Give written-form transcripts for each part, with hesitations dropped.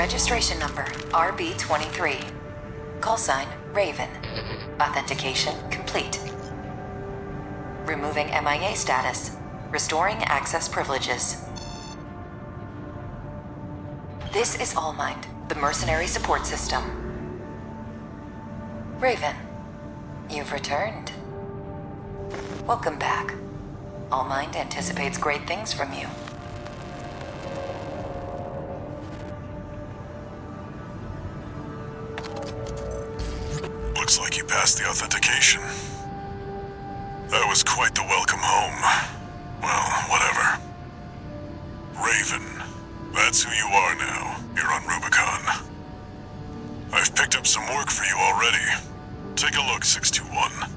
Registration number RB23. Call sign Raven. Authentication complete. Removing MIA status. Restoring access privileges. This is Allmind, the mercenary support system. Raven, you've returned. Welcome back. Allmind anticipates great things from you. Looks like you passed the authentication. That was quite the welcome home. Well, whatever. Raven, that's who you are now. You're on Rubicon. I've picked up some work for you already. Take a look, 621.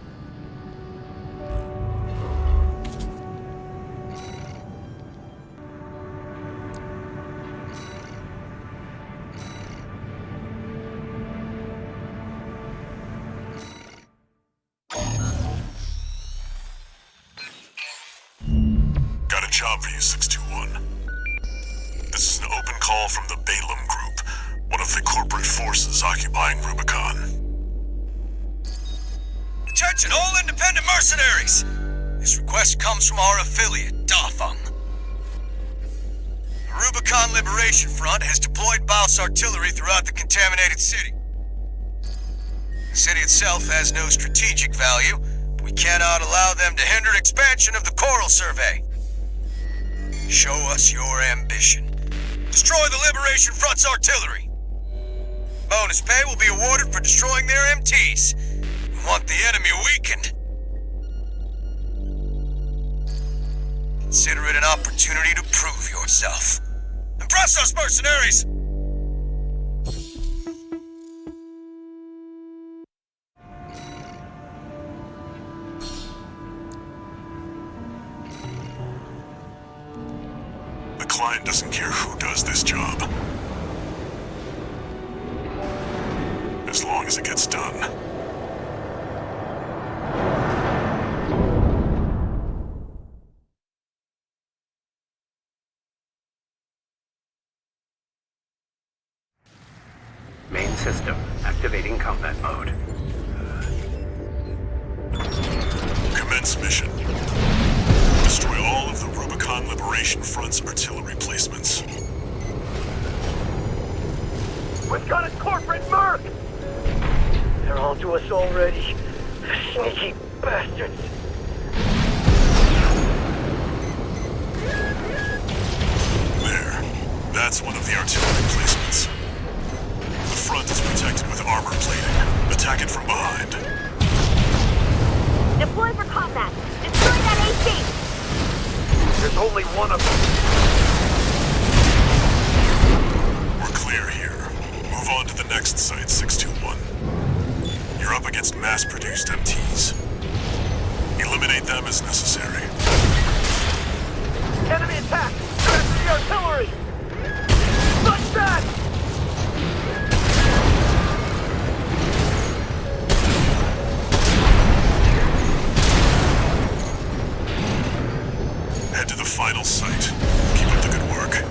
Job for you, 621. This is an open call from the Balaam Group, one of the corporate forces occupying Rubicon. Attention all independent mercenaries! This request comes from our affiliate, Dafeng. The Rubicon Liberation Front has deployed Baus artillery throughout the contaminated city. The city itself has no strategic value, but we cannot allow them to hinder expansion of the Coral Survey. Show us your ambition. Destroy the Liberation Front's artillery. Bonus pay will be awarded for destroying their MTs. We want the enemy weakened. Consider it an opportunity to prove yourself. Impress us, mercenaries! The client doesn't care who does this job, as long as it gets done. Main system activating combat mode. Commence mission. Destroy all of the Rubicon Liberation Front's artillery placements. We've got a corporate merc! They're on to us already. Sneaky bastards. There. That's one of the artillery placements. The front is protected with armor plating. Attack it from behind. Deploy for combat. Destroy that AC! There's only one of them. We're clear here. Move on to the next site, 621. You're up against mass-produced MTs. Eliminate them as necessary. Enemy attack! Direct the artillery! Like that! Head to the final site. Keep up the good work.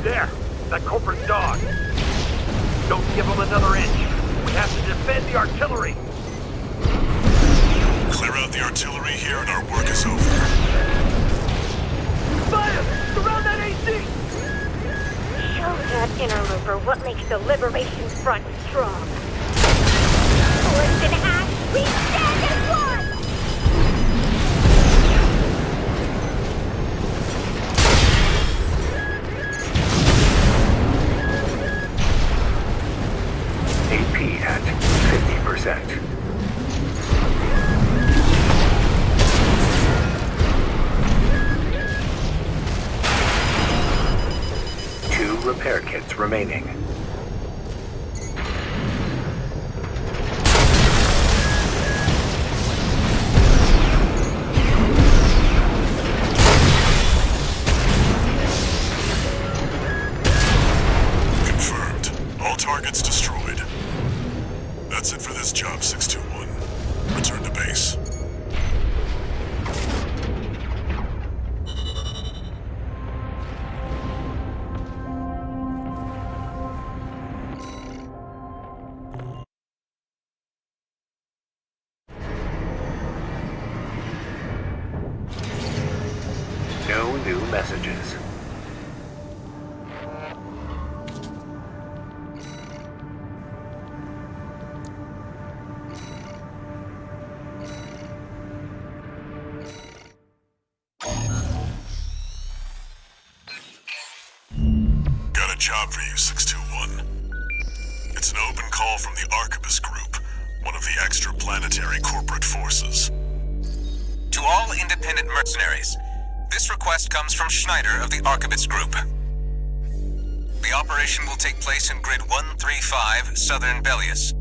There! That corporate dog! Don't give him another inch! We have to defend the artillery! Clear out the artillery here and our work is over. Fire! Surround that AC! Show that interloper what makes the Liberation Front strong. Forged in ash, we stand as one! AP at 50%. Repair kits remaining. Confirmed. All targets destroyed. That's it for this job, 621. Return to base. job for you, 621. It's an open call from the Arquebus Group, one of the extraplanetary corporate forces. To all independent mercenaries, this request comes from Schneider of the Arquebus Group. The operation will take place in Grid 135, Southern Belius.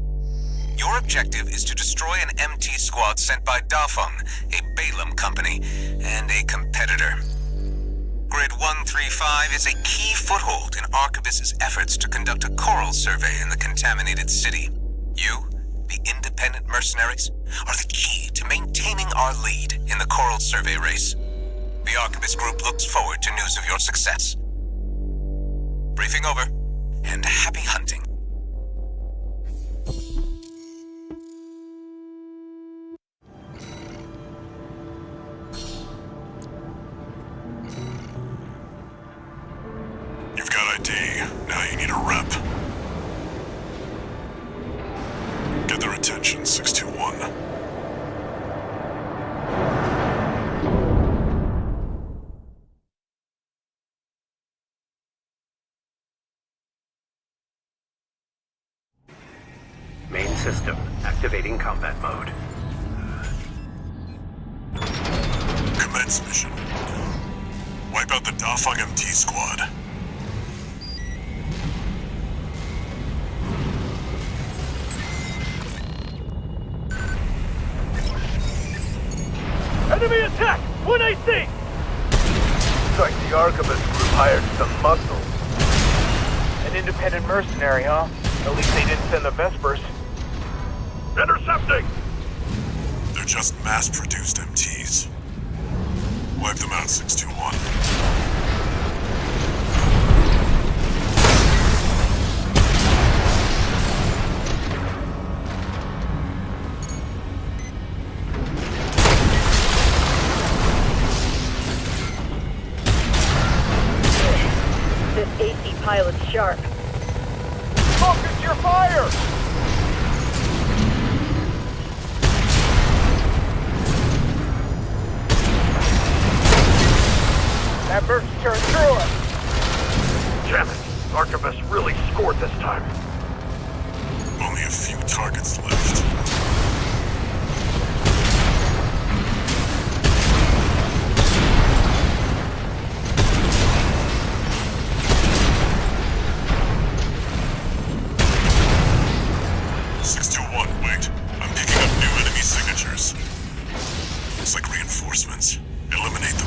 Your objective is to destroy an MT squad sent by Dafeng, a Balaam company, and a competitor. Grid 135 is a key foothold in Arquebus's efforts to conduct a coral survey in the contaminated city. You, the independent mercenaries, are the key to maintaining our lead in the coral survey race. The Arquebus Group looks forward to news of your success. Briefing over, and happy hunting. You've got ID. Now you need a rep. Get their attention, 621. Main system activating combat mode. Commence mission. Wipe out the Dafeng MT squad. Enemy attack! 1AC! Looks like the Arquebus Group hired some muscle. An independent mercenary, huh? At least they didn't send the Vespers. Intercepting! They're just mass-produced MTs. Wipe them out, 621. This AC pilot's sharp. Focus your fire! That bird's turned through us! Damn it! Arquebus really scored this time. Only a few targets left. Wait. I'm picking up new enemy signatures. Looks like reinforcements. Eliminate them.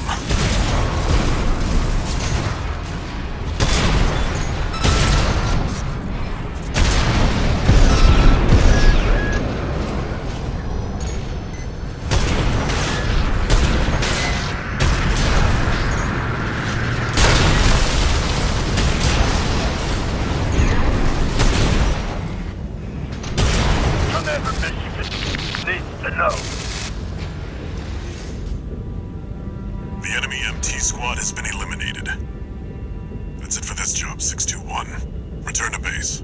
The enemy MT squad has been eliminated. That's it for this job, 621. Return to base.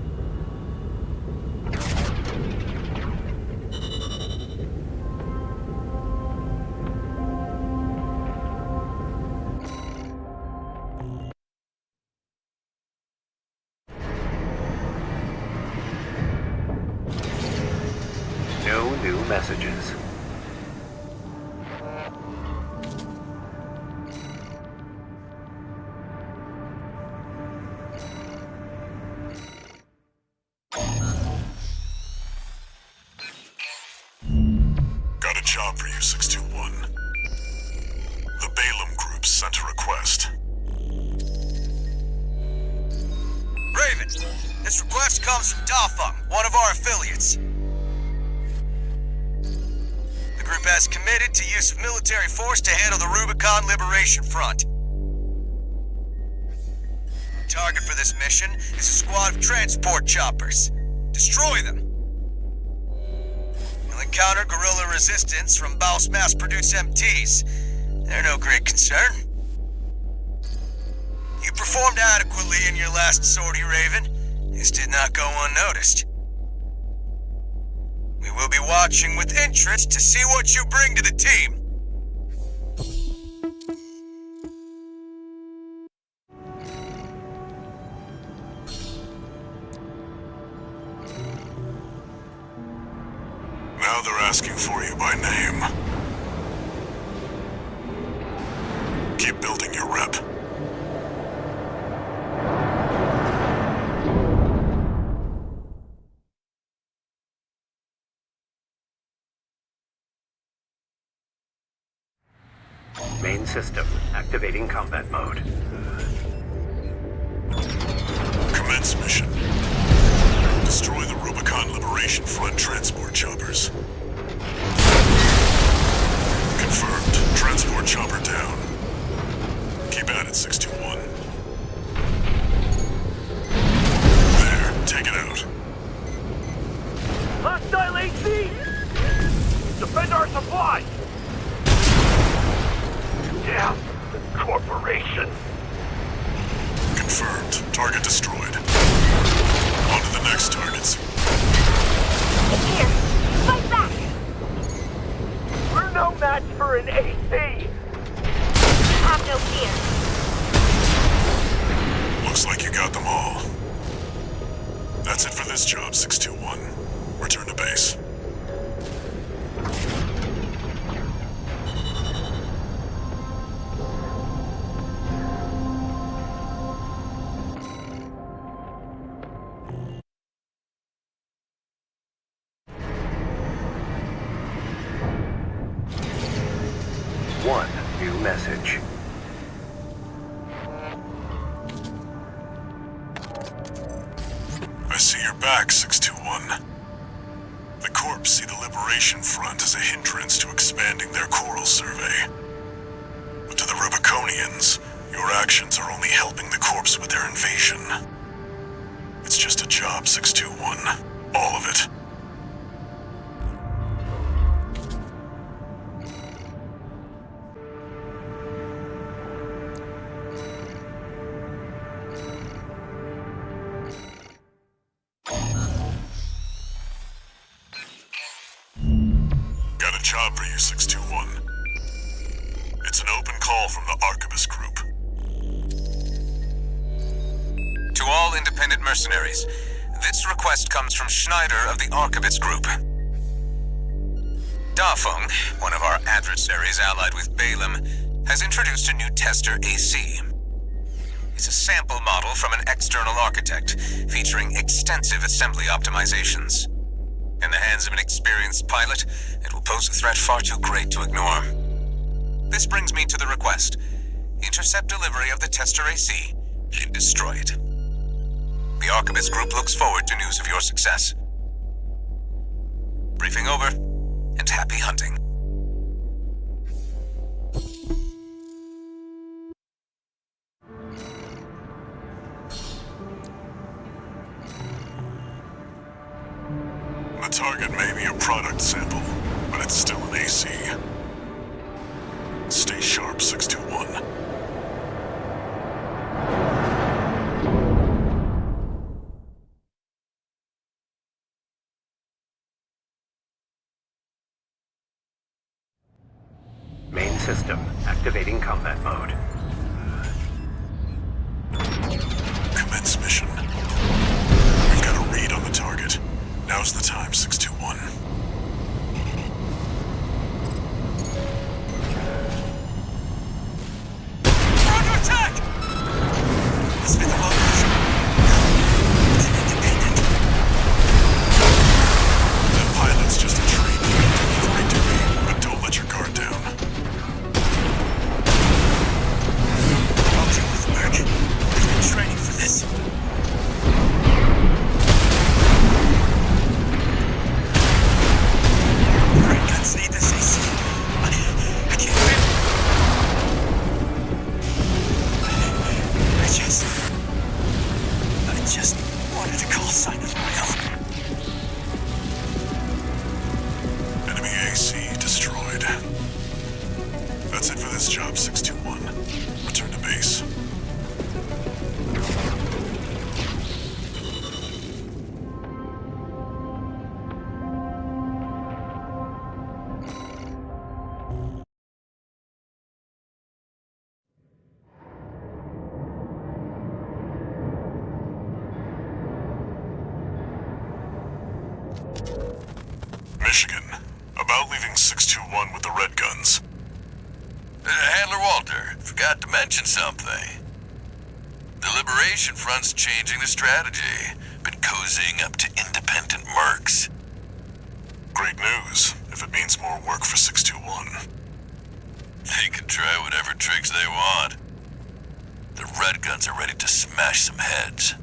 No new messages. Got a job for you, 621. The Balaam Group sent a request. Raven, this request comes from Dafeng, one of our affiliates. The group has committed to use of military force to handle the Rubicon Liberation Front. The target for this mission is a squad of transport choppers. Destroy them. You'll encounter guerrilla resistance from Baus mass-produced MTs. They're no great concern. You performed adequately in your last sortie, Raven. This did not go unnoticed. We will be watching with interest to see what you bring to the team. Now they're asking for you by name. Keep building your rep. Main system activating combat mode. Commence mission. Destroy the Rubicon Liberation Front transport choppers. Confirmed. Transport chopper down. Keep at it, 621. There, take it out. Hostile AC! Defend our supplies! Damn, the corporation! Confirmed. Target destroyed. On to the next targets. It's here! Fight back! We're no match for an AC! Have no fear. Looks like you got them all. That's it for this job, 621. Return to base. One new message. I see you're back, 621. The Corps see the Liberation Front as a hindrance to expanding their coral survey. But to the Rubiconians, your actions are only helping the Corps with their invasion. It's just a job, 621. All of it. Got a job for you, 621. It's an open call from the Arquebus Group. To all independent mercenaries, this request comes from Schneider of the Arquebus Group. Dafeng, one of our adversaries allied with Balaam, has introduced a new tester AC. It's a sample model from an external architect, featuring extensive assembly optimizations. In the hands of an experienced pilot, it will pose a threat far too great to ignore. This brings me to the request. Intercept delivery of the tester AC and destroy it. The Arquebus Group looks forward to news of your success. Briefing over, and happy hunting. The target may be a product sample, but it's still an AC. Stay sharp, 621. Main system activating combat mode. Commence mission. We've got a read on the target. Now's the time, 621. We're under attack! This is the location. Independent. That pilot's just a trainee on delivery duty, but don't let your guard down. I'll deal with Merc. We've been training for this. Michigan. About leaving 621 with the red guns. Handler Walter, forgot to mention something. The Liberation Front's changing the strategy. Been cozying up to independent mercs. Great news, if it means more work for 621. They can try whatever tricks they want. The Red Guns are ready to smash some heads.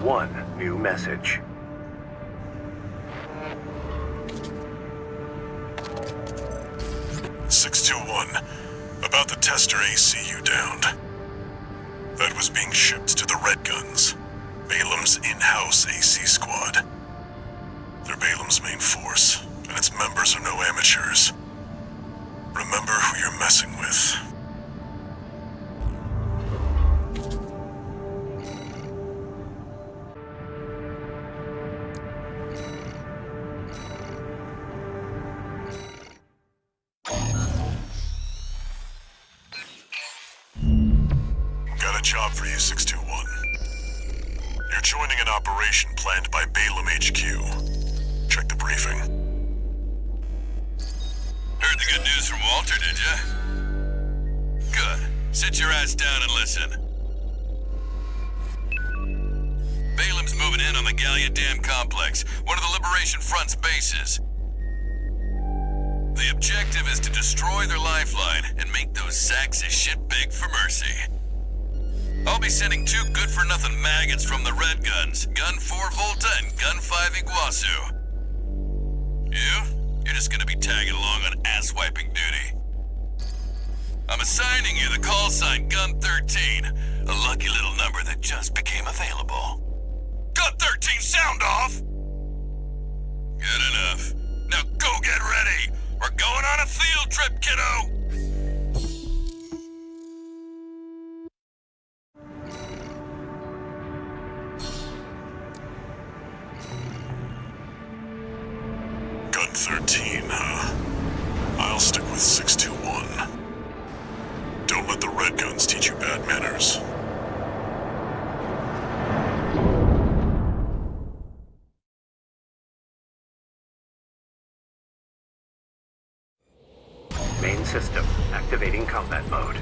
One new message. About the tester AC you downed. That was being shipped to the Red Guns, Balaam's in-house AC squad. They're Balaam's main force, and its members are no amateurs. Remember who you're messing with. Got a job for you, 621. You're joining an operation planned by Balaam HQ. Check the briefing. Heard the good news from Walter, did ya? Good. Sit your ass down and listen. Balaam's moving in on the Gallia Dam complex, one of the Liberation Front's bases. The objective is to destroy their lifeline and make those sacks of shit beg for mercy. I'll be sending 2 good-for-nothing maggots from the Red Guns, Gun 4 Volta and Gun 5 Iguazu. You're just gonna be tagging along on ass-wiping duty. I'm assigning you the call sign Gun 13, a lucky little number that just became available. Gun 13, sound off! Good enough. Now go get ready! We're going on a field trip, kiddo! Gun 13, huh? I'll stick with 621. Don't let the Red Guns teach you bad manners. Main system activating combat mode.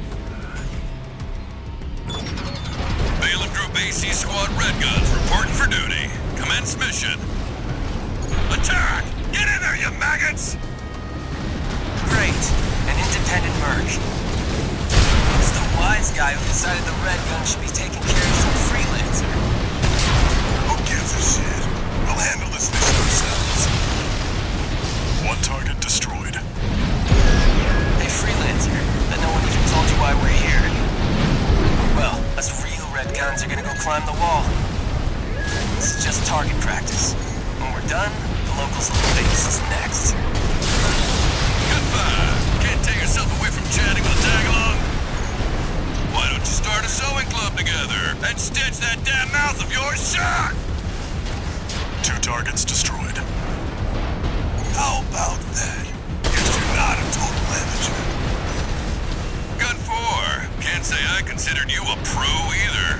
Balaam Group AC Squad Red Guns reporting for duty. Commence mission. Attack! Get in there, you maggots! Great. An independent merc. Who's the wise guy who decided the Red Gun should be taking care of some freelancer? Who gives a shit? We'll handle this mission ourselves. One target destroyed. Hey, freelancer. But no one even told you why we're here. Well, us real Red Guns are gonna go climb the wall. This is just target practice. When we're done, the locals' little base is next. Goodbye. Can't take yourself away from chatting with a tag-along. Why don't you start a sewing club together and stitch that damn mouth of yours shut? 2 targets destroyed. How about that? Guess you're not a total amateur. Gun 4. Can't say I considered you a pro either.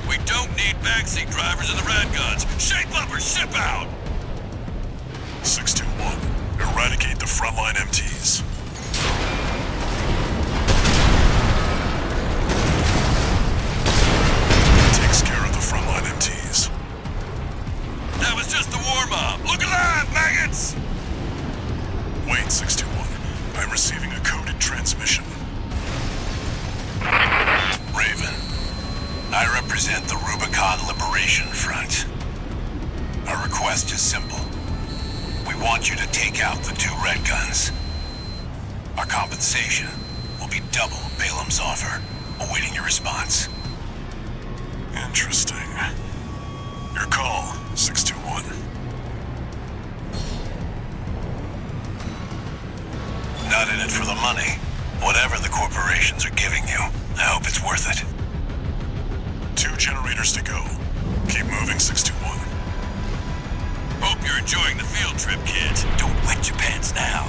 We don't need backseat drivers in the Red Guns. Shape up or ship out! 621. Eradicate the frontline MTs. Takes care of the frontline MTs. That was just the warm-up. Look alive, maggots! Wait, 621. I'm receiving a coded transmission. Raven, I represent the Rubicon Liberation Front. Our request is simple. We want you to take out the 2 Red Guns. Our compensation will be double Balaam's offer, awaiting your response. Interesting. Your call, 621. Not in it for the money. Whatever the corporations are giving you, I hope it's worth it. 2 generators to go. Keep moving, 621. Hope you're enjoying the field trip, kids. Don't wet your pants now.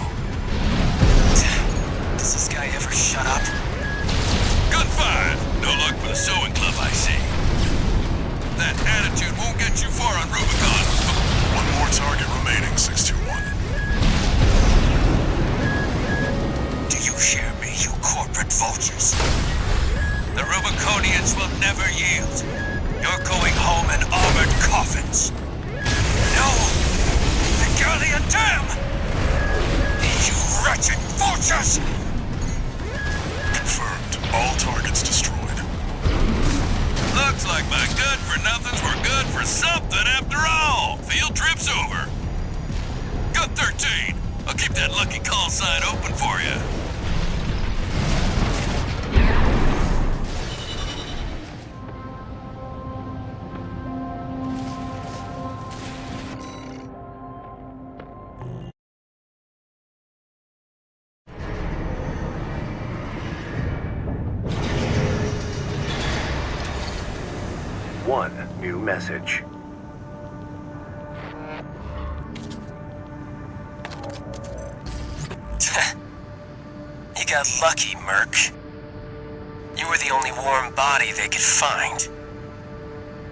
us! Confirmed. All targets destroyed. Looks like my good-for-nothings were good for something after all. Field trip's over. Good 13. I'll keep that lucky call sign open for you. One new message. You got lucky, Merc. You were the only warm body they could find.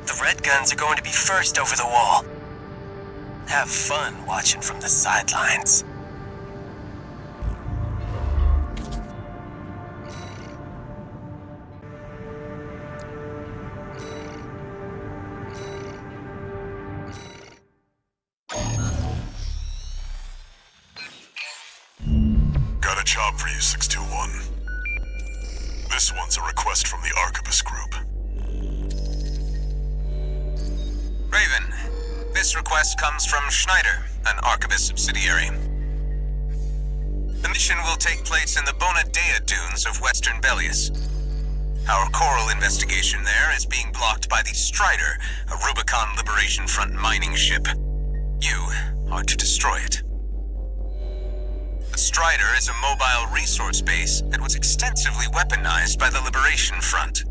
The Red Guns are going to be first over the wall. Have fun watching from the sidelines. Got a job for you, 621. This one's a request from the Arquebus Group. Raven, this request comes from Schneider, an Arquebus subsidiary. The mission will take place in the Bonadea dunes of western Belius. Our coral investigation there is being blocked by the Strider, a Rubicon Liberation Front mining ship. You are to destroy it. The Strider is a mobile resource base that was extensively weaponized by the Liberation Front.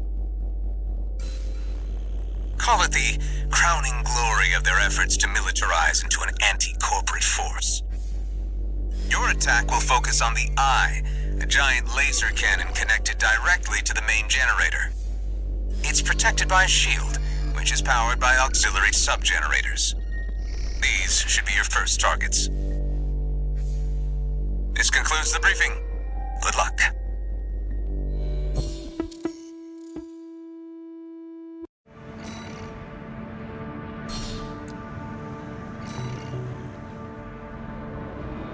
Call it the crowning glory of their efforts to militarize into an anti-corporate force. Your attack will focus on the Eye, a giant laser cannon connected directly to the main generator. It's protected by a shield, which is powered by auxiliary sub-generators. These should be your first targets. This concludes the briefing. Good luck.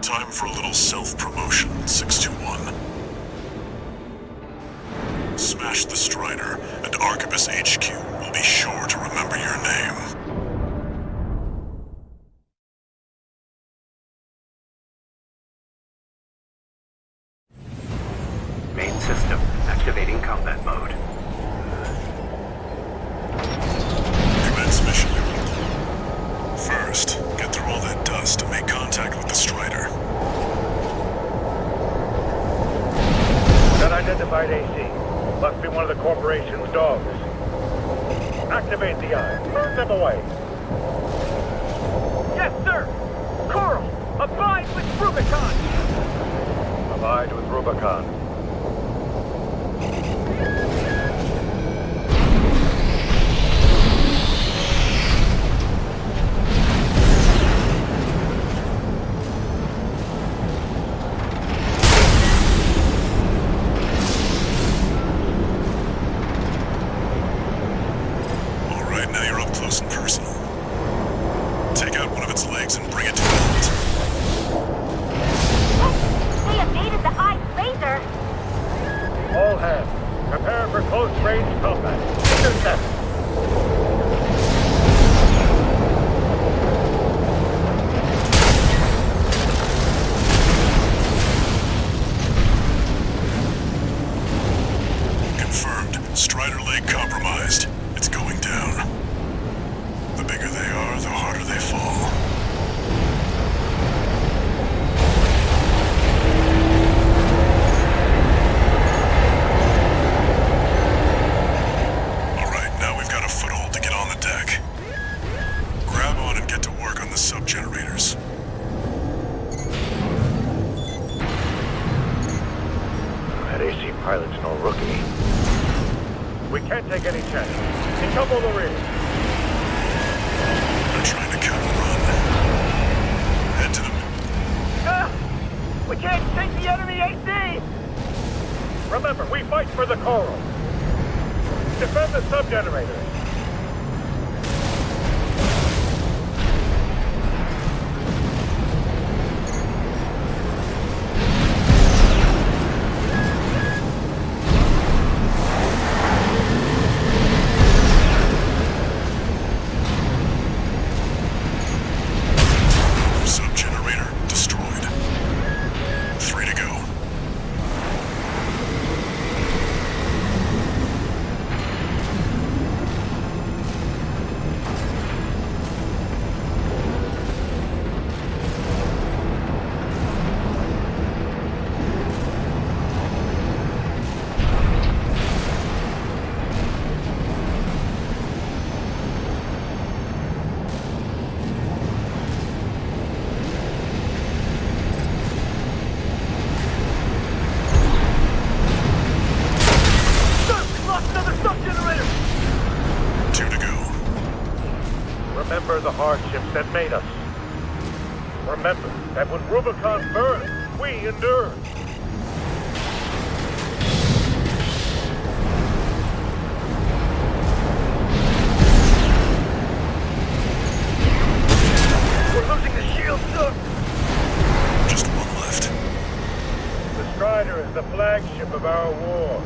Time for a little self-promotion, 621. Smash the Strider, and Arquebus HQ will be sure to remember your name. Main system activating combat mode. Commence mission. First, get through all that dust and make contact with the Strider. Unidentified AC. Must be one of the corporation's dogs. Activate the eye. Move them away. Yes, sir! Coral! Abide with Rubicon! Abide with Rubicon. Alright, now you're up close and personal. Take out one of its legs and bring it to a halt. They evaded the eye's laser! All hands, prepare for close-range combat. Intercept! Confirmed. Strider leg compromised. It's going down. The bigger they are, the harder they fall. Alright, now we've got a foothold to get on the deck. Grab on and get to work on the sub-generators. That AC pilot's no rookie. We can't take any chances. Decouple the rear. They're trying to counter-run. Head to them. We can't take the enemy AC! Remember, we fight for the coral. Defend the sub-generators. the hardships that made us. Remember that when Rubicon burned, we endured. We're losing the shield, sir! Just one left. The Strider is the flagship of our war.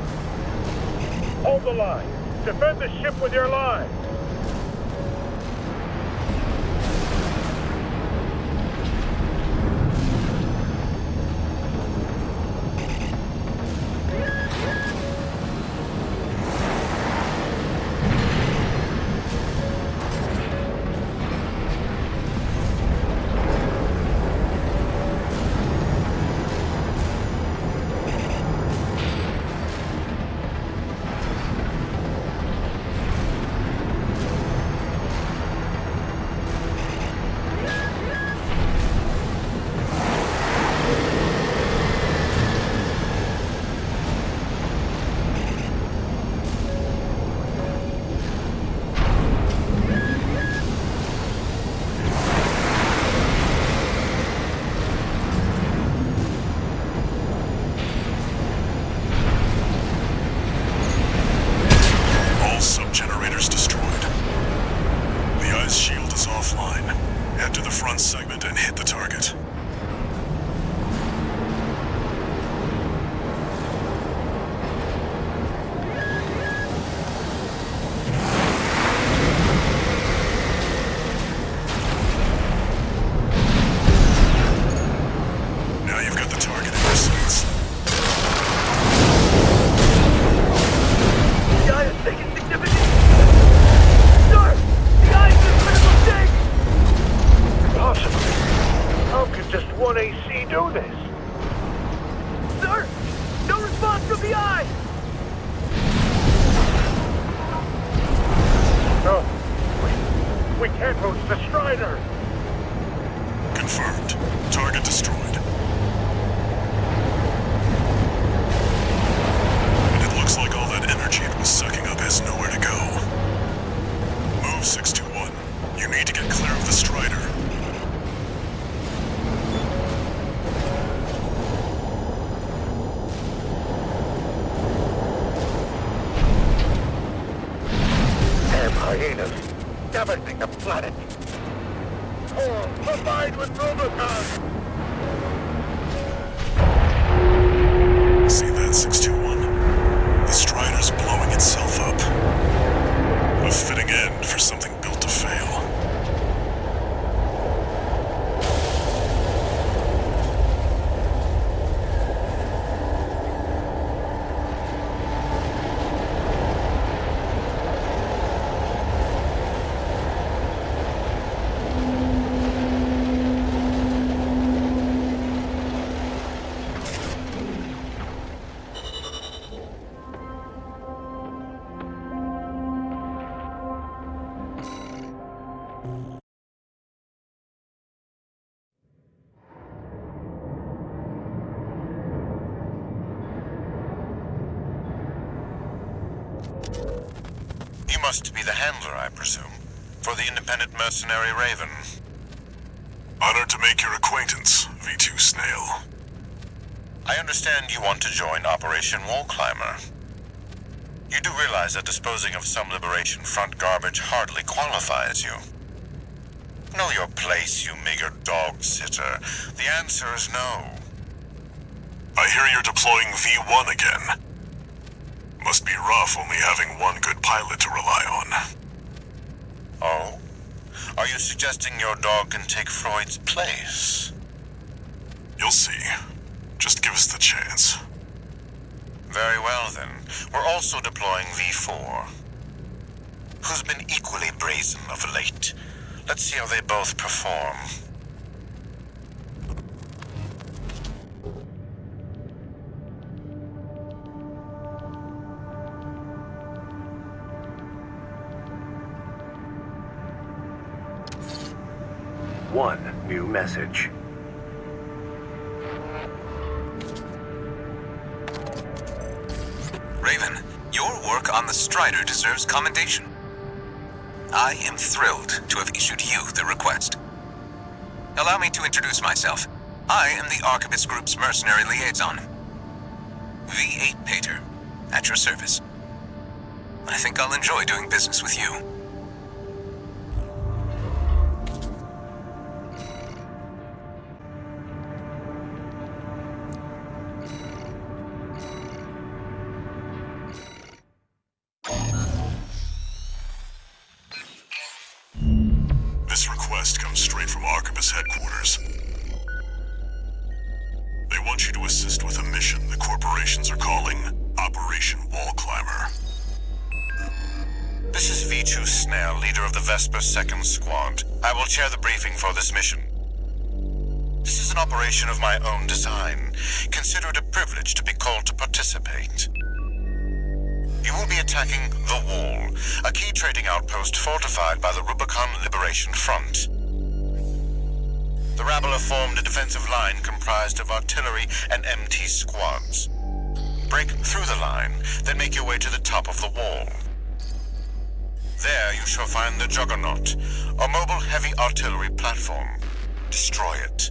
Hold the line. Defend the ship with your lives. Devastating the planet. Oh, combined with Rubicon. See that, 621? The Strider's blowing itself up. A fitting end for something built to fail. You must be the handler, I presume, for the independent mercenary Raven. Honored to make your acquaintance, V.Ⅳ Snail. I understand you want to join Operation Wall Climber. You do realize that disposing of some Liberation Front garbage hardly qualifies you. Know your place, you meager dog-sitter. The answer is no. I hear you're deploying V1 again. Must be rough only having one good pilot to rely on. Oh? Are you suggesting your dog can take Freud's place? You'll see. Just give us the chance. Very well, then. We're also deploying V4, who's been equally brazen of late. Let's see how they both perform. One new message. Raven, your work on the Strider deserves commendation. I am thrilled to have issued you the request. Allow me to introduce myself. I am the Archibus Group's mercenary liaison. V.Ⅳ, at your service. I think I'll enjoy doing business with you. This request comes straight from Archibus headquarters. They want you to assist with a mission the corporations are calling Operation Wall Climber. This is V.Ⅳ Snell, leader of the Vesper 2nd Squad. I will chair the briefing for this mission. This is an operation of my own design. Consider it a privilege to be called to participate. You will be attacking The Wall, a key trading outpost fortified by the Rubicon Liberation Front. The rabble have formed a defensive line comprised of artillery and MT squads. Break through the line, then make your way to the top of the wall. There you shall find the Juggernaut, a mobile heavy artillery platform. Destroy it.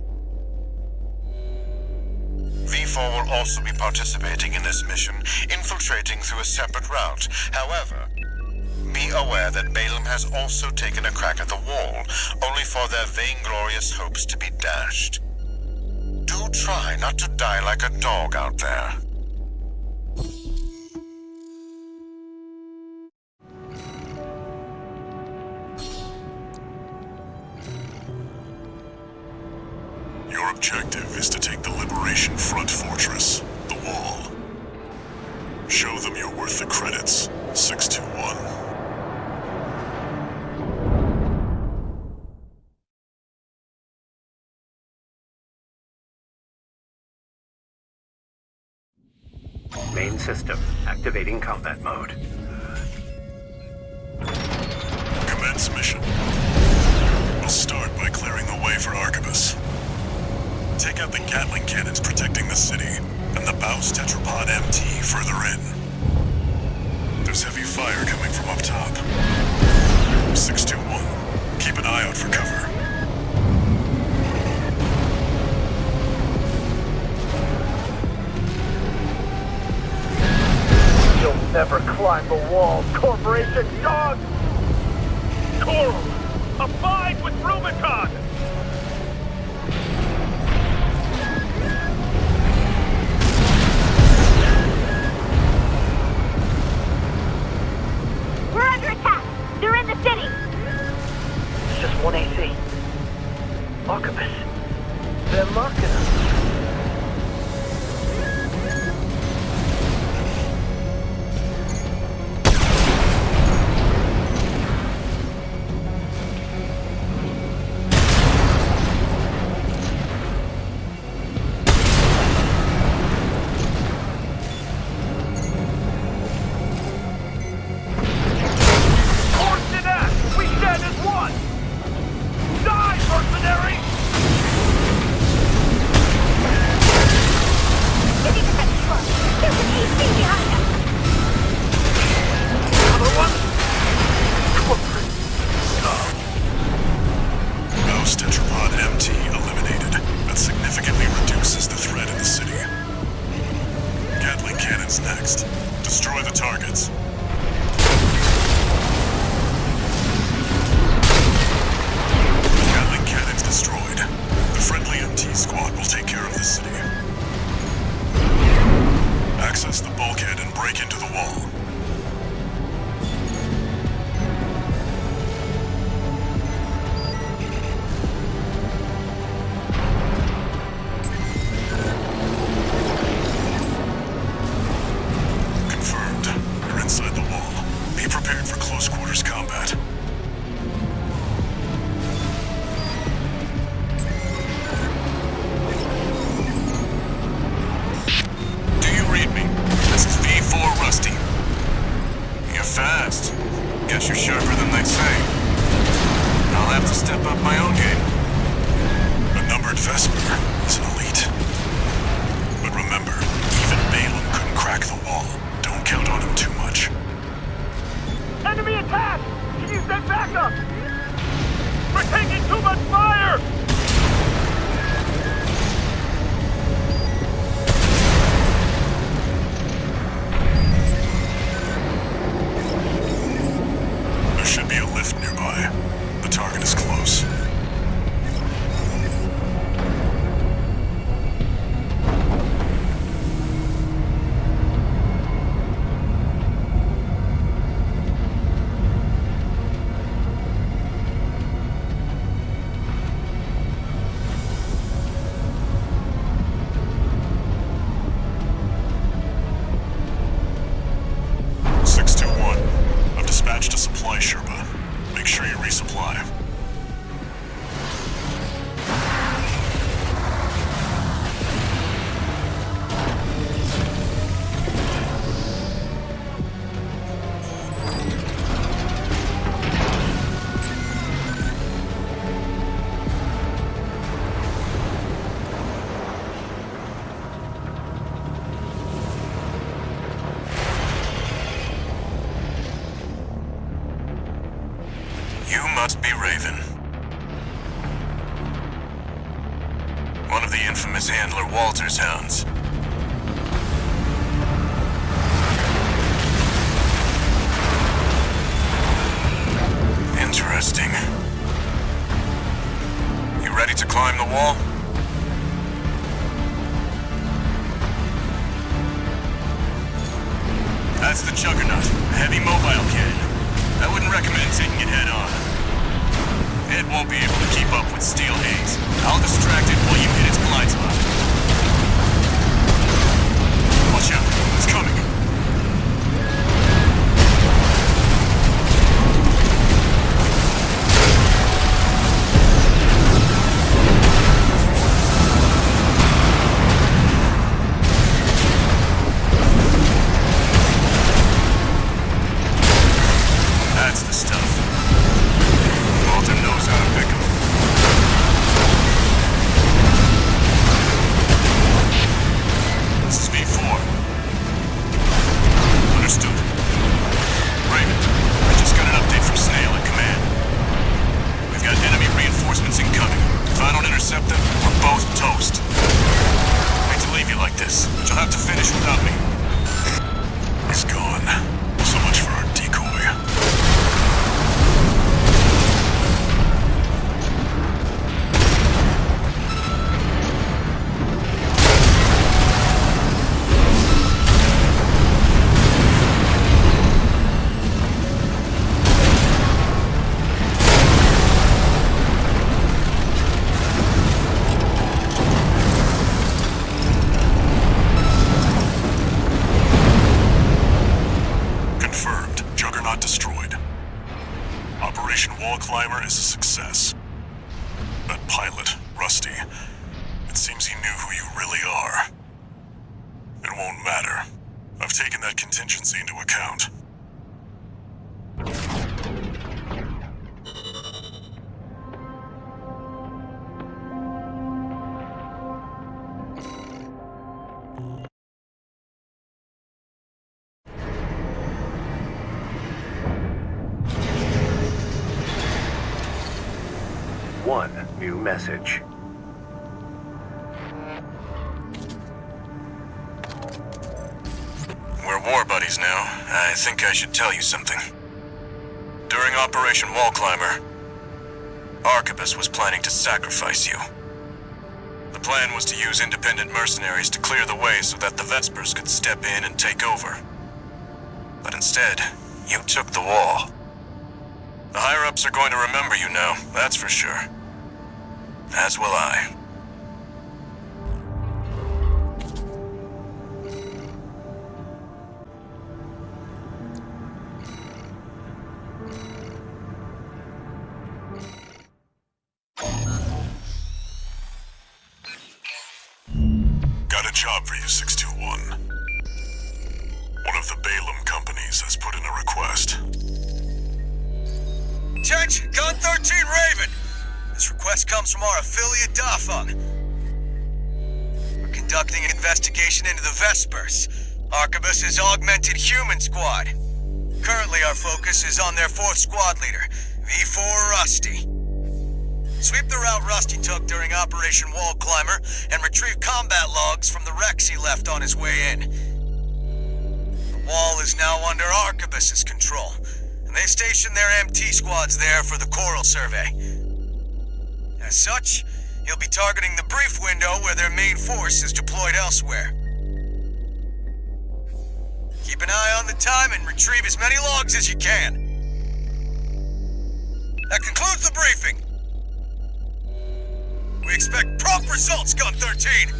V4 will also be participating in this mission, infiltrating through a separate route. However, be aware that Balaam has also taken a crack at the wall, only for their vainglorious hopes to be dashed. Do try not to die like a dog out there. Your objective is to take the Liberation Front fortress, the Wall. Show them you're worth the credits, 621. Main system activating combat mode. Commence mission. We'll start by clearing the way for Archibus. Take out the Gatling cannons protecting the city, and the Baus Tetrapod MT further in. There's heavy fire coming from up top. 621, keep an eye out for cover. You'll never climb the wall, Corporation dog! Coral, abide with Rubicon! We're under attack! They're in the city! It's just one AC. Archibus. They're marking us. Next, destroy the targets. Gatling cannons destroyed. The friendly MT squad will take care of the city. Access the bulkhead and break into the wall. Guess you're sharper than they say. I'll have to step up my own game. A numbered Vesper is elite. But remember, even Balaam couldn't crack the wall. Don't count on him too much. Enemy attack! Can you send backup? must be Raven. One of the infamous handler Walter's hounds. Interesting. You ready to climb the wall? That's the Juggernaut, a heavy mobile cannon. I wouldn't recommend taking it head on. It won't be able to keep up with Steel Haze. I'll distract it while you hit its blind spot. Watch out, it's coming. That's the stuff. Walter knows how to pick 'em. This is V.Ⅳ. Understood. Raven, I just got an update from Snail at command. We've got enemy reinforcements incoming. If I don't intercept them, we're both toast. I hate to leave you like this, but you'll have to finish without me. He's gone. So much for our decoy. Confirmed. Juggernaut destroyed. Operation Wall Climber is a success. That pilot, Rusty, it seems he knew who you really are. It won't matter. I've taken that contingency into account. One new message. We're war buddies now. I think I should tell you something. During Operation Wall Climber, Arquebus was planning to sacrifice you. The plan was to use independent mercenaries to clear the way so that the Vespers could step in and take over. But instead, you took the wall. The higher-ups are going to remember you now, that's for sure. As will I. Got a job for you, 621. One of the Balaam companies has put in a request. Attention, Gun 13 Raven! This request comes from our affiliate Dafeng. We're conducting an investigation into the Vespers, Arquebus' augmented human squad. Currently our focus is on their 4th squad leader, V.Ⅳ Rusty. Sweep the route Rusty took during Operation Wall Climber and retrieve combat logs from the wrecks he left on his way in. The wall is now under Arquebus' control, and they stationed their MT squads there for the Coral Survey. As such, you'll be targeting the brief window where their main force is deployed elsewhere. Keep an eye on the time and retrieve as many logs as you can. That concludes the briefing. We expect prompt results, Gun 13!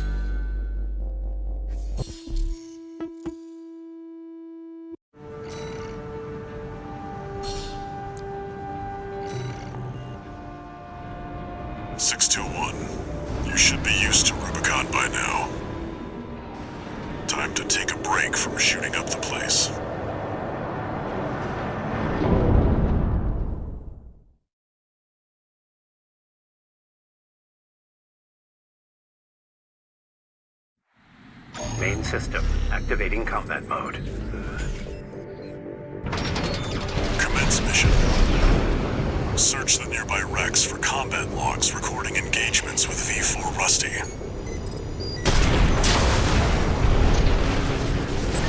You should be used to Rubicon by now. Time to take a break from shooting up the place. Main system activating combat mode. Commence mission. Search the nearby wrecks for combat logs recording engagements with V.Ⅳ Rusty.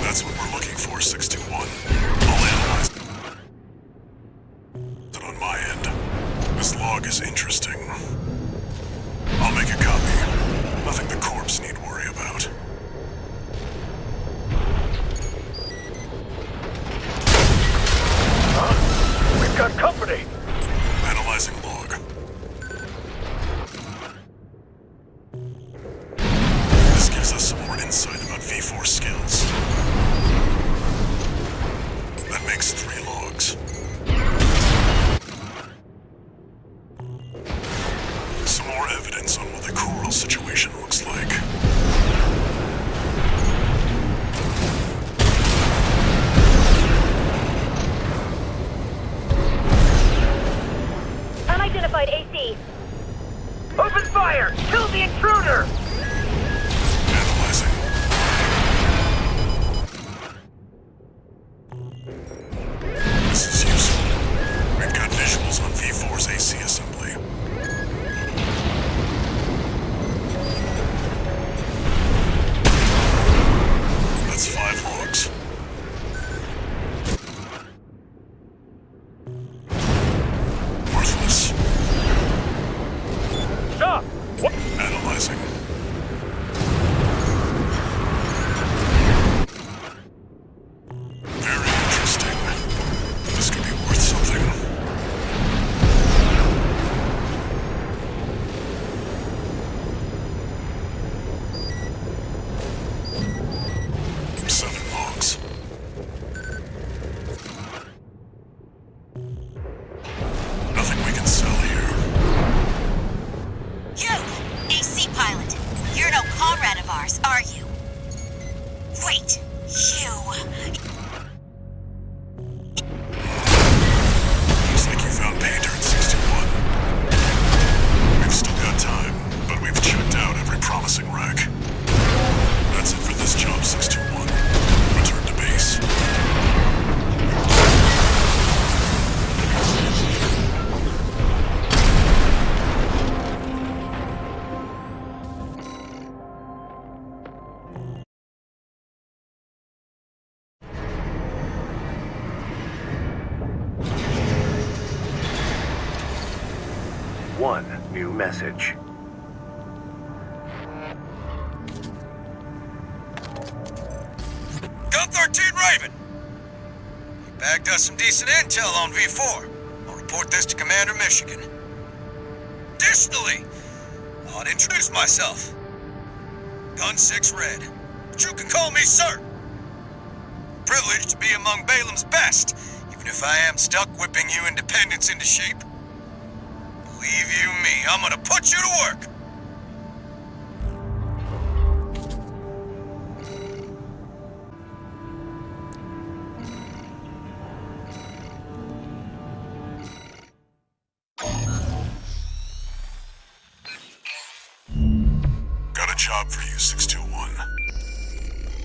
That's what we're looking for, 621. I'll analyze it on my end. This log is interesting. I'll make a copy. Nothing the corpse need worry about. Huh? We've got company! Analyzing log. This gives us some more insight about V4 skills. That makes 3 logs. Some more evidence on what the coral situation looks like. Unidentified AC. Open fire! Kill the intruder! Analyzing. This is useful. We've got visuals on V4's AC assembly. That's 5 logs. Worthless. Stop! What? Analyzing. Very interesting. This could be worth something. Seven logs. Nothing we can sell here. You, AC pilot. You're no comrade of ours, are you? Wait, you... Looks like you found pay dirt, 621. We've still got time, but we've checked out every promising wreck. That's it for this job, 621. Return to base. One new message. Gun 13 Raven! You bagged us some decent intel on V4. I'll report this to Commander Michigan. Additionally, I'll introduce myself. Gun 6 Red, but you can call me Sir. Privileged to be among Balaam's best, even if I am stuck whipping you independents into shape. Believe you me, I'm gonna put you to work. Got a job for you, 621.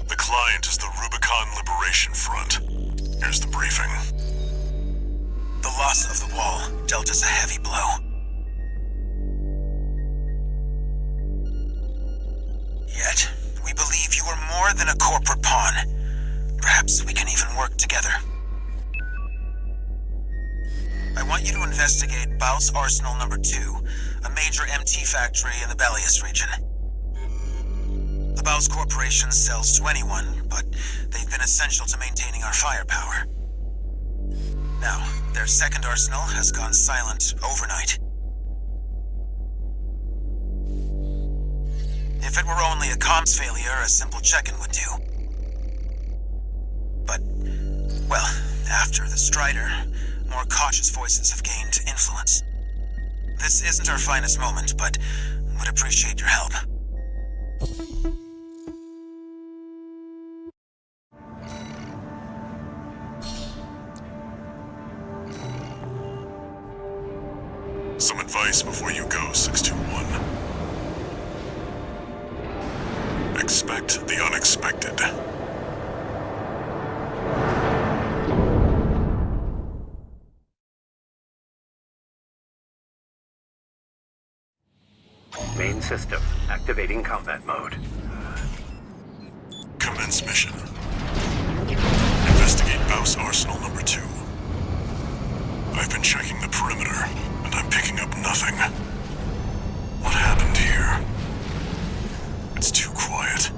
The client is the Rubicon Liberation Front. Here's the briefing. The loss of the wall dealt us a heavy blow. Yet, we believe you are more than a corporate pawn. Perhaps we can even work together. I want you to investigate Baus Arsenal No. 2, a major MT factory in the Belius region. The Baus Corporation sells to anyone, but they've been essential to maintaining our firepower. Now, their second arsenal has gone silent overnight. If it were only a comms failure, a simple check-in would do. But, well, after the Strider, more cautious voices have gained influence. This isn't our finest moment, but would appreciate your help. Some advice before you go, 621. Expect the unexpected. system. Activating combat mode. Commence mission. Investigate Baus Arsenal number 2. I've been checking the perimeter, and I'm picking up nothing. What happened here? It's too quiet.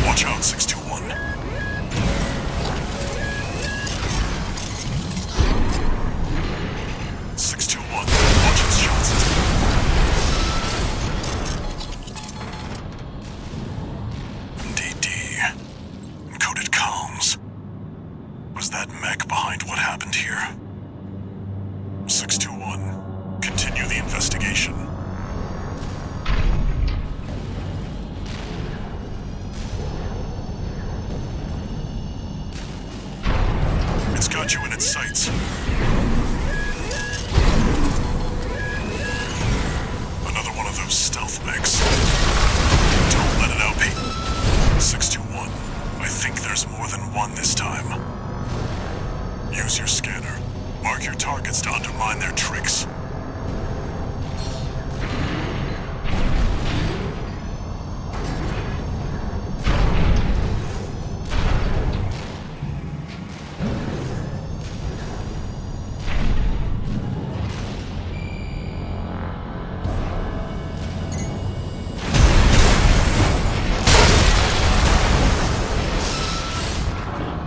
Watch out, 621. Watch its shots. DD. Encoded comms. Was that mech behind what happened here? 621. Continue the investigation. It's got you in its sights. Another one of those stealth mechs. Don't let it outpeak. 621. I think there's more than one this time. Use your scanner. Mark your targets to undermine their tricks.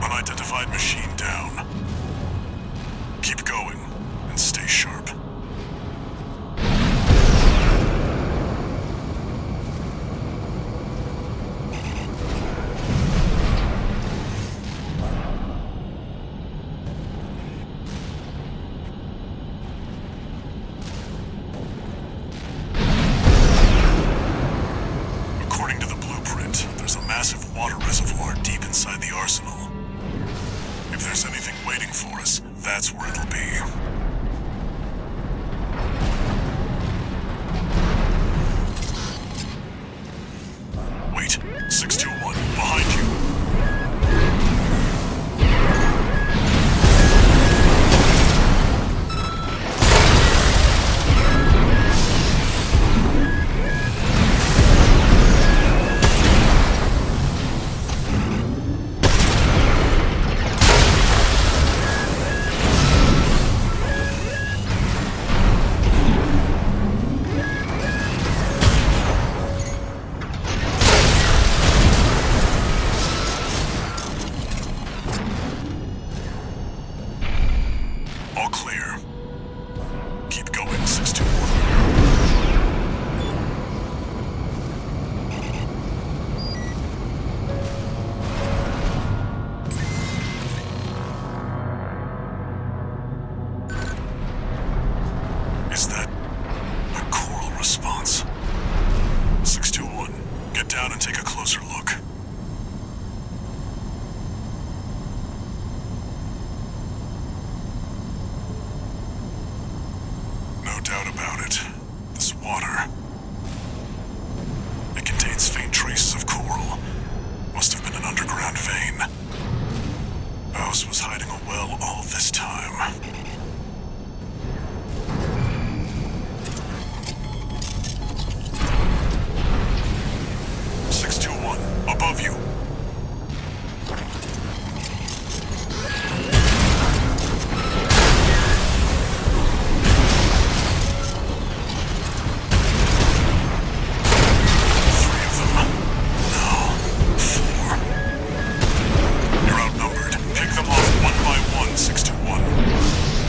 Unidentified machine down. Keep going and stay sharp. According to the blueprint, there's a massive water reservoir deep inside the arsenal. If there's anything waiting for us, that's where it'll be. Wait, 621, behind you. All clear. Keep going, 621. Is that a choral response? 621, get down and take a closer look. No doubt about it. This water. It contains faint traces of coral. Must have been an underground vein. Baus was hiding a well all this time. Above you. You're outnumbered. Pick them off one by one, 621.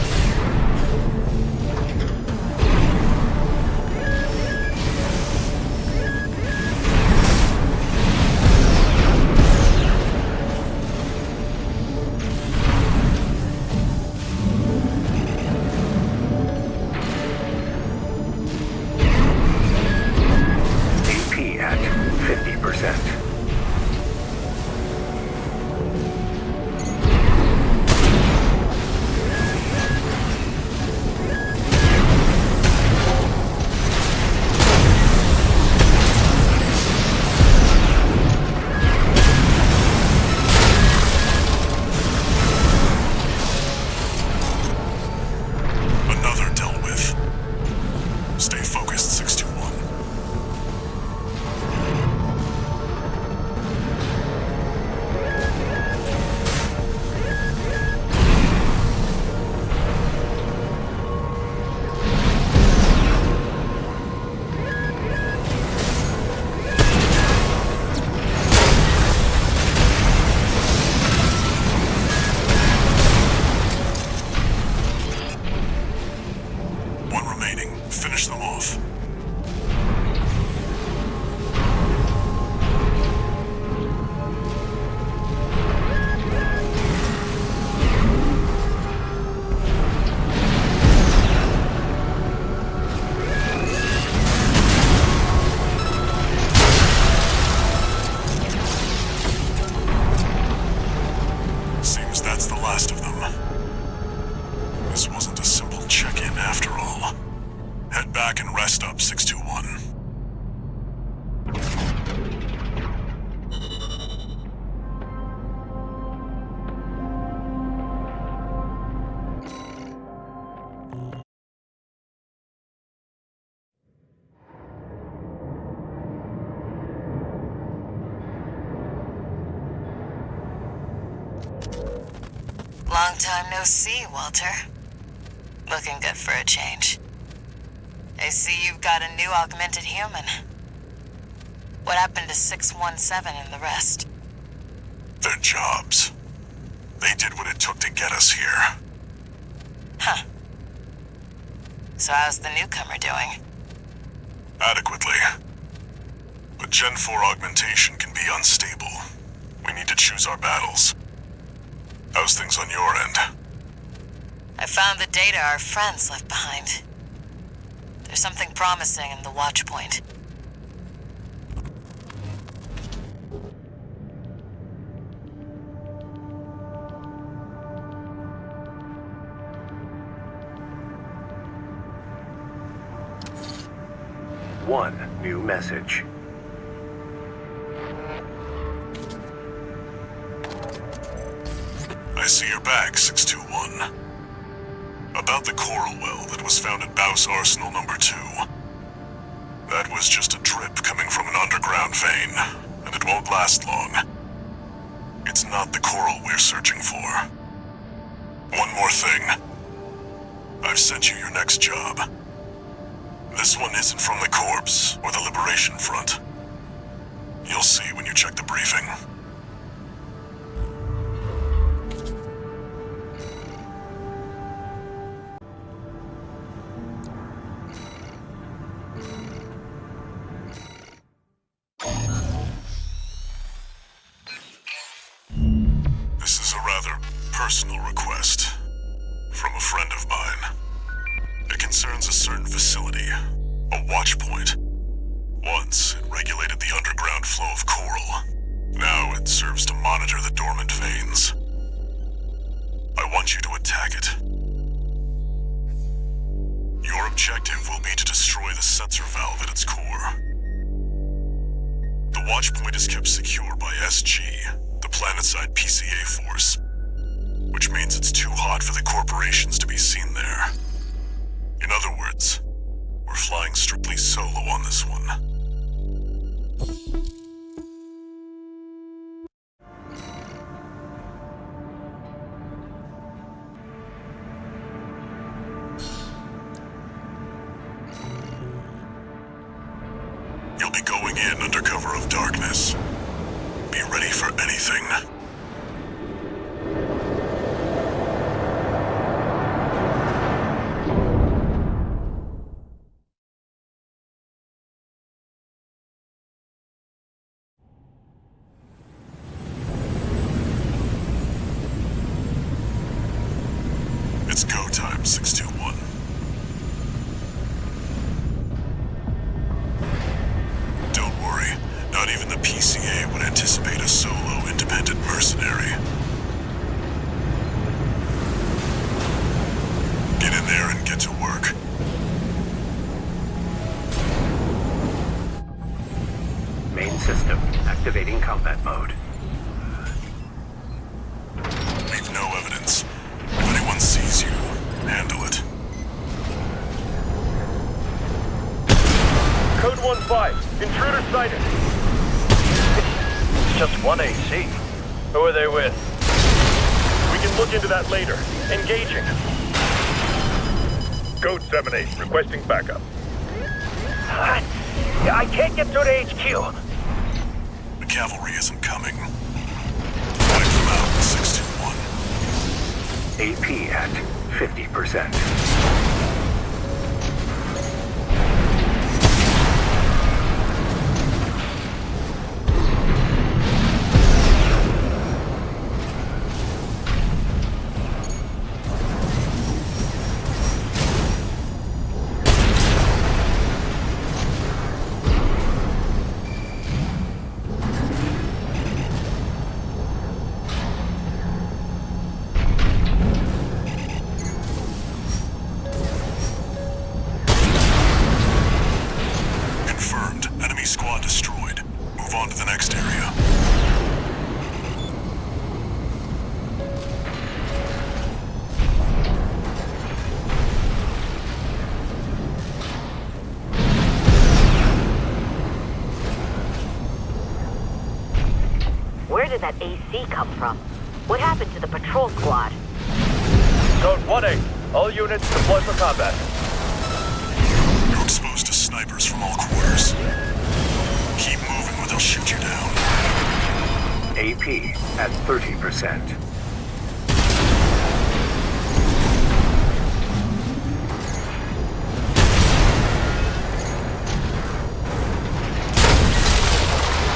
remaining. Finish them off. Seems that's the last of them. This wasn't a simple check-in after all. Head back and rest up, 621. Long time no see, Walter. Looking good for a change. I see you've got a new augmented human. What happened to 617 and the rest? Their jobs. They did what it took to get us here. Huh. So how's the newcomer doing? Adequately. But Gen 4 augmentation can be unstable. We need to choose our battles. How's things on your end? I found the data our friends left behind. There's something promising in the watch point. One new message. I see you're back, 621. About the coral well that was found at Baus Arsenal number 2. That was just a drip coming from an underground vein, and it won't last long. It's not the coral we're searching for. One more thing. I've sent you your next job. This one isn't from the Corps or the Liberation Front. You'll see when you check the briefing. This is a rather personal request from a friend of mine. It concerns a certain facility, a watch point. Once, it regulated the underground flow of coral. Now it serves to monitor the dormant veins. I want you to attack it. Your objective will be to destroy the sensor valve at its core. The watch point is kept secure by SG, the planetside PCA force, which means it's too hot for the corporations to be seen there. In other words, we're flying strictly solo on this one. You'll be going in under cover of darkness. Be ready for anything. It's go time, 621. Don't worry, not even the PCA would anticipate a solo independent mercenary. Get in there and get to work. Main system activating combat mode. Leave no evidence. If anyone sees you, handle it. Code 1-5. Intruder sighted. It's just one AC. Who are they with? We can look into that later. Engaging. Code 7-8. Requesting backup. I can't get through to HQ. The cavalry isn't coming. Wipe them out, 621. AP at 50%. did that AC come from? What happened to the patrol squad? Code 1-8. All units deploy for combat. You're exposed to snipers from all quarters. Keep moving or they'll shoot you down. AP at 30%.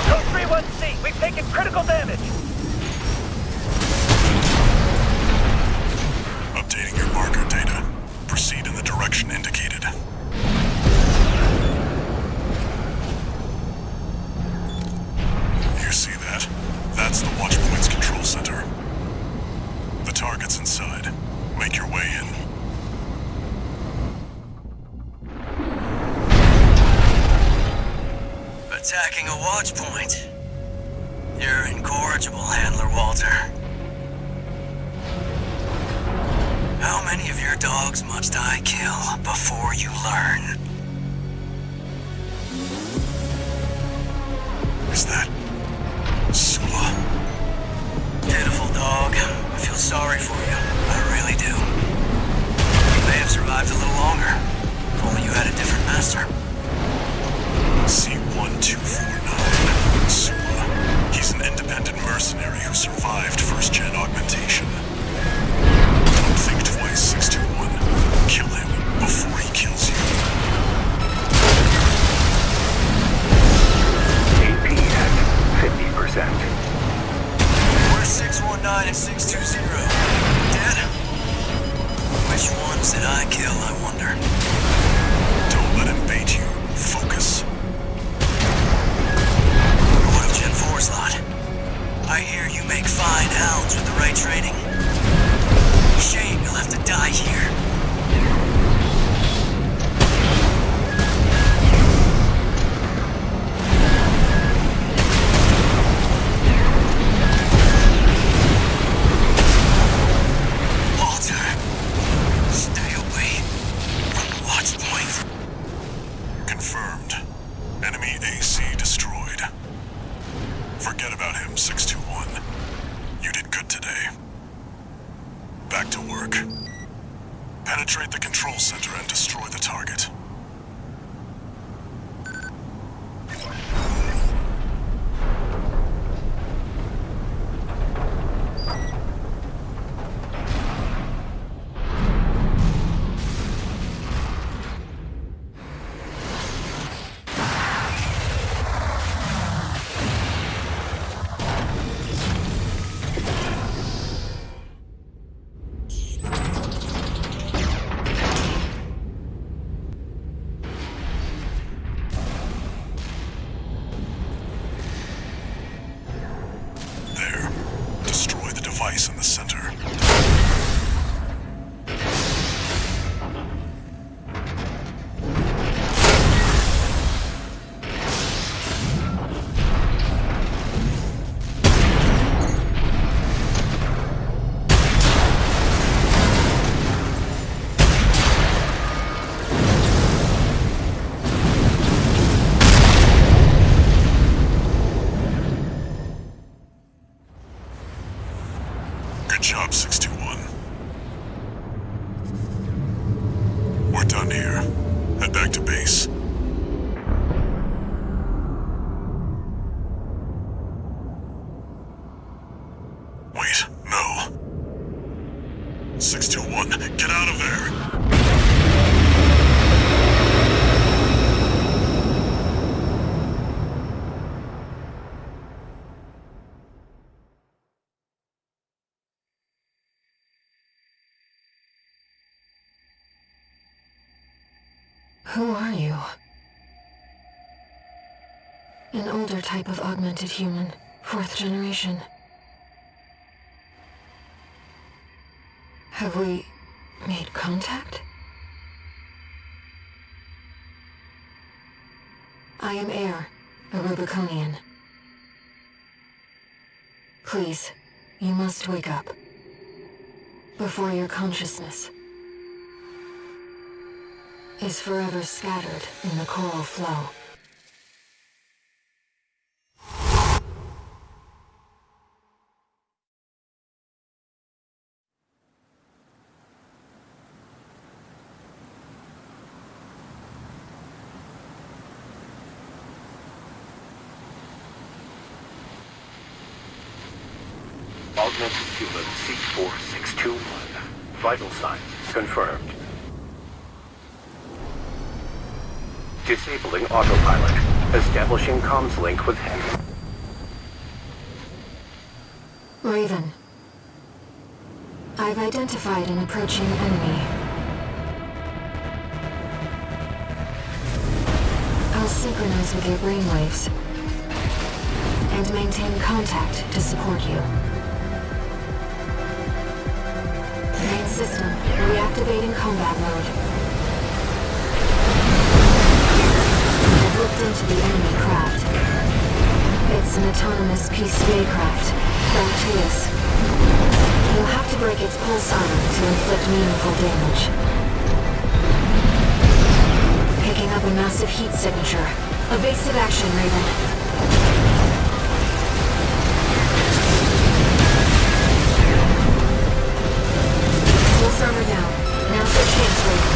Code 3-1C. We've taken critical damage. Updating your marker data. Proceed in the direction indicated. You see that? That's the Watch Point's control center. The target's inside. Make your way in. Attacking a watch point. You're incorrigible, Handler Walter. How many of your dogs must I kill before you learn? Is that... Sula? Pitiful dog. I feel sorry for you. I really do. You may have survived a little longer. If only you had a different master. C-1249. Sula. He's an independent mercenary who survived first-gen augmentation. Don't think twice, 621. Kill him before he kills you. AP at 50%. Where's 619 and 620? Dead? Which ones did I kill, I wonder? Don't let him bait you. Focus. Royal Gen 4 slot. I hear you make fine hounds with the right training. Shame you'll have to die here. Walter, stay away from the watch point. Confirmed. Enemy AC destroyed. Forget about him, 621. You did good today. Back to work. Penetrate the control center and destroy the target. There. Destroy the device in the center. Good job, 621. We're done here. Head back to base. Wait, no. 621, get out of there! Who are you? An older type of augmented human, 4th generation. Have we made contact? I am Air, a Rubiconian. Please, you must wake up. Before your consciousness is forever scattered in the coral flow. augmented human C4621. Vital signs confirmed. Disabling autopilot. Establishing comms link with Henry. Raven. I've identified an approaching enemy. I'll synchronize with your brainwaves and maintain contact to support you. Main system reactivating combat mode. I've looked into the enemy craft. It's an autonomous PCA craft, Bateus. You'll have to break its pulse armor to inflict meaningful damage. Picking up a massive heat signature. Evasive action, Raven. Pulse armor down. Now's your chance, Raven.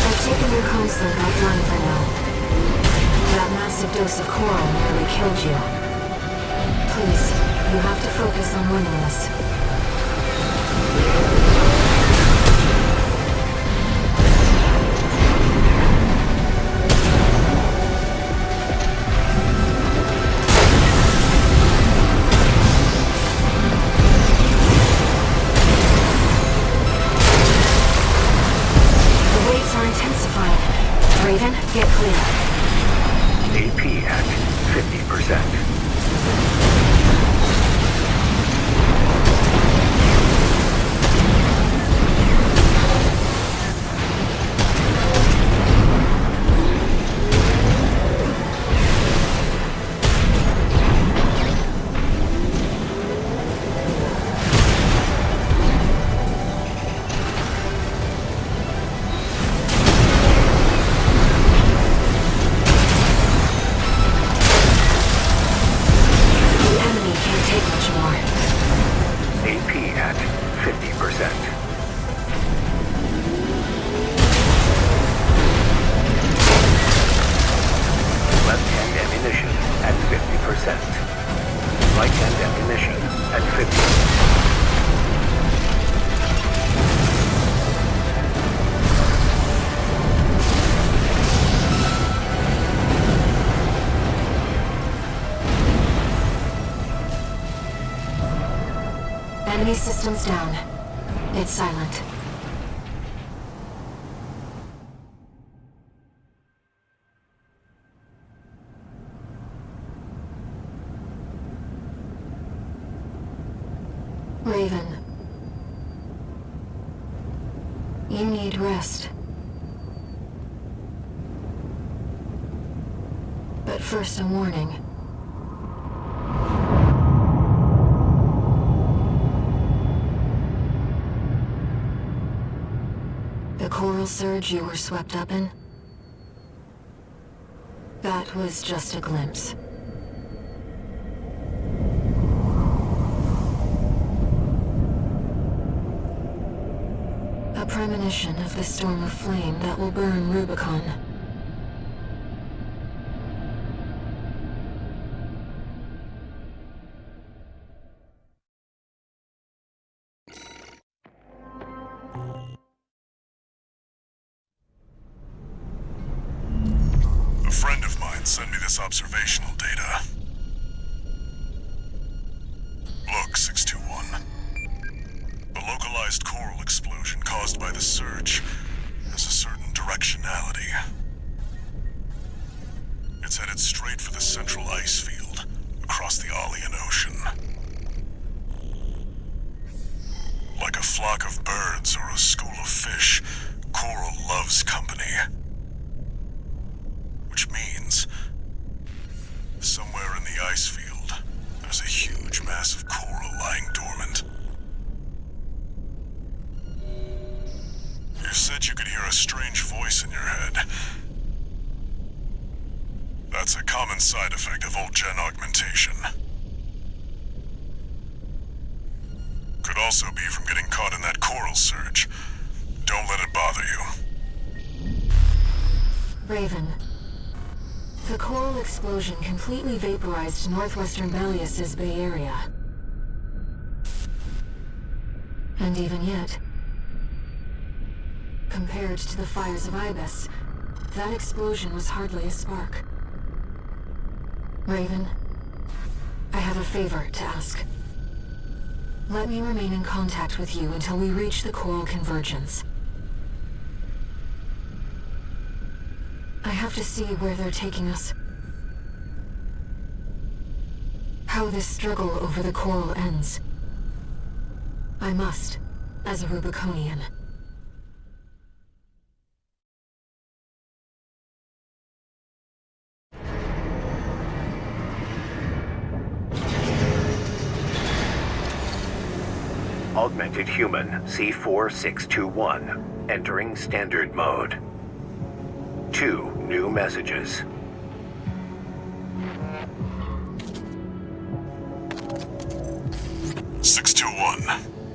I've taken your console offline for now. That massive dose of coral nearly killed you. Please, you have to focus on winning this. The waves are intensifying. Raven, get clear. AP at 50%. Enemy systems down. It's silent. Raven. You need rest. But first, a warning. The coral surge you were swept up in? That was just a glimpse. A premonition of the storm of flame that will burn Rubicon. A friend of mine sent me this observational data. Look, 621. The localized coral explosion caused by the surge has a certain directionality. It's headed straight for the central ice field across the Aeolian Ocean. Like a flock of birds or a school of fish, coral loves company. Which means, somewhere in the ice field, there's a huge mass of coral lying dormant. You said you could hear a strange voice in your head. That's a common side effect of old-gen augmentation. Could also be from getting caught in that coral surge. Don't let it bother you. Raven. The coral explosion completely vaporized northwestern Belius's Bay Area. And even yet, compared to the fires of Ibis, that explosion was hardly a spark. Raven, I have a favor to ask. Let me remain in contact with you until we reach the coral convergence. I have to see where they're taking us. How this struggle over the coral ends. I must, as a Rubiconian. Augmented Human C4621, entering Standard Mode. 2 new messages.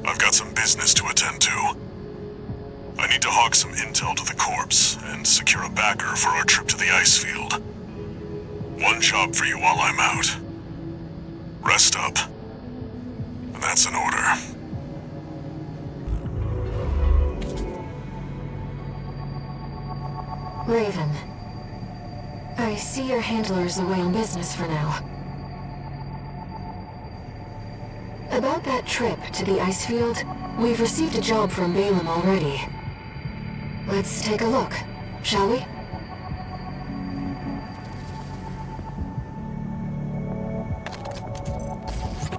I've got some business to attend to. I need to hawk some intel to the corpse and secure a backer for our trip to the ice field. One job for you while I'm out. Rest up. And that's an order. Raven, I see your handler's away on business for now. About that trip to the ice field, we've received a job from Balaam already. Let's take a look, shall we?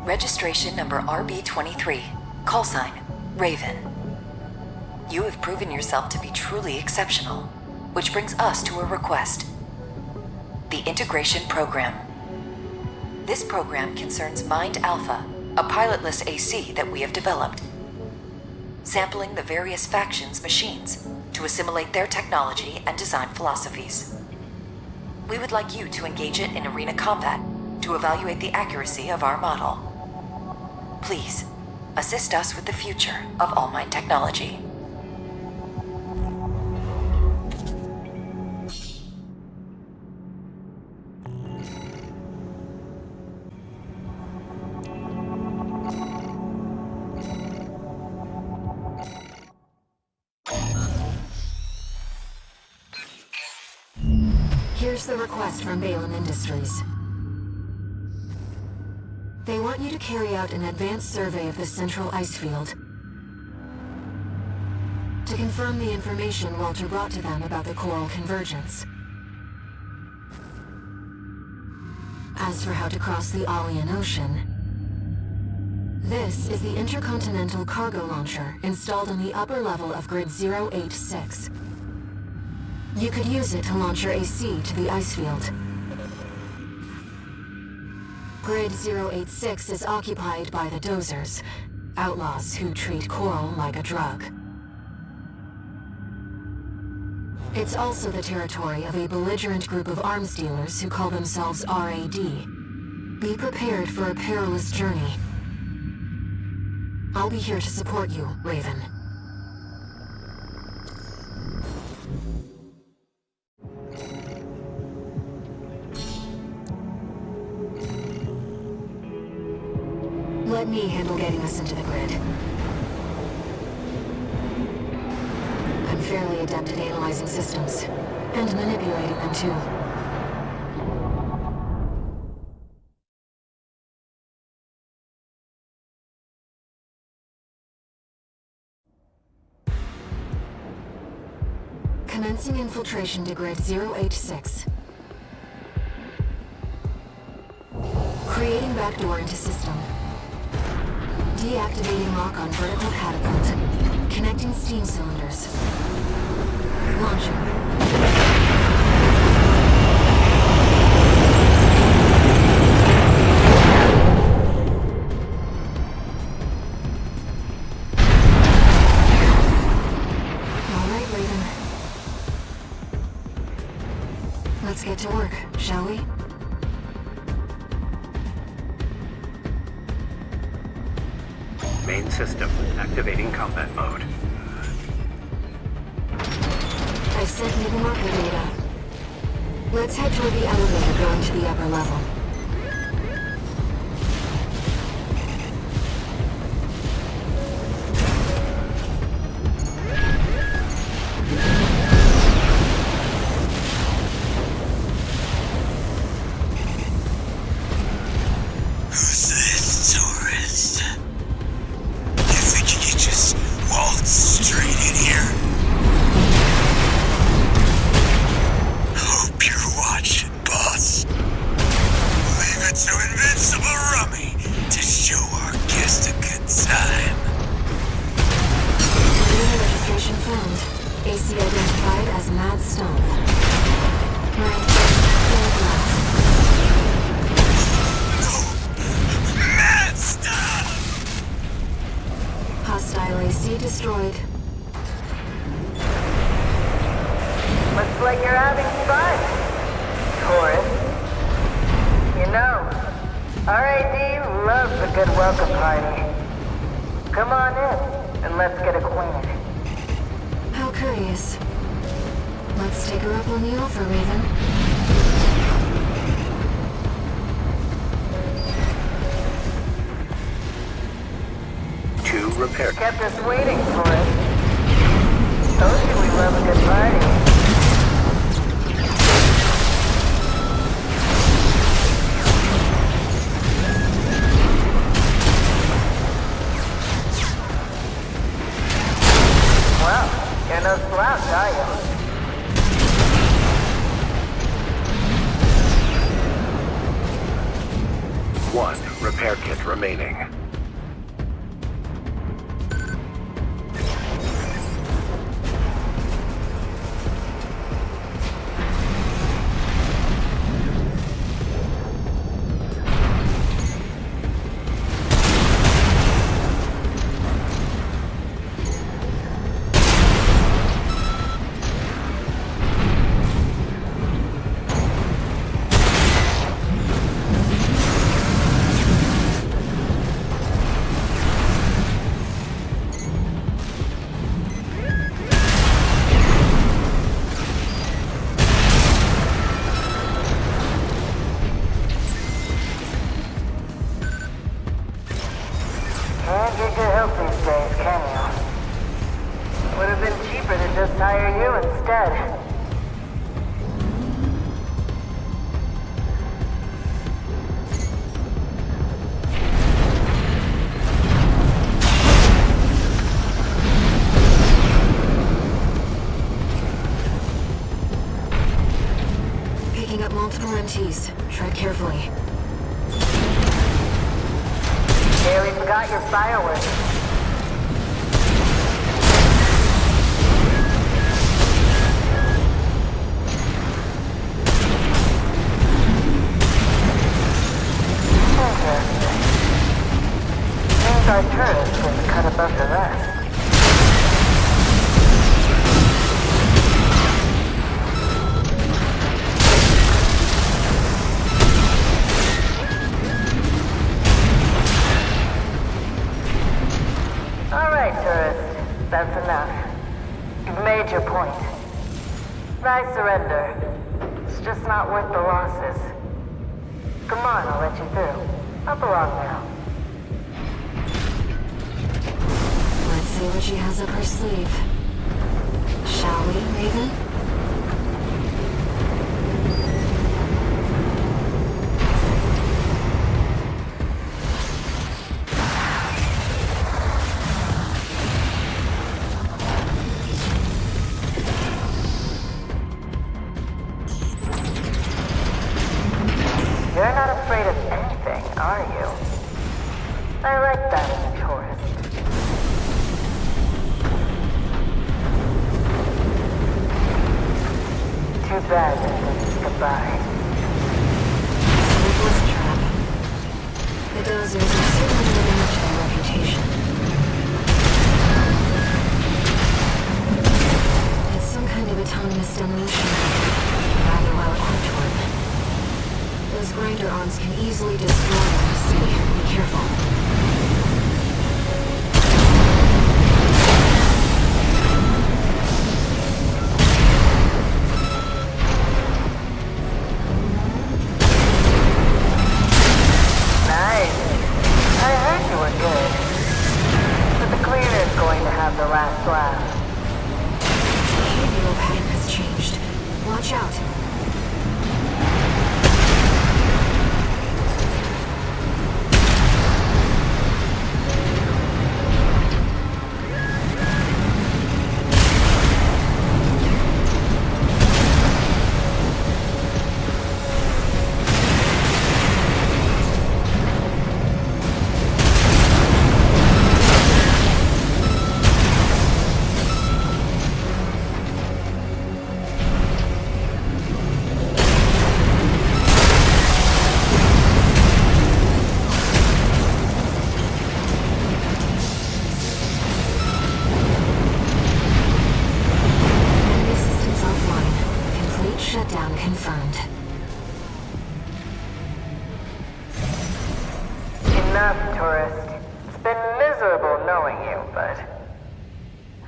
Registration number RB23. Call sign, Raven. You have proven yourself to be truly exceptional, which brings us to a request. The Integration Program. This program concerns Mind Alpha, a pilotless AC that we have developed. Sampling the various factions' machines to assimilate their technology and design philosophies. We would like you to engage it in arena combat to evaluate the accuracy of our model. Please, assist us with the future of All Mind technology. Here's the request from Balaam Industries. They want you to carry out an advanced survey of the central ice field to confirm the information Walter brought to them about the coral convergence. As for how to cross the Aalian Ocean, this is the intercontinental cargo launcher installed on the upper level of Grid 086. You could use it to launch your AC to the ice field. Grid 086 is occupied by the Dozers, outlaws who treat coral like a drug. It's also the territory of a belligerent group of arms dealers who call themselves RAD. Be prepared for a perilous journey. I'll be here to support you, Raven. Let me handle getting us into the grid. I'm fairly adept at analyzing systems, and manipulating them too. Commencing infiltration to Grid 086. Creating backdoor into system. Deactivating lock on vertical catapult. Connecting steam cylinders. Launching. All right, Raven. Let's get to work, shall we? Main system activating combat mode. I sent you the marker data. Let's head toward the elevator going to the upper level. Who's this tourist? You think you could just waltz straight in here? Hope you're watching, boss. Leave it to Invincible Rummy to show our guest a good time. Marine registration found. AC identified as Mad Stone. Rank Glass. Mad stuff! Hostile AC destroyed. Looks like you're having fun, tourist. You know, RAD loves a good welcome party. Come on in, and let's get acquainted. How curious. Let's take her up on the offer, Raven. Two repair. Kept us waiting for it. Told you we love a good party. Well, you're no slouch, are you? One repair kit remaining. Can't get good help these days, can you? Would have been cheaper to just hire you instead. Picking up multiple MTs. Tread carefully. Nearly forgot your fireworks. Interesting. Seems our tourist was cut above the rest. Alright, tourist. That's enough. You've made your point. I surrender. It's just not worth the losses. Come on, I'll let you through. Up along now. Let's see what she has up her sleeve. Shall we, Raven? You're not afraid of anything, are you? I like that in a tourist. Too bad this is goodbye. Sleepless trap. The dozers are certainly living up to their reputation. It's some kind of autonomous demolition. Rather well equipped one. Those grinder arms can easily destroy what you see. Be careful. last lap. Behavioral pattern has changed. Watch out. Shutdown confirmed. Enough, tourist. It's been miserable knowing you, but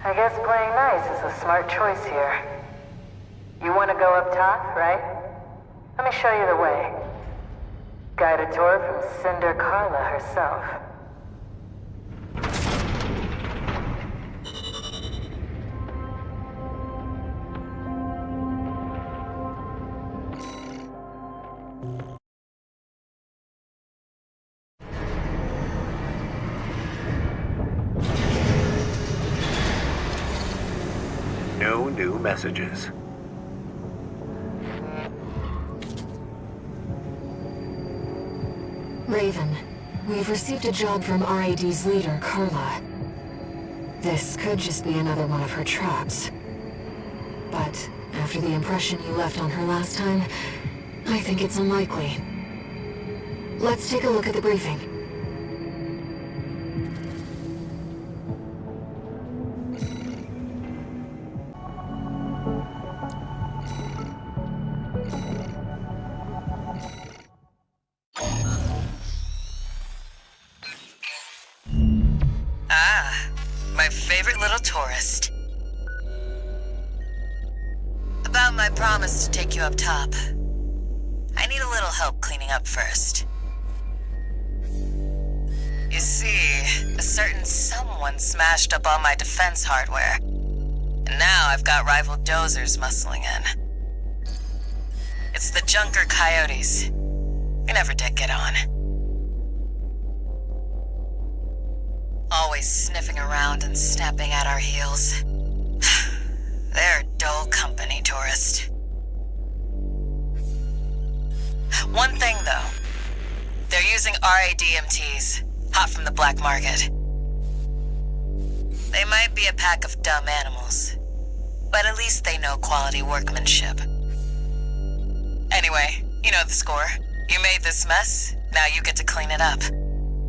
I guess playing nice is a smart choice here. You want to go up top, right? Let me show you the way. Guided tour from Cinder Carla herself. No new messages. Raven, we've received a job from RAD's leader, Carla. This could just be another one of her traps. But after the impression you left on her last time, I think it's unlikely. Let's take a look at the briefing. My favorite little tourist. About my promise to take you up top. I need a little help cleaning up first. You see, a certain someone smashed up all my defense hardware. And now I've got rival dozers muscling in. It's the Junker Coyotes. We never did get on. Always sniffing around and snapping at our heels. They're dull company, tourist. One thing, though. They're using RADMTs, hot from the black market. They might be a pack of dumb animals, but at least they know quality workmanship. Anyway, you know the score. You made this mess, now you get to clean it up.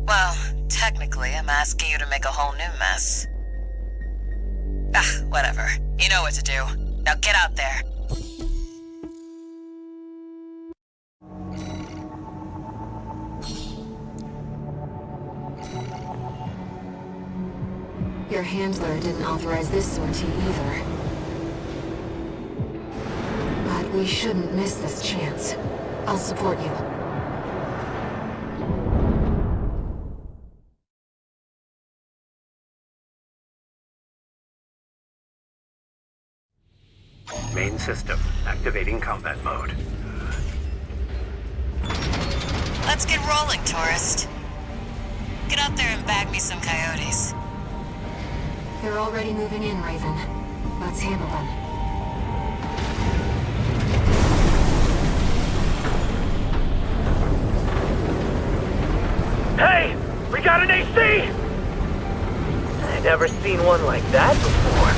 Well, technically, I'm asking you to make a whole new mess. Ah, whatever. You know what to do. Now get out there. Your handler didn't authorize this sortie either. But we shouldn't miss this chance. I'll support you. Main system activating combat mode. Let's get rolling, tourist. Get out there and bag me some coyotes. They're already moving in, Raven. Let's handle them. Hey! We got an AC! I never seen one like that before.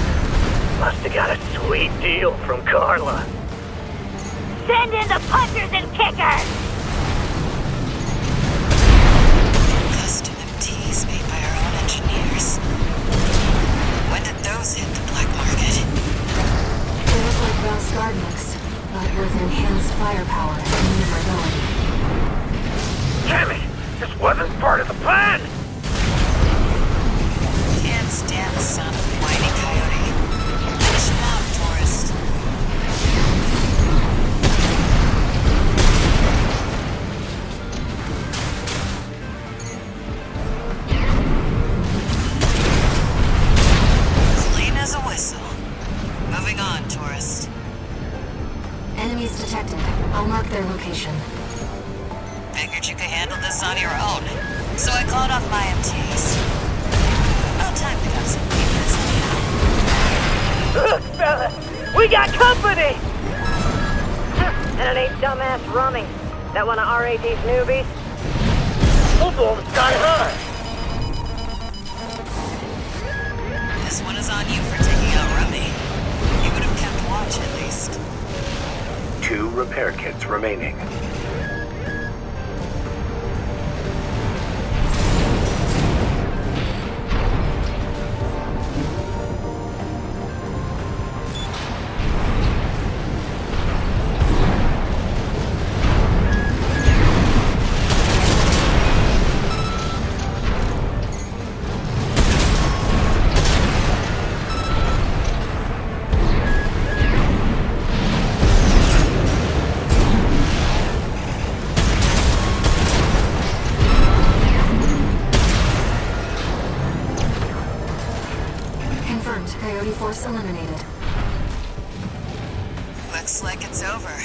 Must have got a sweet deal from Carla. Send in the punchers and kickers! Custom MTs made by our own engineers. When did those hit the black market? They look like Valsgarniks, but with enhanced firepower and maneuverability. Damn it! This wasn't part of the plan! Can't stand the sound of a whiny coyote. Finish him off, tourist. mission. Figured you could handle this on your own, so I called off my MTs. About time we got some papers anyhow. Look, fella, we got company! And it ain't dumbass Rummy. That one of RAD's newbies? Both of them sky high. This one is on you for taking out Rummy. You would have kept watch at least. 2 repair kits remaining. Force eliminated. Looks like it's over.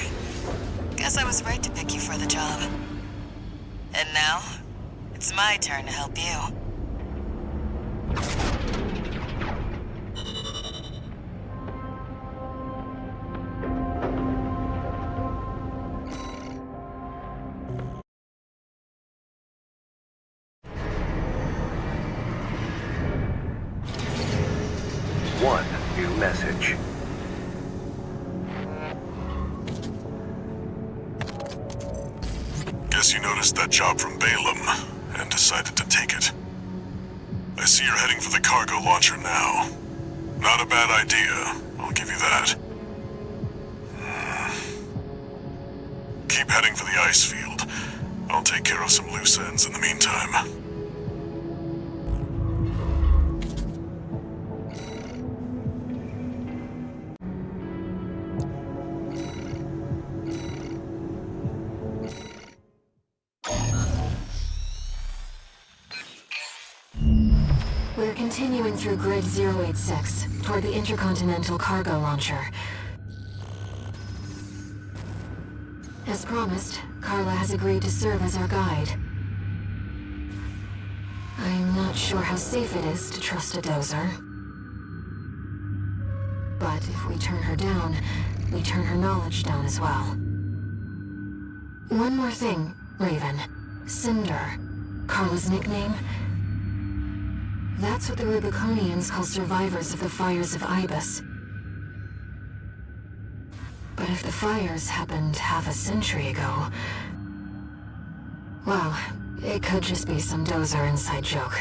Guess I was right to pick you for the job. And now, it's my turn to help you. One new message. Guess you noticed that job from Balaam and decided to take it. I see you're heading for the cargo launcher now. Not a bad idea, I'll give you that. Keep heading for the ice field. I'll take care of some loose ends in the meantime. We're continuing through Grid 086, toward the Intercontinental Cargo Launcher. As promised, Carla has agreed to serve as our guide. I'm not sure how safe it is to trust a dozer. But if we turn her down, we turn her knowledge down as well. One more thing, Raven. Cinder. Carla's nickname? That's what the Rubiconians call survivors of the fires of Ibis. But if the fires happened half a century ago... well, it could just be some dozer inside joke.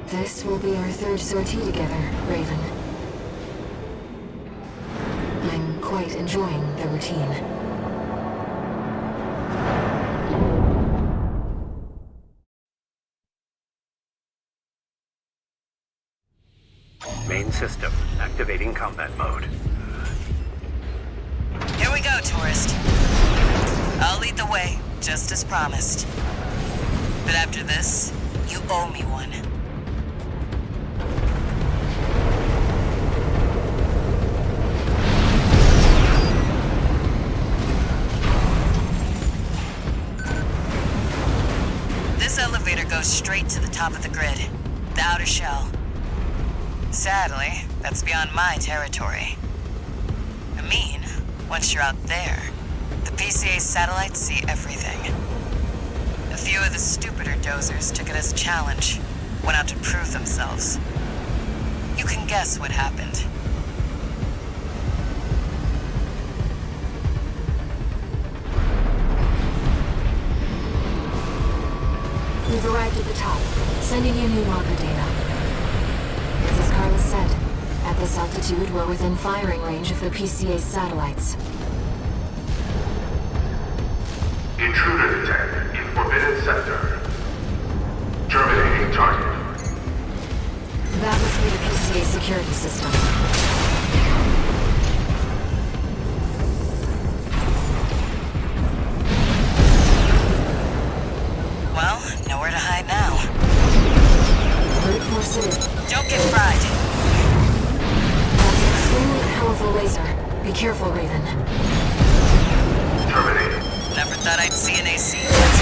This will be our third sortie together, Raven. I'm quite enjoying the routine. Main system activating combat mode. Here we go, tourist. I'll lead the way, just as promised. But after this, you owe me one. This elevator goes straight to the top of the grid, the outer shell. Sadly, that's beyond my territory. I mean, once you're out there, the PCA satellites see everything. A few of the stupider dozers took it as a challenge, went out to prove themselves. You can guess what happened. We've arrived at the top, sending you new marker data. It's as Carla said. At this altitude, we're within firing range of the PCA's satellites. Intruder detected in Forbidden Sector. Terminating target. That must be the PCA security system. Well, nowhere to hide now. Be careful, Raven. Terminated. Never thought I'd see an AC that's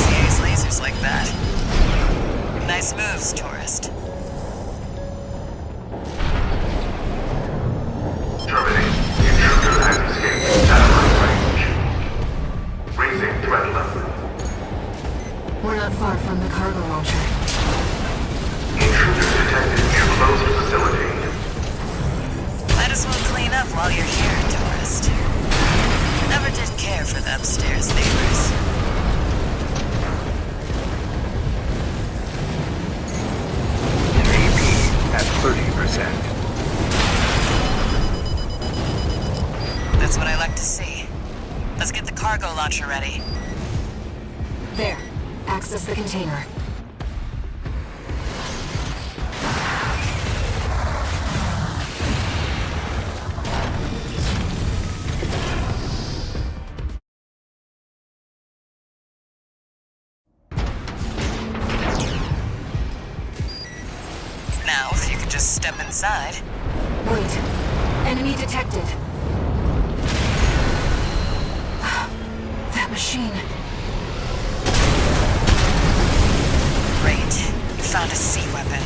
CA's lasers like that. Nice moves, tourist. Terminated. Intruder has escaped satellite range. Raising threat level. We're not far from the cargo launcher. Intruder detected near closed facility. Might as well clean up while you're here, tourist. Never did care for the upstairs neighbors. AP at 30%. That's what I like to see. Let's get the cargo launcher ready. There. Access the container. Now, if you could just step inside. Wait. Enemy detected. That machine. Great. You found a sea weapon.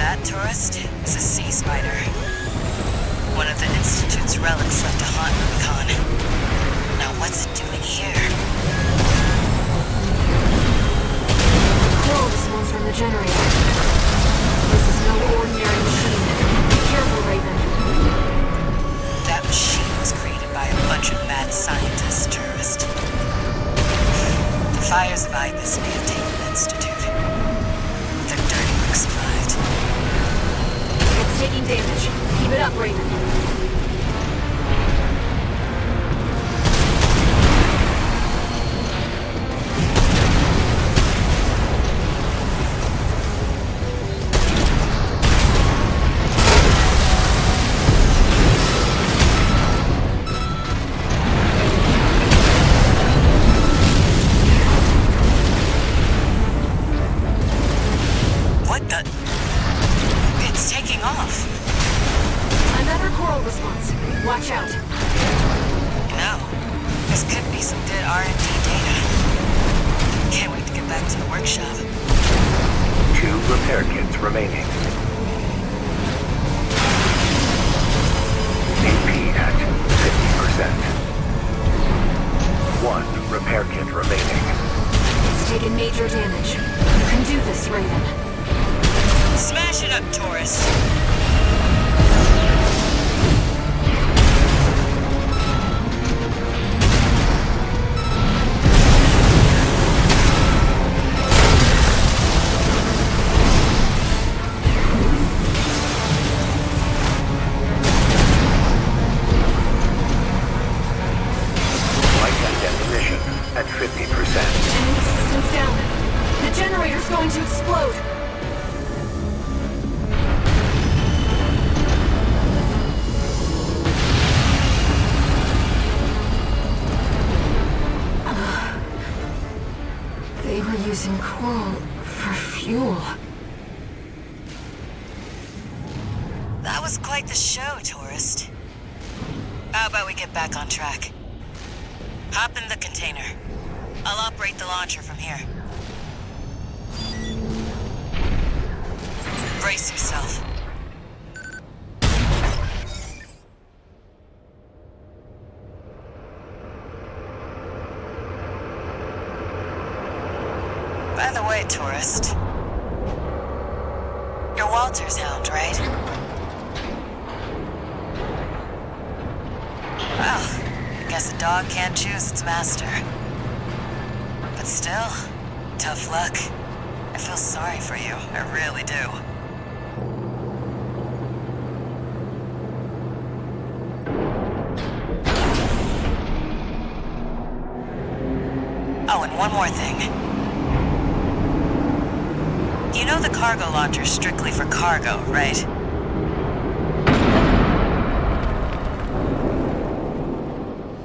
That, tourist, is a sea spider. One of the Institute's relics left to haunt Rubicon. Now what's it doing here? Coral response from the generator. This is no ordinary machine. Be careful, Raven. That machine was created by a bunch of mad scientists, tourist. The fires of Ibis may have taken the Institute. Their dirty work survived. It's taking damage. Keep it up, Raven. What the? It's taking off. Another coral response. Watch out. No. This could be some good R&D data. Can't wait to get back to the workshop. 2 repair kits remaining. AP at 50%. 1 repair kit remaining. It's taken major damage. You can do this, Raven. Smash it up, tourist. Light and ammunition at 50%. Enemy systems down. The generator's going to explode. They were using coral for fuel. That was quite the show, tourist. How about we get back on track? Hop in the container. I'll operate the launcher from here. Brace yourself. By the way, tourist, you're Walter's hound, right? Well, guess a dog can't choose its master. But still, tough luck. I feel sorry for you, I really do. Oh, and one more thing. You know the cargo launcher's strictly for cargo, right?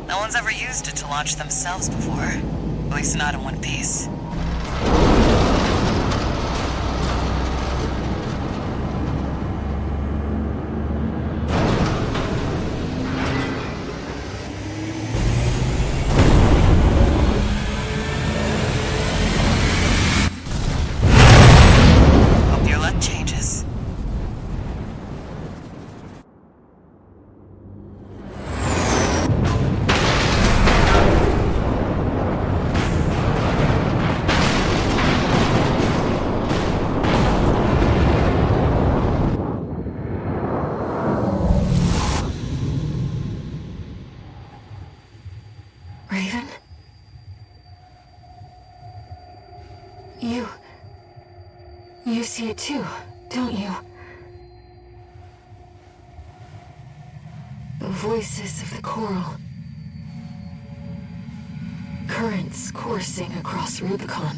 No one's ever used it to launch themselves before. At least not in one piece. Raven? You see it too, don't you? The voices of the coral. Currents coursing across Rubicon.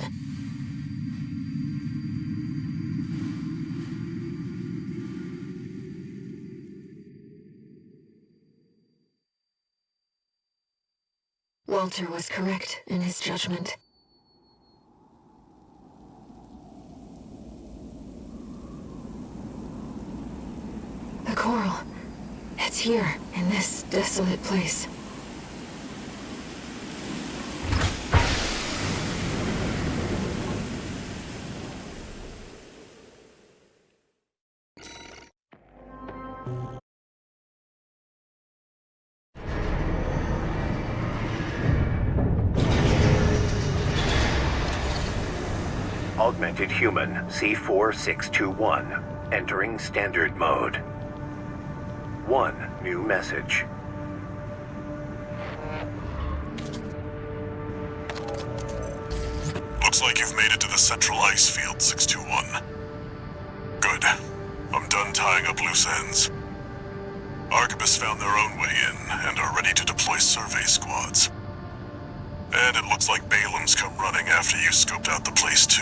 Walter was correct in his judgment. The coral. It's here, in this desolate place. Augmented Human C4621, entering Standard Mode. 1 new message. Looks like you've made it to the central ice field, 621. Good. I'm done tying up loose ends. Arquebus found their own way in and are ready to deploy survey squads. And it looks like Balaam's come running after you scoped out the place too.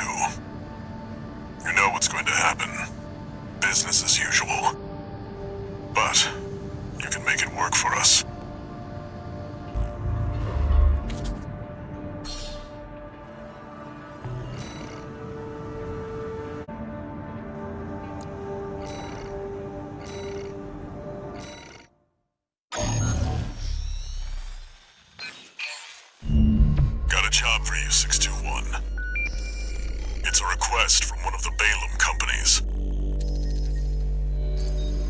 You know what's going to happen. Business as usual. But you can make it work for us. Got a job for you, 621. It's a request from one of the Balaam companies.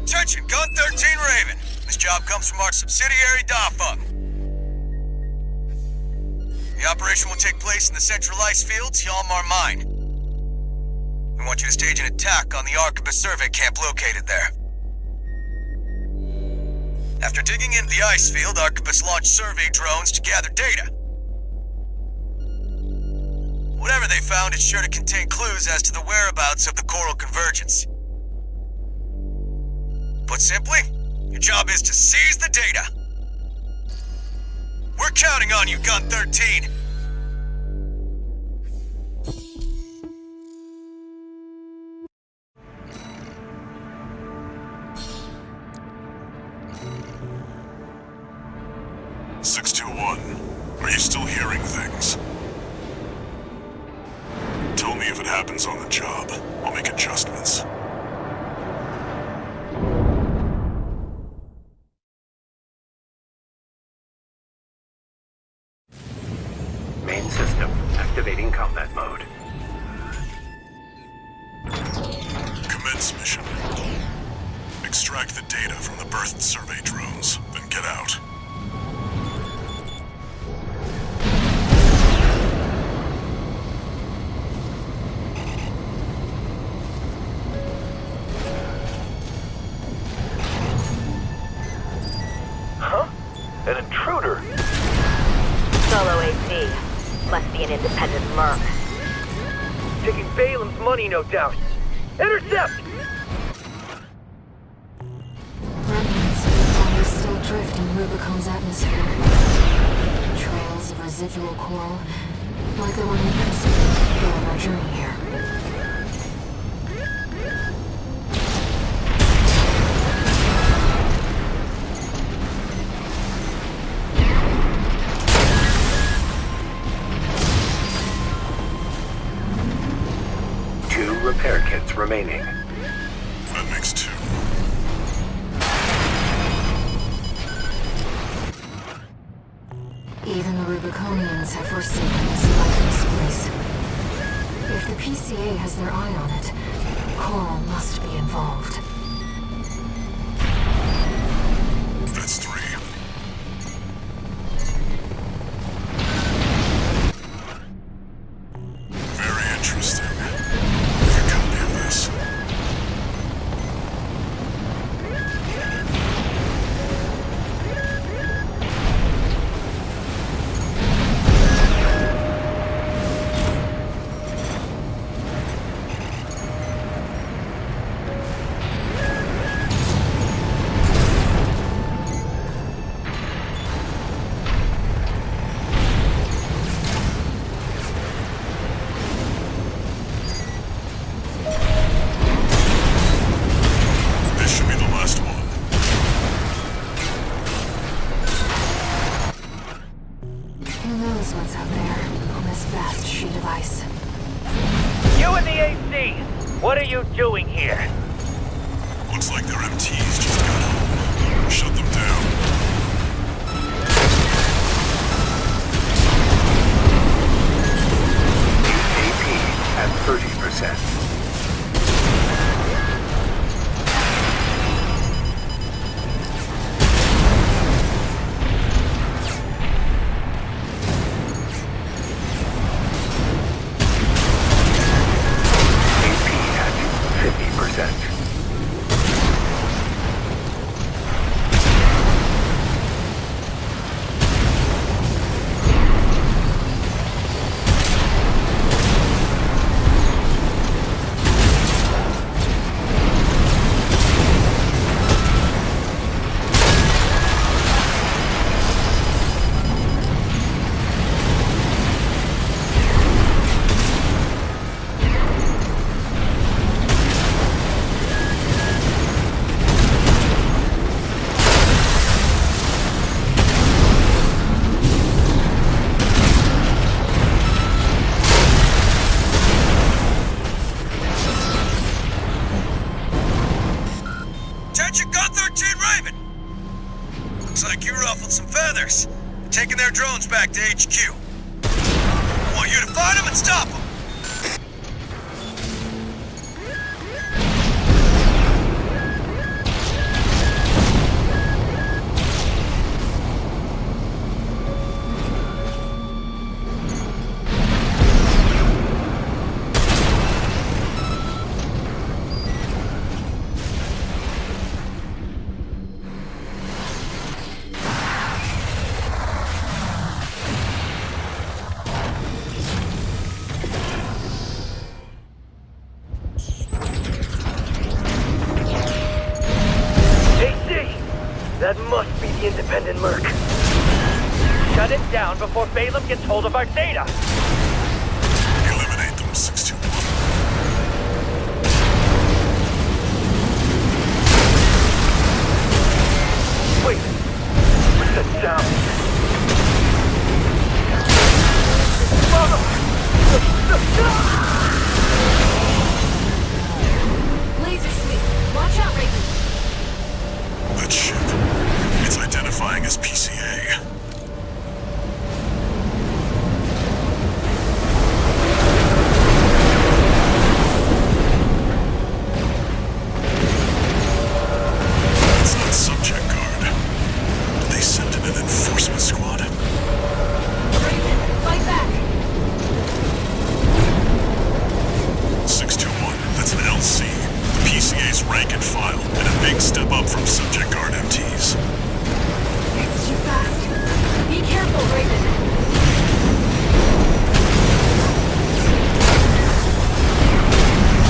Attention, Gun 13 Raven. This job comes from our subsidiary, DAFA. The operation will take place in the central ice fields, Yalmar Mine. We want you to stage an attack on the Arquebus survey camp located there. After digging into the ice field, Arquebus launched survey drones to gather data. Whatever they found is sure to contain clues as to the whereabouts of the coral convergence. Put simply, your job is to seize the data. We're counting on you, Gun 13. Are you still hearing things? Tell me if it happens on the job. I'll make adjustments. Main system activating combat mode. Commence mission. Extract the data from the berthed survey drones, then get out. Huh? An intruder? Solo AC. Must be an independent merc. Taking Balaam's money, no doubt. Intercept! Remnants of the fire still drift in Rubicon's atmosphere. Trails of residual coral, like the one we passed during our journey here. Repair kits remaining. That makes 2. Even the Rubiconians have forsaken this lifeless place. If the PCA has their eye on it, coral must be involved. That's 3. Very interesting. knows what's out there on this vast sheet of ice. You and the AC! What are you doing here? Looks like their MTs just got home. Shut them down. AP at 30%. Taking their drones back to HQ. I want you to find them and stop them. That must be the independent Merc. Shut it down before Balaam gets hold of our data. Eliminate them, 621. Wait. What's that sound? Laser sweep. Watch out, Raven. That ship. It's identifying as PCA. It's not subject guard. Did they send in an enforcement squad? Raven, fight back. 621, that's an LC. The PCA's rank and file, and a big step up from subject guard MTs. It's too fast. Be careful, Raven.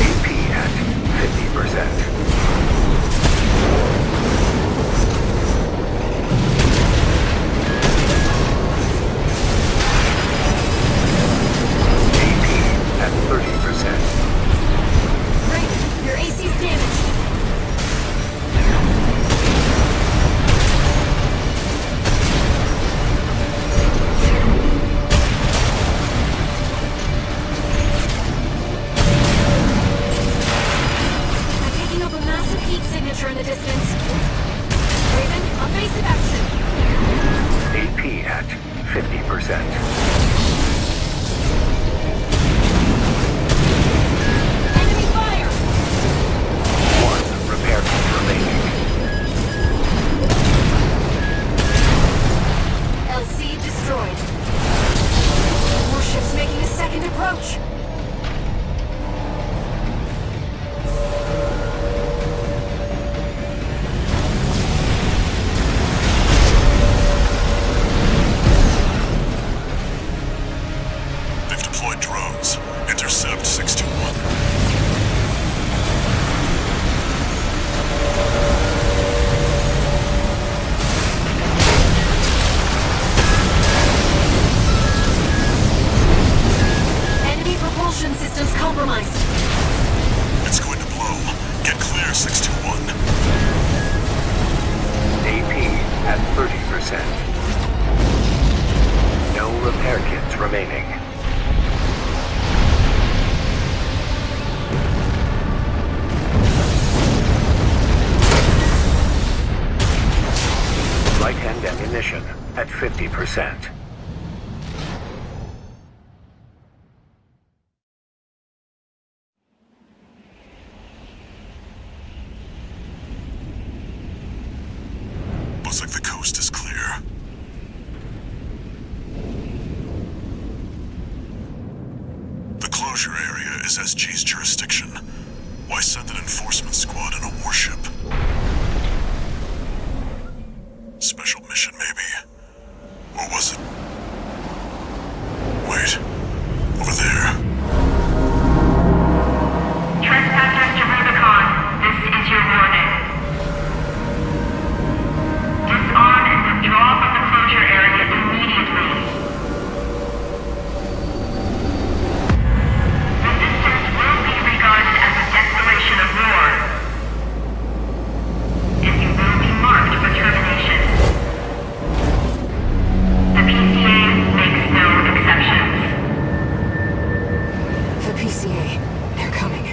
AP at 50%. AP at 30%. Raven, your AC's damaged. In the distance. Raven, evasive action. AP at 50%. Enemy fire! One repair kit remaining. LC destroyed. Warships making a second approach. Drones. Intercept 621. Enemy propulsion systems compromised. It's going to blow. Get clear, 621. AP at 30%. No repair kits remaining. Light-hand ammunition at 50%. Looks like the coast is clear. The closure area is SG's jurisdiction. Why send an enforcement squad in a warship? Special mission, maybe? Or was it? Wait. Over there. Trespassers to Rubicon, this is your warning. Disarm and withdraw from the closure area immediately. Resistance will be regarded as a declaration of war, and you will be marked for termination. The PCA makes no exceptions. The PCA, they're coming.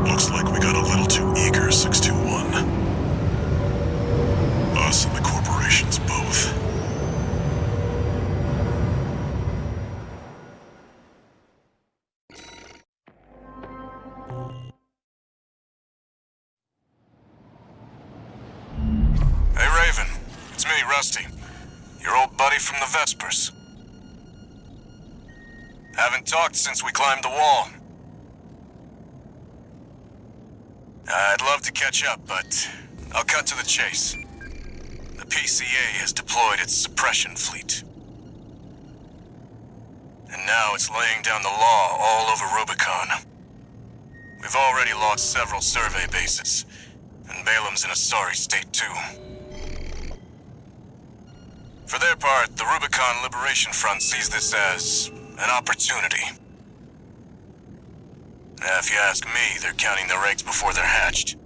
Looks like we got a little too eager, 621. Us and the corporations both. Hey, Raven. It's me, Rusty. Your old buddy from the Vespers. Haven't talked since we climbed the wall. I'd love to catch up, but I'll cut to the chase. The PCA has deployed its suppression fleet. And now it's laying down the law all over Rubicon. We've already lost several survey bases, and Balam's in a sorry state too. For their part, the Rubicon Liberation Front sees this as an opportunity. If you ask me, they're counting their eggs before they're hatched.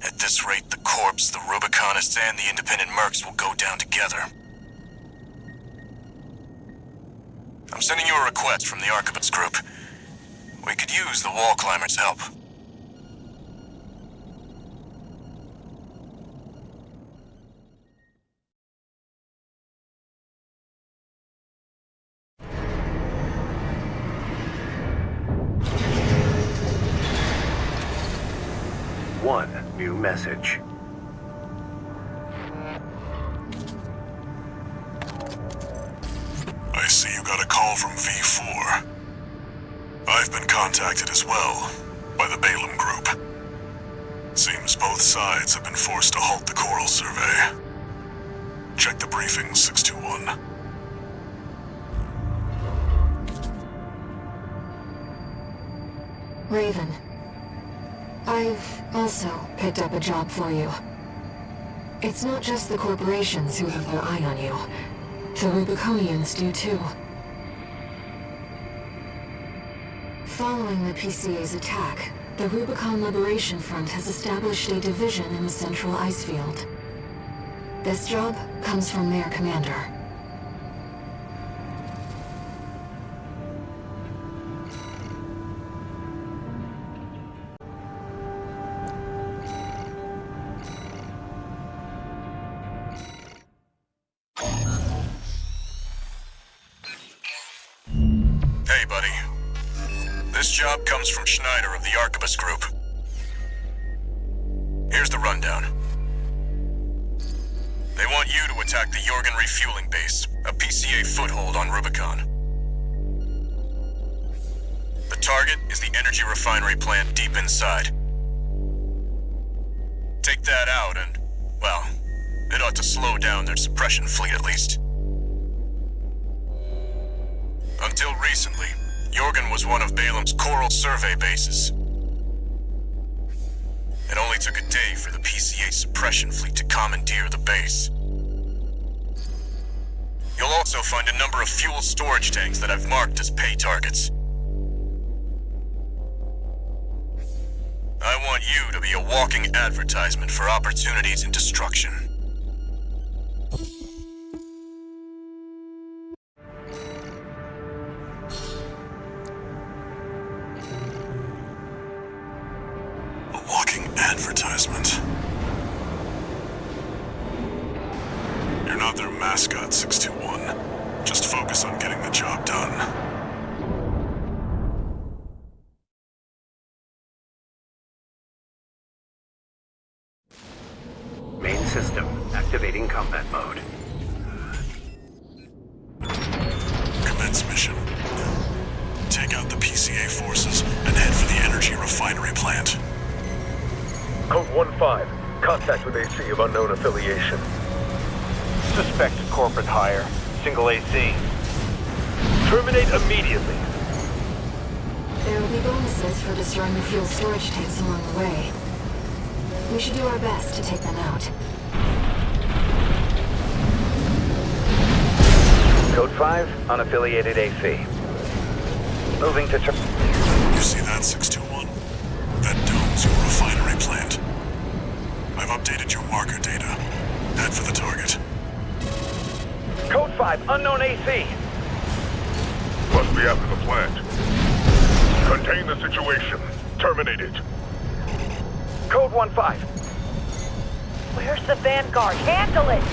At this rate, the Corps, the Rubiconists, and the independent mercs will go down together. I'm sending you a request from the Archibald's group. We could use the wall climbers' help. One new message. I see you got a call from V.Ⅳ. I've been contacted as well, by the Balaam group. Seems both sides have been forced to halt the coral survey. Check the briefing, 621. Raven, I've also picked up a job for you. It's not just the corporations who have their eye on you. The Rubiconians do too. Following the PCA's attack, the Rubicon Liberation Front has established a division in the central ice field. This job comes from their commander. Hey, buddy. This job comes from Schneider of the Archibald group. Here's the rundown. They want you to attack the Jorgen refueling base, a PCA foothold on Rubicon. The target is the energy refinery plant deep inside. Take that out and, well, it ought to slow down their suppression fleet at least. Until recently, Jorgen was one of Balam's coral survey bases. It only took a day for the PCA suppression fleet to commandeer the base. You'll also find a number of fuel storage tanks that I've marked as pay targets. I want you to be a walking advertisement for opportunities in destruction. their mascot, 621. Just focus on getting the job done. Main system activating combat mode. Commence mission. Take out the PCA forces and head for the energy refinery plant. Code 1-5. Contact with AC of unknown affiliation. Suspected corporate hire. Single AC. Terminate immediately. There will be bonuses for destroying the fuel storage tanks along the way. We should do our best to take them out. Code 5, unaffiliated AC. Moving to... You see that, 621? That dome's your refinery plant. I've updated your marker data. Head for the target. Code 5, unknown AC. Must be after the plant. Contain the situation. Terminate it. Code 1-5. Where's the Vanguard? Handle it!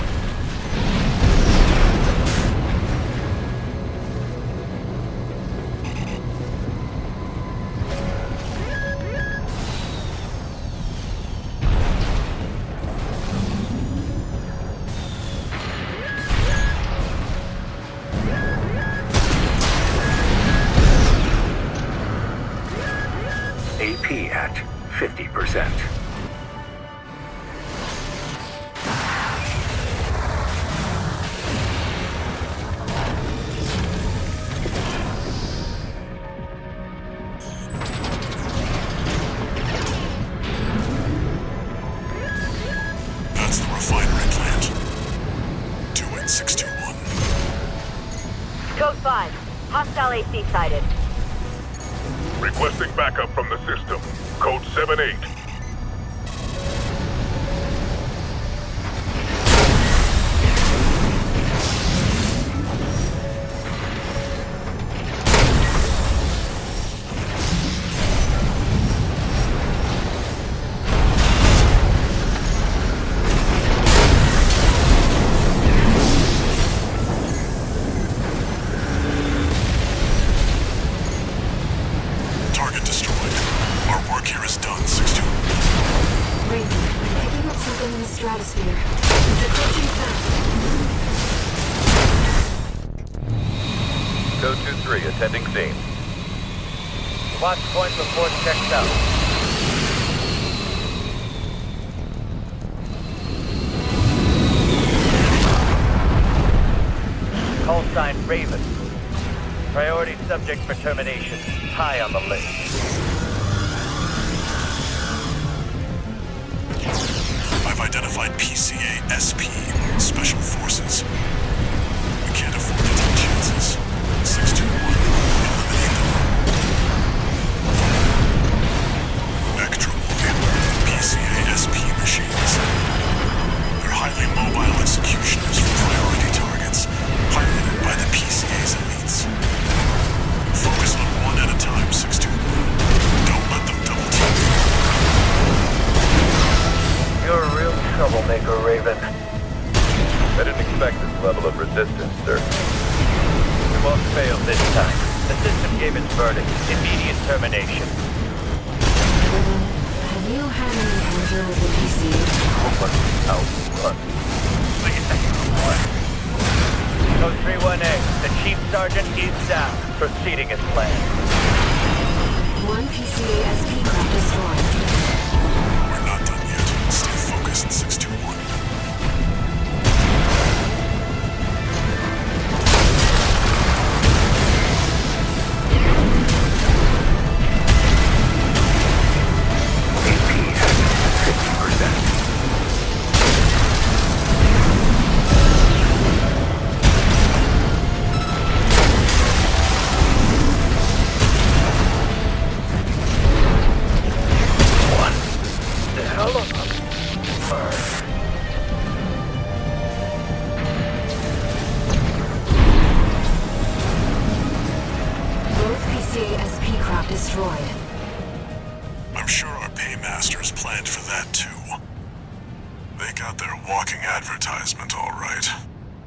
AP at 50%. That's the refinery plant. Do it, 621. Code 5. Hostile AC sighted. Requesting backup from the system. Code 7-8. Target destroyed. Our work here is done, 621. Raven, I'm picking up something in the stratosphere. It's approaching fast. Code 2-3, attending scene. Watch point report checked out. Call sign Raven. Priority subject for termination. High on the list. I've identified PCA SP, Special Forces. We can't afford to take chances. 621, eliminate them. Electromoy, PCA SP machines. They're highly mobile executioners for priority targets, piloted by the PCA's elites. Focus on one at a time, 621. Don't let them double team you. You're a real troublemaker, Raven. I didn't expect this level of resistance, sir. We won't fail this time. The system gave its verdict. Immediate termination. Raven, have you had any encounter with the PC? Outrun. Code 3-1A. The Chief Sergeant is down. Proceeding as planned. One PCA SP craft destroyed. We're not done yet. Stay focused, 621. AP at 50%. Both PCA SP craft destroyed. I'm sure our paymasters planned for that, too. They got their walking advertisement, all right. Let's get to work. 1-5, I'm on my way. I'll be there in 10 minutes. 621,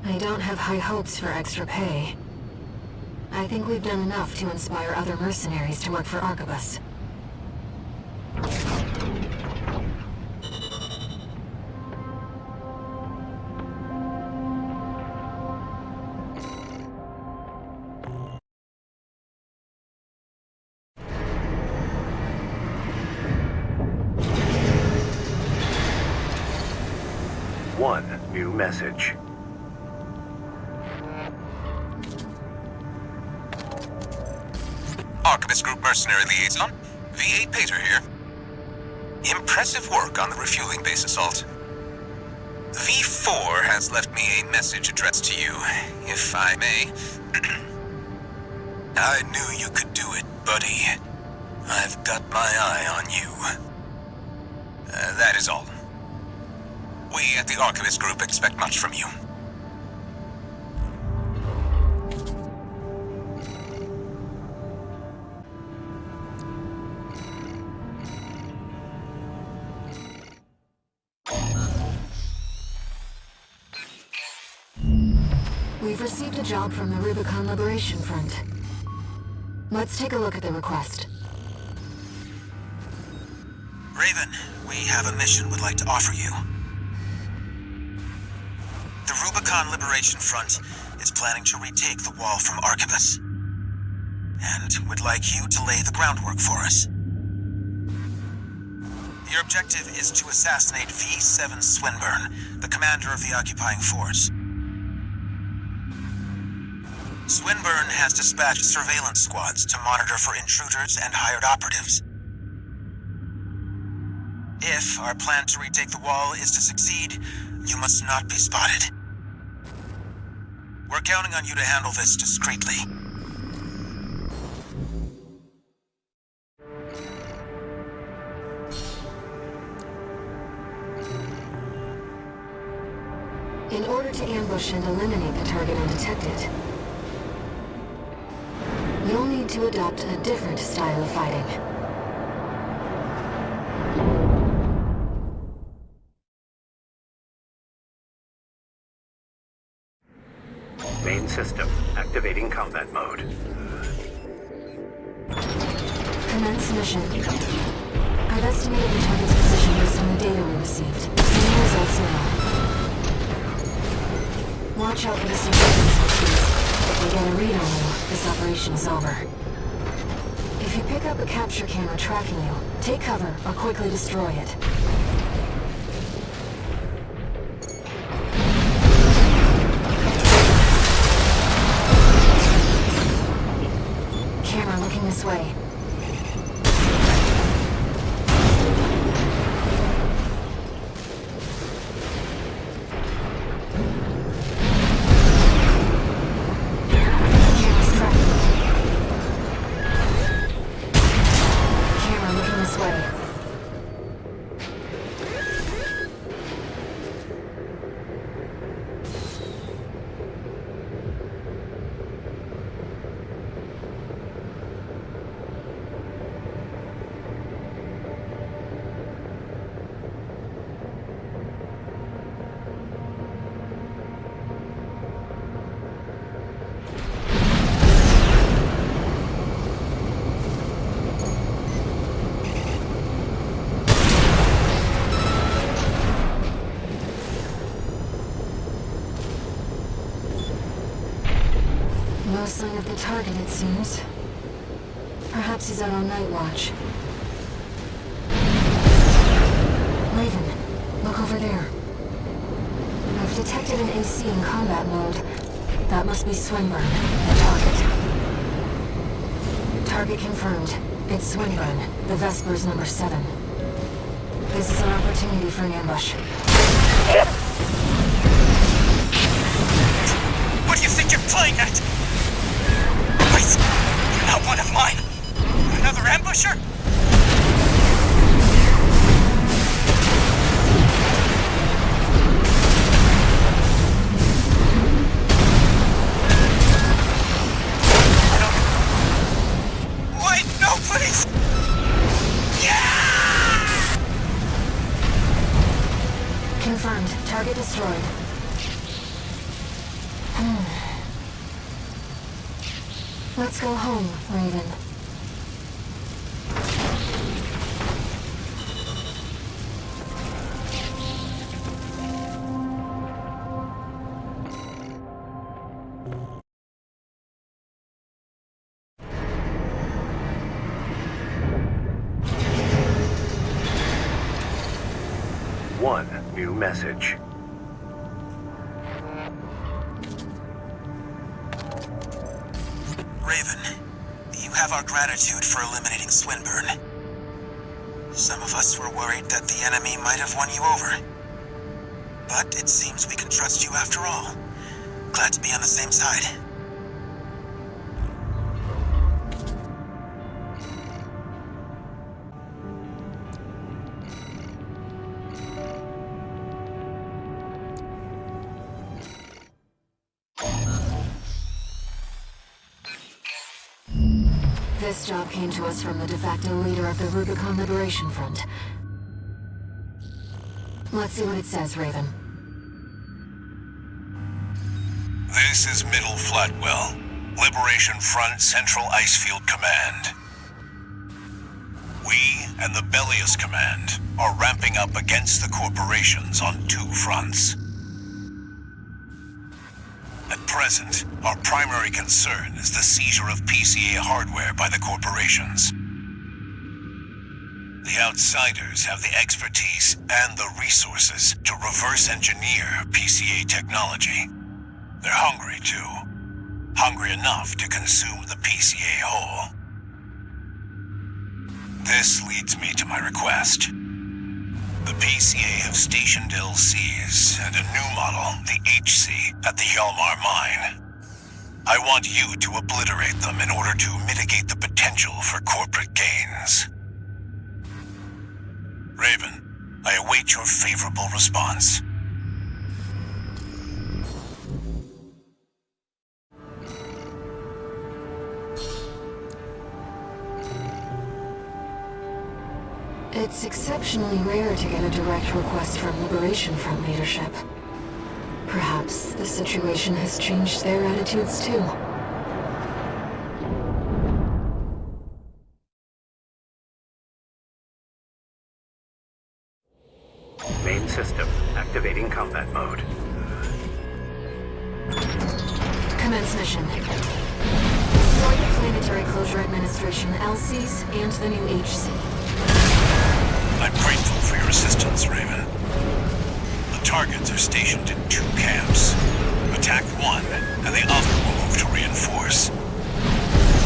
I don't have high hopes for extra pay. I think we've done enough to inspire other mercenaries to work for Arquebus. One new message. Arquebus Group Mercenary Liaison, V.Ⅳ here. Impressive work on the refueling base assault. V4 has left me a message addressed to you, if I may. I knew you could do it, buddy. I've got my eye on you. That is all. We at the Arquebus Group expect much from you. We've received a job from the Rubicon Liberation Front. Let's take a look at the request. Raven, we have a mission we'd like to offer you. The Rubicon Liberation Front is planning to retake the wall from Arquebus, and would like you to lay the groundwork for us. Your objective is to assassinate V7 Swinburne, the commander of the occupying force. Swinburne has dispatched surveillance squads to monitor for intruders and hired operatives. If our plan to retake the wall is to succeed, you must not be spotted. We're counting on you to handle this discreetly. In order to ambush and eliminate the target undetected, you'll need to adopt a different style of fighting. Main system activating combat mode. Commence mission. I've estimated the target's position based on the data we received. Seeing results now. Watch out for the surveillance switches. If we get a read on you, this operation is over. If you pick up a capture camera tracking you, take cover or quickly destroy it. Camera looking this way. Camera's tracking. Camera looking this way. No sign of the target, it seems. Perhaps he's out on night watch. Raven, look over there. I've detected an AC in combat mode. That must be Swinburne, the target. Target confirmed. It's Swinburne, the Vespers number 7. This is an opportunity for an ambush. What do you think you're playing at? Wait, you're not one of mine. Another ambusher? Wait, no, please! Yeah! Confirmed. Target destroyed. Let's go home, Raven. One new message. Raven, you have our gratitude for eliminating Swinburne. Some of us were worried that the enemy might have won you over. But it seems we can trust you after all. Glad to be on the same side. This job came to us from the de facto leader of the Rubicon Liberation Front. Let's see what it says, Raven. This is Middle Flatwell, Liberation Front Central Icefield Command. We and the Bellius Command are ramping up against the corporations on two fronts. At present, our primary concern is the seizure of PCA hardware by the corporations. The outsiders have the expertise and the resources to reverse engineer PCA technology. They're hungry too. Hungry enough to consume the PCA whole. This leads me to my request. The PCA have stationed LCs and a new model, the HC, at the Hjalmar mine. I want you to obliterate them in order to mitigate the potential for corporate gains. Raven, I await your favorable response. It's exceptionally rare to get a direct request from Liberation Front leadership. Perhaps the situation has changed their attitudes too. Main system activating combat mode. Commence mission. Destroy the Planetary Closure Administration LCs and the new HC. I'm grateful for your assistance, Raven. The targets are stationed in two camps. Attack one, and the other will move to reinforce.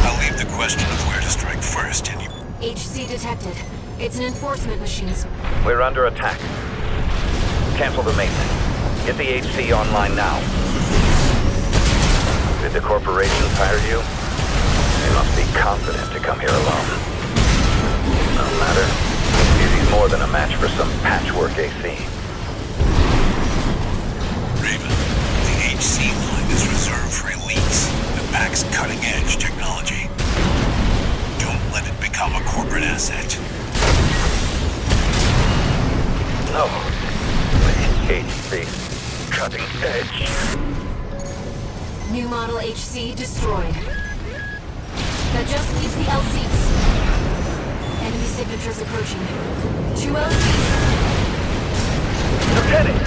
I'll leave the question of where to strike first in you. HC detected. It's an enforcement machine. We're under attack. Cancel the maintenance. Get the HC online now. Did the corporations hire you? They must be confident to come here alone. No matter. Beauty's more than a match for some patchwork AC. Raven, the HC line is reserved for elites and packs cutting-edge technology. Don't let it become a corporate asset. No. The HC. Cutting edge. New model HC destroyed. That just leaves the LCs. Enemy signatures approaching. 2 LCs. Lieutenant!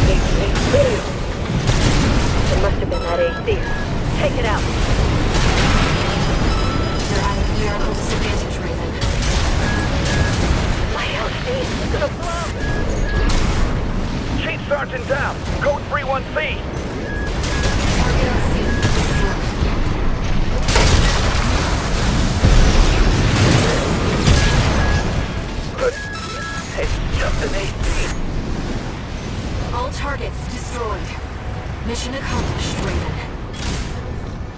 HC failed. It must have been that AC. Take it out. You're at a numerical disadvantage, Raven. My LC is gonna blow. Chief Sergeant down. Code 31C. Target LC destroyed. But it's just an AC. All targets destroyed. Mission accomplished, Raven.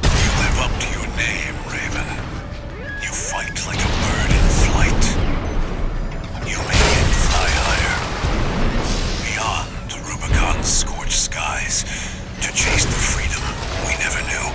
You live up to your name, Raven. You fight like a bird in flight. You may yet fly higher. Beyond Rubicon's scorched skies, to chase the freedom we never knew.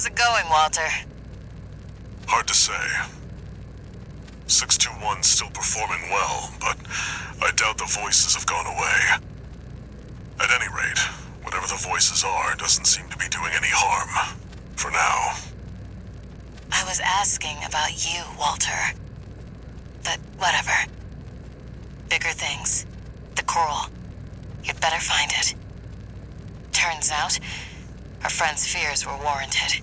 How's it going, Walter? Hard to say. 621's still performing well, but I doubt the voices have gone away. At any rate, whatever the voices are doesn't seem to be doing any harm. For now. I was asking about you, Walter. But whatever. Bigger things. The coral. You'd better find it. Turns out, our friend's fears were warranted.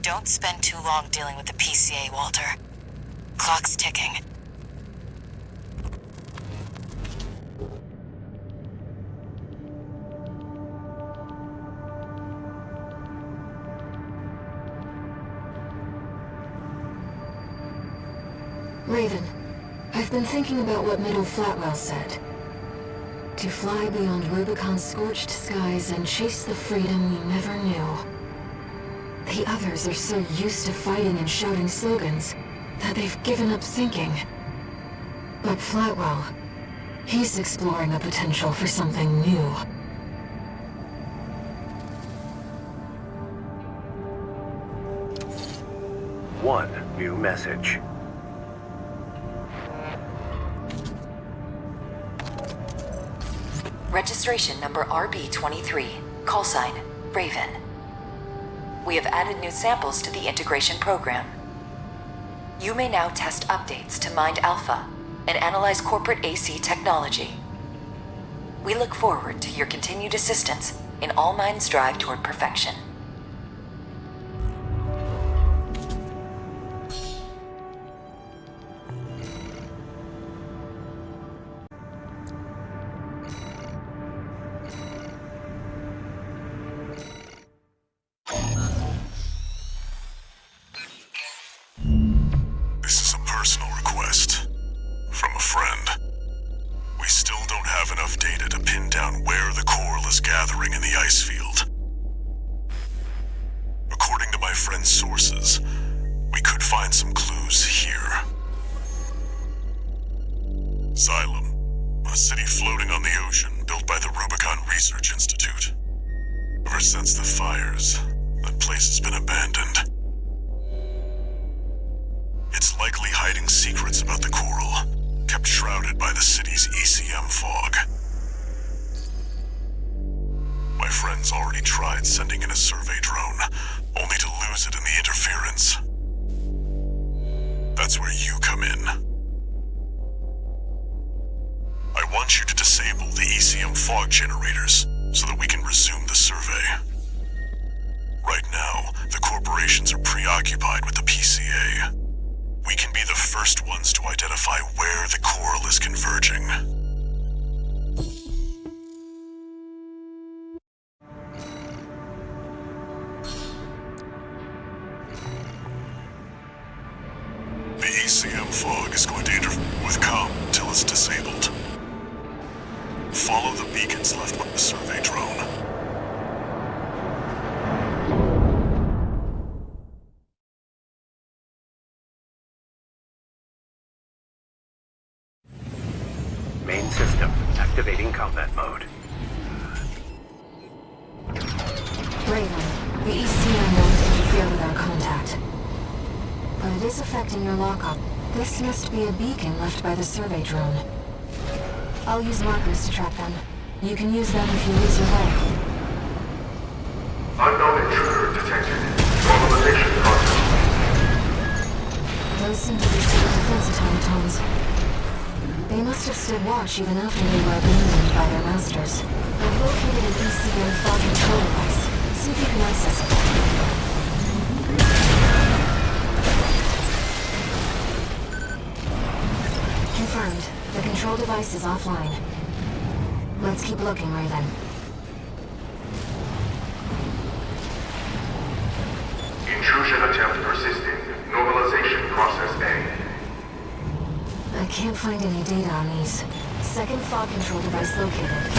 Don't spend too long dealing with the PCA, Walter. Clock's ticking. Raven, I've been thinking about what Middle Flatwell said. To fly beyond Rubicon's scorched skies and chase the freedom we never knew. The others are so used to fighting and shouting slogans that they've given up thinking. But Flatwell, he's exploring a potential for something new. One new message. Registration number RB23, call sign, Raven. We have added new samples to the integration program. You may now test updates to Mind Alpha and analyze corporate AC technology. We look forward to your continued assistance in all minds' drive toward perfection. Main system activating combat mode. Raven, the ECM won't interfere with our contact. But it is affecting your lockup. This must be a beacon left by the survey drone. I'll use markers to track them. You can use them if you lose your way. Unknown intruder detected. Normalization process. Those seem to be civil defense automatons. They must have stood watch even after they were abandoned by their masters. I've located an ECM fog control device. See if you can access it. Confirmed. The control device is offline. Let's keep looking, Raven. Intrusion attempt persisting. Normalization process A. I can't find any data on these. Second fog control device located.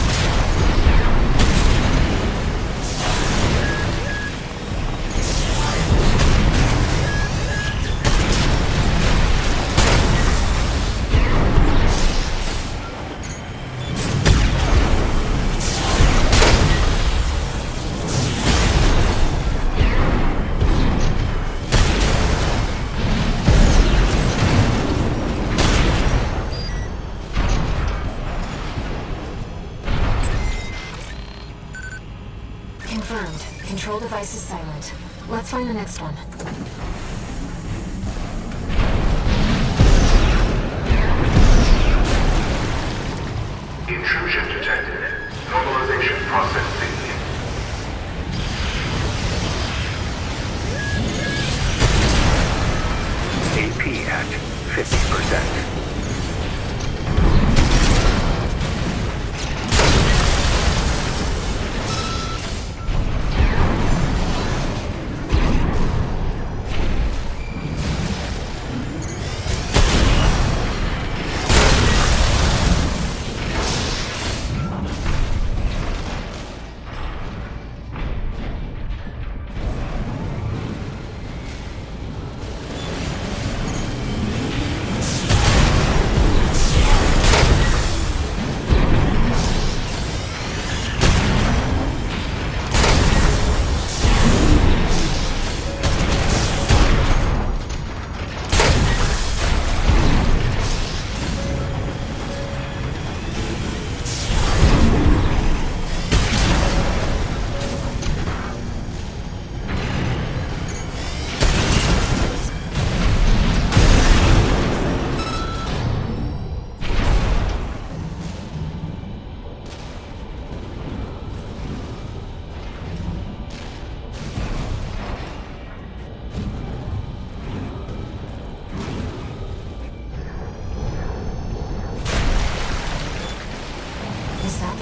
device is silent. Let's find the next one. Intrusion detected. Normalization process beginning. AP at 50%.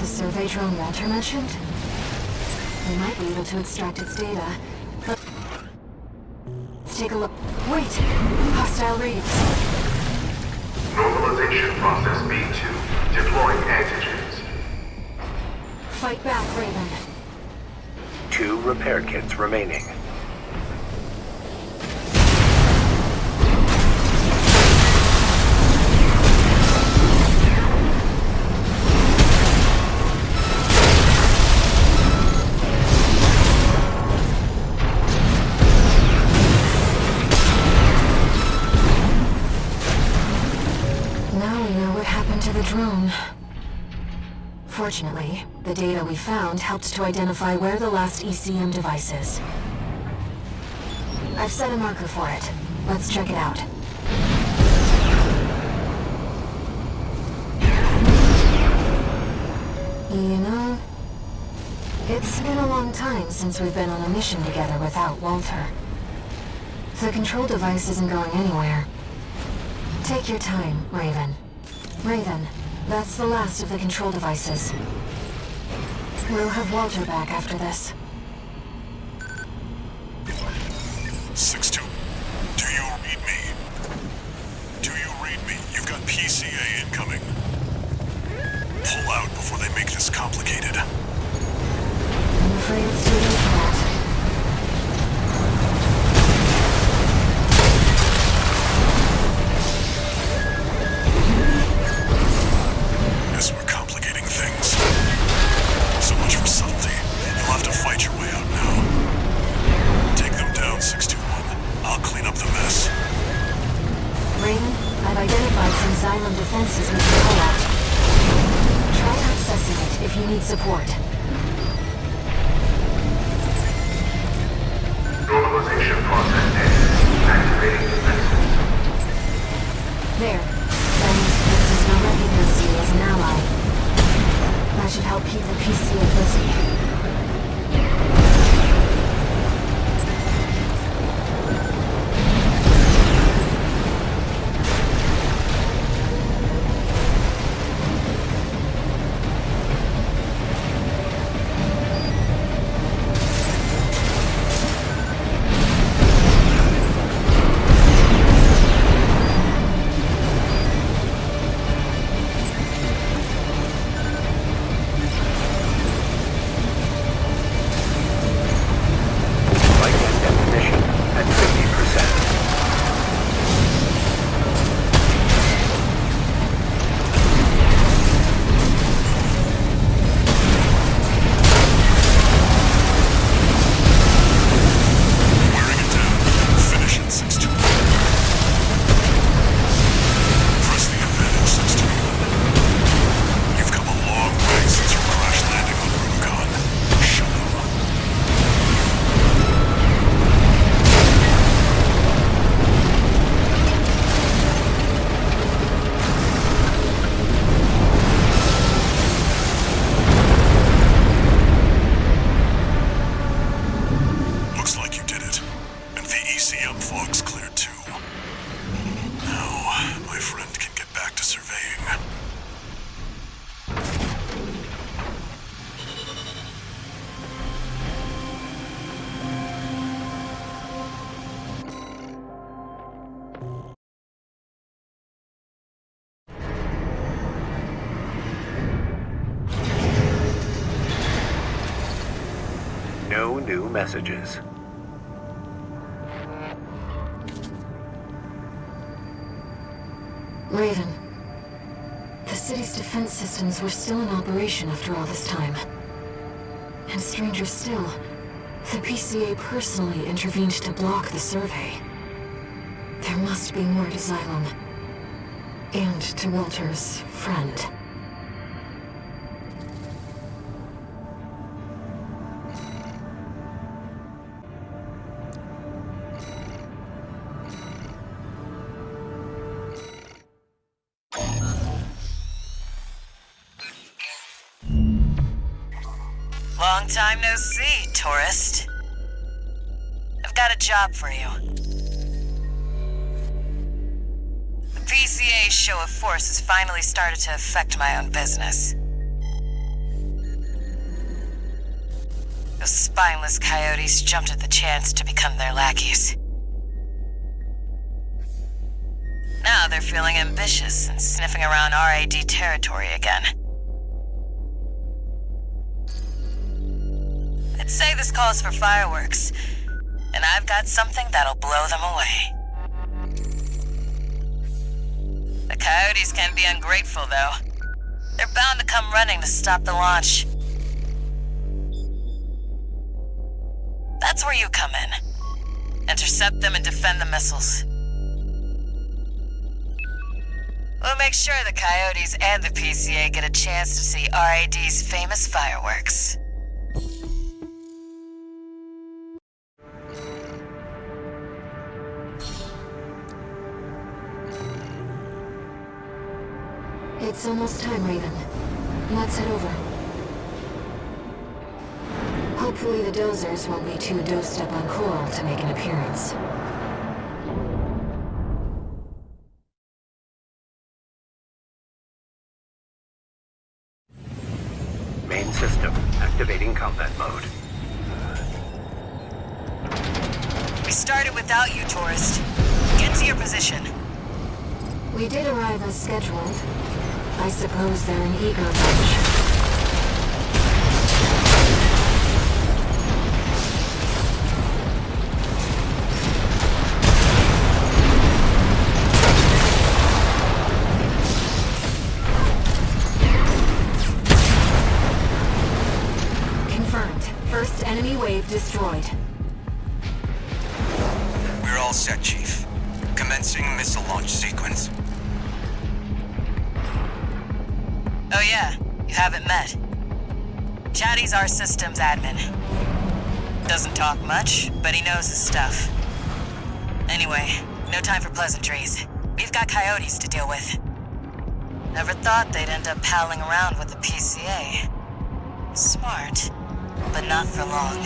Survey drone Walter mentioned? We might be able to extract its data, but... Let's take a look. Wait! Hostile readings. Normalization process B2. Deploying antigens. Fight back, Raven. 2 repair kits remaining. Drone. Fortunately, the data we found helped to identify where the last ECM device is. I've set a marker for it. Let's check it out. You know, it's been a long time since we've been on a mission together without Walter. The control device isn't going anywhere. Take your time, Raven. Raven, that's the last of the control devices. We'll have Walter back after this. 6-2. Do you read me? Do you read me? You've got PCA incoming. Pull out before they make this complicated. I'm afraid it's too late for that. We're complicating things. So much for subtlety. You'll have to fight your way out now. Take them down, 621. I'll clean up the mess. Raven, I've identified some Xylem defenses we can pull out. Try accessing it if you need support. Normalization process ended. Activating defenses. There. Xylem's defenses now recognize you as an ally. That should help keep the PCA busy. CM fog's cleared too. Now, my friend can get back to surveying. No new messages. Raven. The city's defense systems were still in operation after all this time. And stranger still, the PCA personally intervened to block the survey. There must be more to Xylem. And to Walter's friend. Long time no see, tourist. I've got a job for you. The PCA's show of force has finally started to affect my own business. Those spineless coyotes jumped at the chance to become their lackeys. Now they're feeling ambitious and sniffing around RAD territory again. I'd say this calls for fireworks, and I've got something that'll blow them away. The coyotes can be ungrateful, though. They're bound to come running to stop the launch. That's where you come in. Intercept them and defend the missiles. We'll make sure the coyotes and the PCA get a chance to see RAD's famous fireworks. It's almost time, Raven. Let's head over. Hopefully the dozers won't be too dosed up on coral to make an appearance. Main system activating combat mode. We started without you, tourist. Get to your position. We did arrive as scheduled. I suppose they're an eager bunch. Confirmed. First enemy wave destroyed. We're all set, Chief. Commencing missile launch sequence. Oh yeah, you haven't met. Chatty's our systems admin. Doesn't talk much, but he knows his stuff. Anyway, no time for pleasantries. We've got coyotes to deal with. Never thought they'd end up palling around with the PCA. Smart, but not for long.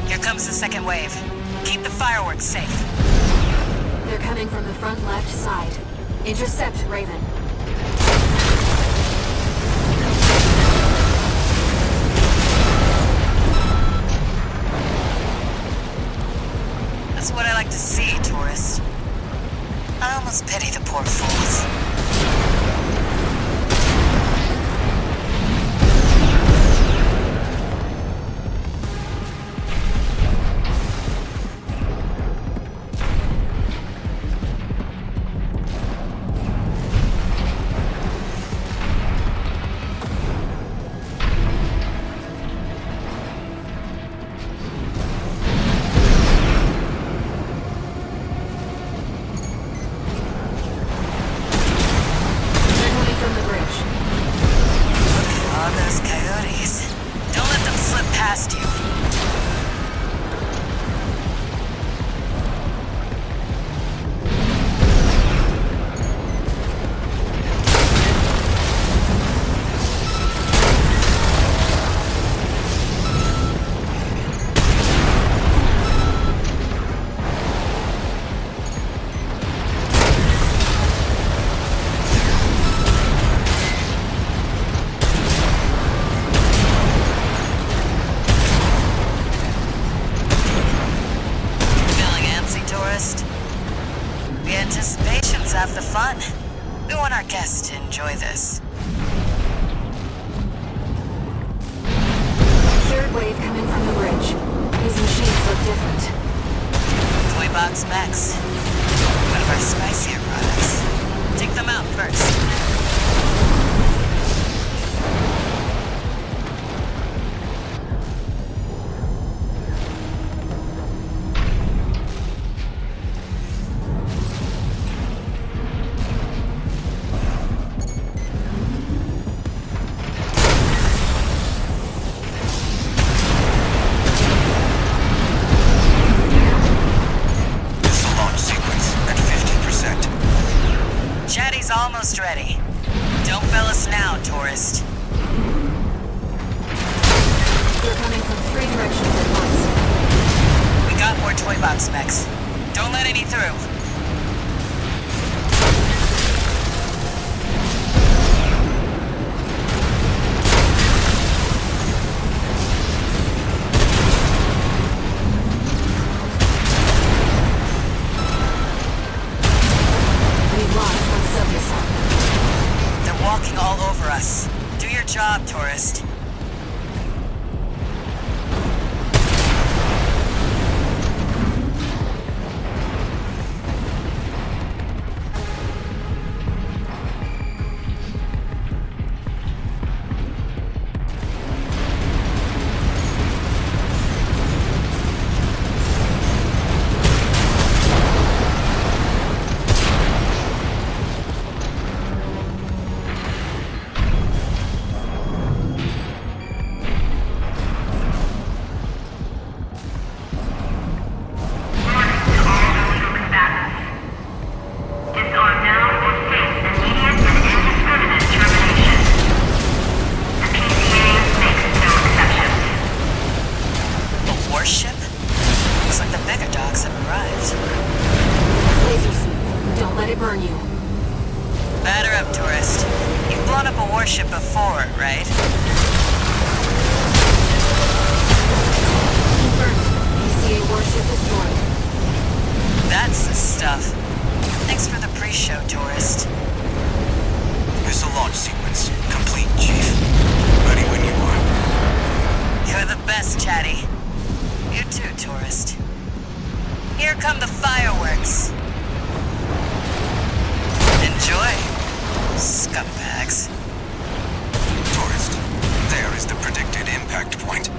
Here comes the second wave. Keep the fireworks safe. They're coming from the front left side. Intercept, Raven. That's what I like to see, tourist. I almost pity the poor fools. tourist. The anticipation's half the fun. We want our guests to enjoy this. Third wave coming from the bridge. These machines look different. Toy Box Max. One of our spicier products. Take them out first. Almost ready. Don't fail us now, tourist. They're coming from 3 directions at once. We got more toy box mechs. Don't let any through. They're walking all over us. Do your job, tourist. Batter up, tourist. You've blown up a warship before, right? Confirmed. PCA warship destroyed. That's the stuff. Thanks for the pre-show, tourist. Missile launch sequence complete, Chief. Ready when you are. You're the best, Chatty. You too, tourist. Here come the fireworks. Enjoy, scumbags. Tourist, there is the predicted impact point.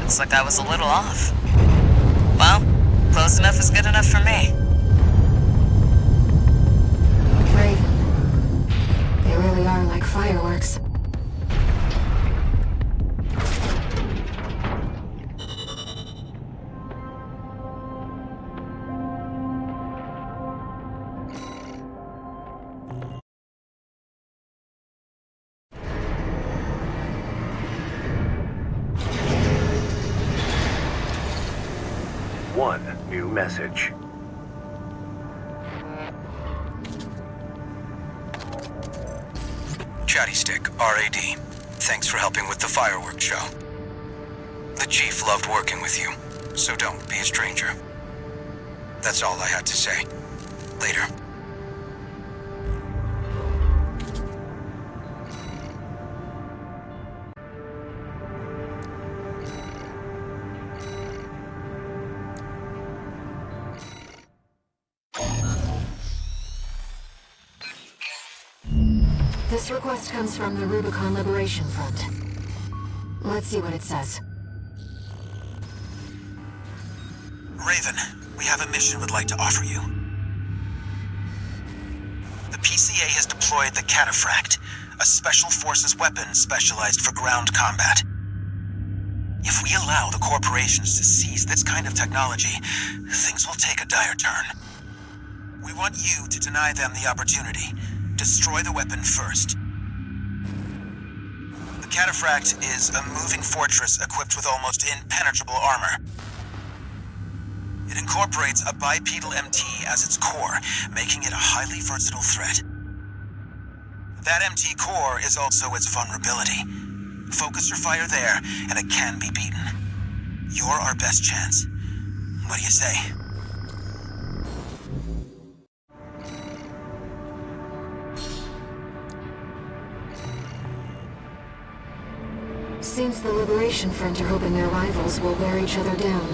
Looks like I was a little off. Well, close enough is good enough for me. Raven. They really are like fireworks. One new message. Chatty Stick, RAD. Thanks for helping with the fireworks show. The Chief loved working with you, so don't be a stranger. That's all I had to say. Later. This request comes from the Rubicon Liberation Front. Let's see what it says. Raven, we have a mission we'd like to offer you. The PCA has deployed the Cataphract, a special forces weapon specialized for ground combat. If we allow the corporations to seize this kind of technology, things will take a dire turn. We want you to deny them the opportunity. Destroy the weapon first. The Cataphract is a moving fortress equipped with almost impenetrable armor. It incorporates a bipedal MT as its core, making it a highly versatile threat. That MT core is also its vulnerability. Focus your fire there, and it can be beaten. You're our best chance. What do you say? Seems the Liberation Front are hoping their rivals will wear each other down.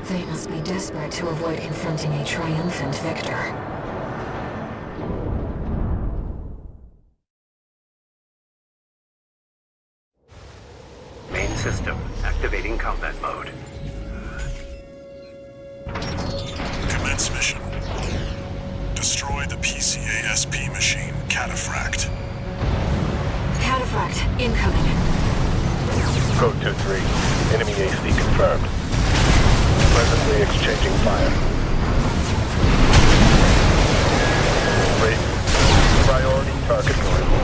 They must be desperate to avoid confronting a triumphant victor. Main system activating combat mode. Commence mission. Destroy the PCASP machine, Cataphract. Cataphract, incoming. Code 2-3. Enemy AC confirmed. Presently exchanging fire. Raven, priority target arrival.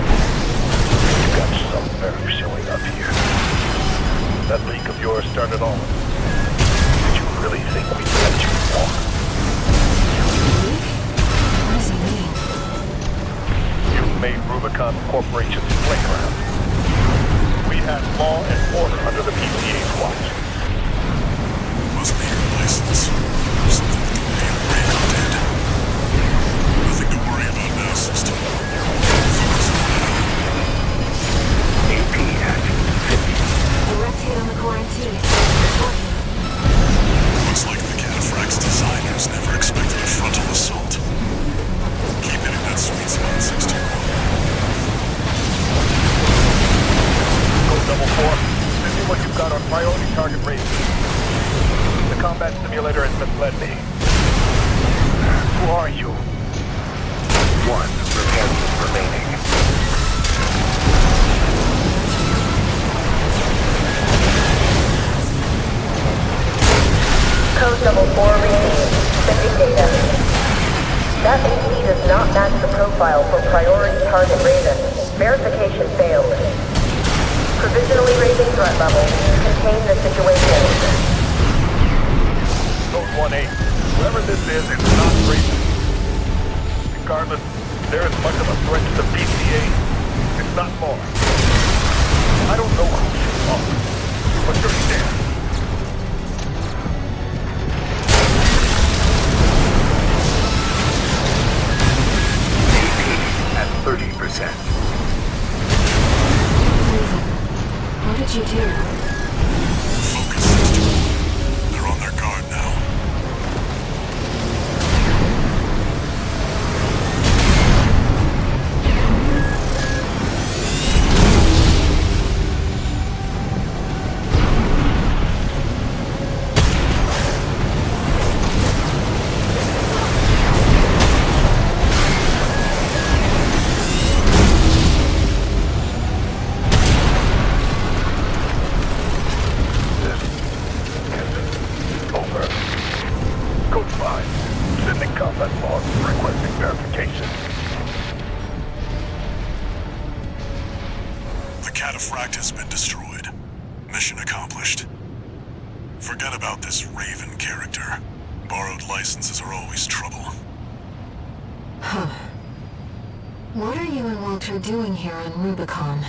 You got some nerve showing up here. That leak of yours started all of it. Did you really think we'd let you walk? What does he mean? You made Rubicon Corporation's playground. We had law and order under the PCA's watch. Must be your license. Something with the name Raven did. Nothing to worry about now, system. Focus on that. AP at 50. Direct hit on the quarantine. It's working. Looks like the Cataphract's designers never expected a frontal assault. Keep hitting that sweet spot, 621. Code 4. Send me what you've got on priority target Raven. The combat simulator has misled me. Who are you? One rebellion remaining. Code 4 received. Sending data. That AC does not match the profile for priority target Raven. Verification failed. Provisionally raising threat level. Contain the situation. Code 1-8. Whoever this is, it's not Raven. Regardless, they're as much of a threat to the PCA, if not more. I don't know who you are, but you're there. AP at 30%. Raven, what did you do? Focus, 621. They're on their guard now. Cataphract has been destroyed. Mission accomplished. Forget about this Raven character. Borrowed licenses are always trouble. Huh. What are you and Walter doing here on Rubicon?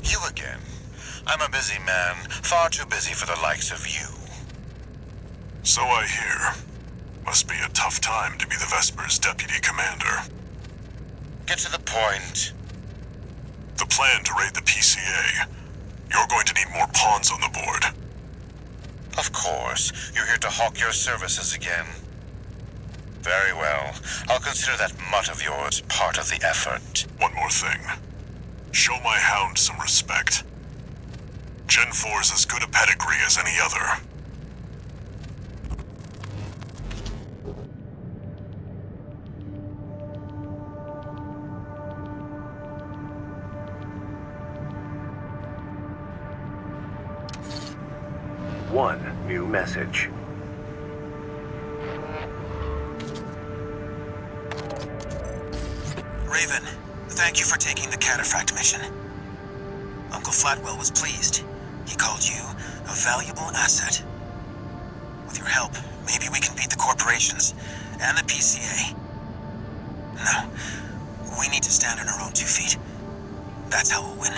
You again. I'm a busy man, far too busy for the likes of you. So I hear. Must be a tough time to be the Vesper's deputy commander. Get to the point. The plan to raid the PCA. You're going to need more pawns on the board. Of course. You're here to hawk your services again. Very well. I'll consider that mutt of yours part of the effort. One more thing. Show my hound some respect. Gen 4's as good a pedigree as any other. One new message. Raven, thank you for taking the cataphract mission. Uncle Flatwell was pleased. He called you a valuable asset. With your help, maybe we can beat the corporations and the PCA. No, we need to stand on our own 2 feet. That's how we'll win.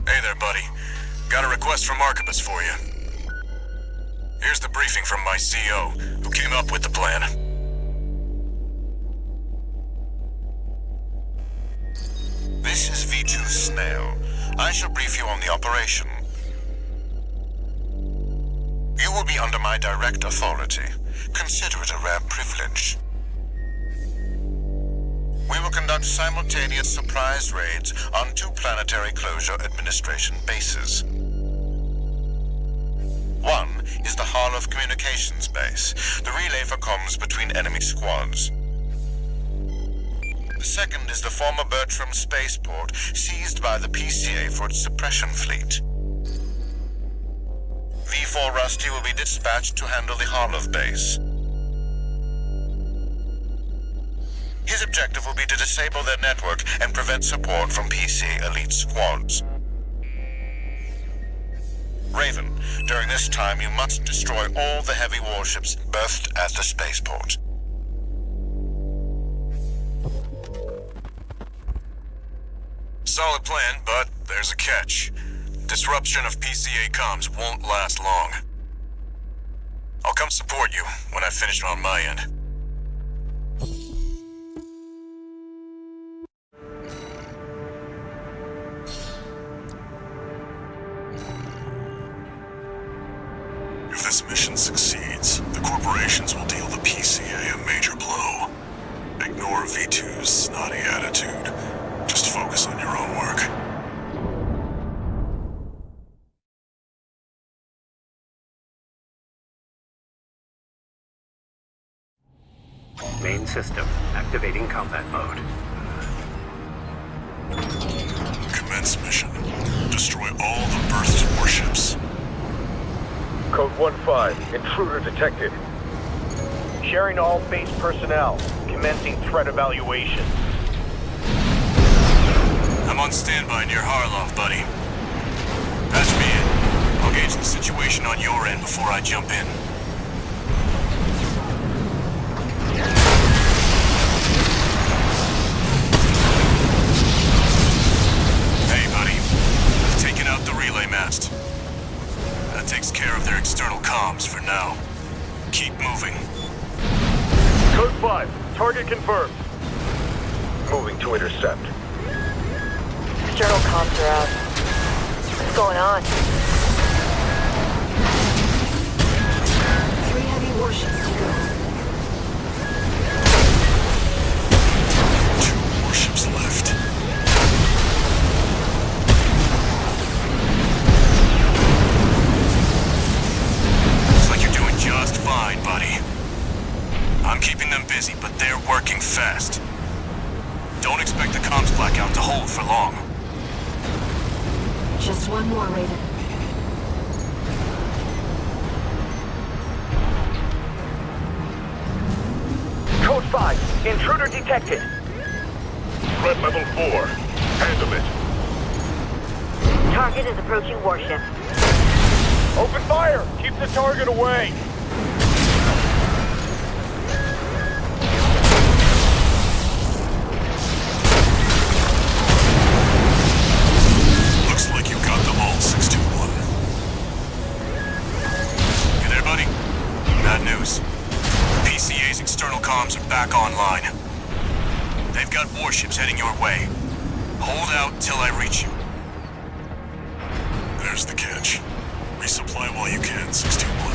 Hey there, buddy. Got a request from Arquebus for you. Here's the briefing from my CO, who came up with the plan. This is V.Ⅳ Snail. I shall brief you on the operation. You will be under my direct authority. Consider it a rare privilege. We will conduct simultaneous surprise raids on 2 Planetary Closure Administration bases. One is the Hall of Communications base, the relay for comms between enemy squads. The second is the former Bertram spaceport, seized by the PCA for its suppression fleet. V.Ⅳ Rusty will be dispatched to handle the Harlov base. His objective will be to disable their network and prevent support from PCA elite squads. Raven, during this time you must destroy all the heavy warships berthed at the spaceport. Solid plan, but there's a catch. Disruption of PCA comms won't last long. I'll come support you when I finish on my end. If this mission succeeds, the corporations will deal the PCA a major blow. Ignore V2's snotty attitude. Just focus on your own work. Main system activating combat mode. Commence mission. Destroy all the berthed warships. Code 1-5, intruder detected. Sharing all base personnel. Commencing threat evaluation. I'm on standby near Harlov, buddy. Patch me in. I'll gauge the situation on your end before I jump in. Hey, buddy. I've taken out the relay mast. That takes care of their external comms for now. Keep moving. Code 5, target confirmed. Moving to intercept. External comms are out. What's going on? 3 heavy warships to go. 2 warships left. Looks like you're doing just fine, buddy. I'm keeping them busy, but they're working fast. Don't expect the comms blackout to hold for long. Just one more, Raven. Code 5, intruder detected. Threat level 4. Handle it. Target is approaching warship. Open fire! Keep the target away! Looks like you got them all, 621. You there, buddy? Bad news. PCA's external comms are back online. They've got warships heading your way. Hold out till I reach you. There's the catch. Resupply while you can, 621.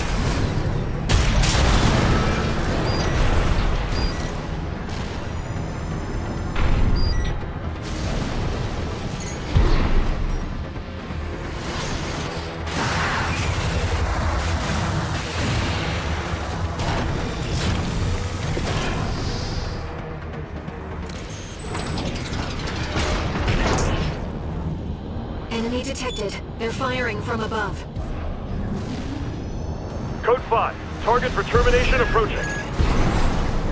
Enemy detected. They're firing from above. Code 5. Target for termination approaching.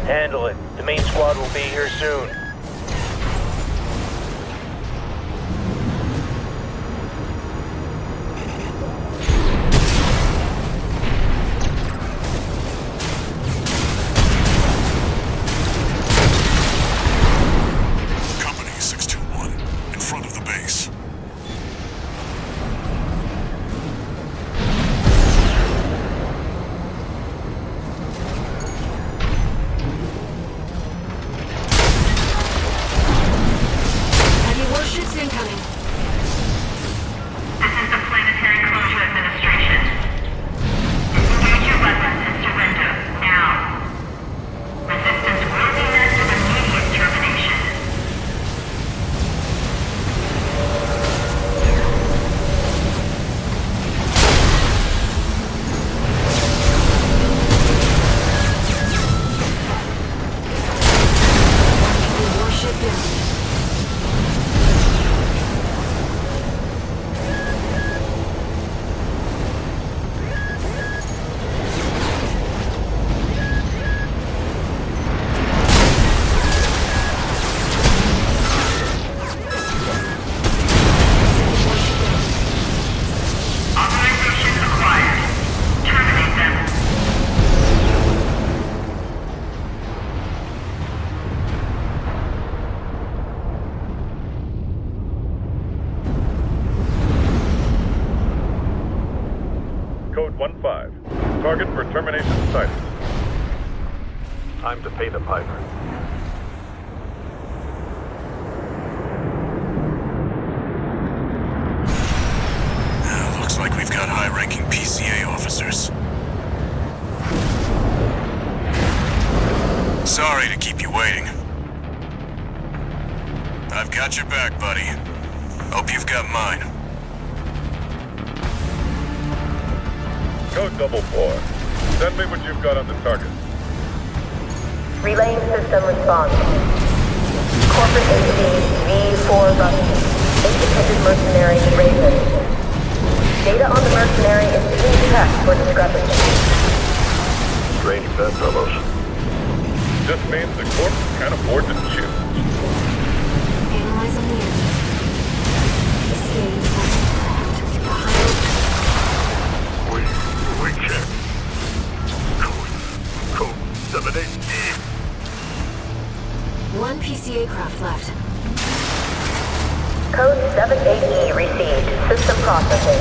Handle it. The main squad will be here soon. Company 621, in front of the base. Heavy warships incoming. This is the Planetary Closure Administration. Disengage your weapons and surrender, now. Resistance will be met with immediate termination. Enemy warship down. Authorization acquired. Terminate them. Code 1-5. Target for termination sighted. Time to pay the piper. Looks like we've got high-ranking PCA officers. Sorry to keep you waiting. I've got your back, buddy. Hope you've got mine. Code 4. Send me what you've got on the target. Relaying system response. Corporate AC V.Ⅳ Laste, independent mercenary Raven. Data on the mercenary is being checked for discrepancy. Strange bedfellows. Just means the corp can't afford to choose. Analyzing the enemy. Escape behind. We can't. Code 78E. One PCA craft left. Code 78E received. System processing.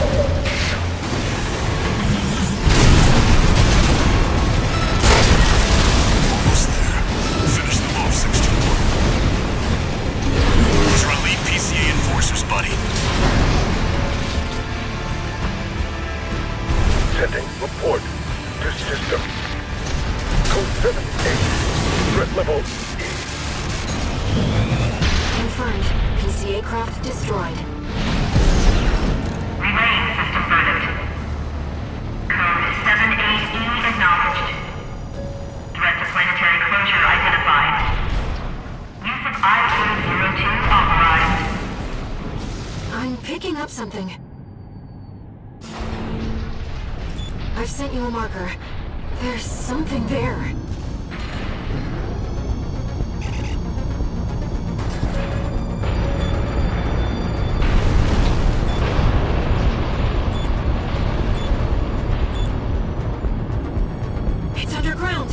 Almost there. Finish them off, 621. Those are elite PCA enforcers, buddy. Sending report to system. Code 78. Threat level E. Confirmed. PCA craft destroyed. Relaying system verdict. Code 78E acknowledged. Threat to planetary closure identified. Use of I-202 authorized. I'm picking up something. I've sent you a marker. There's something there. It's underground.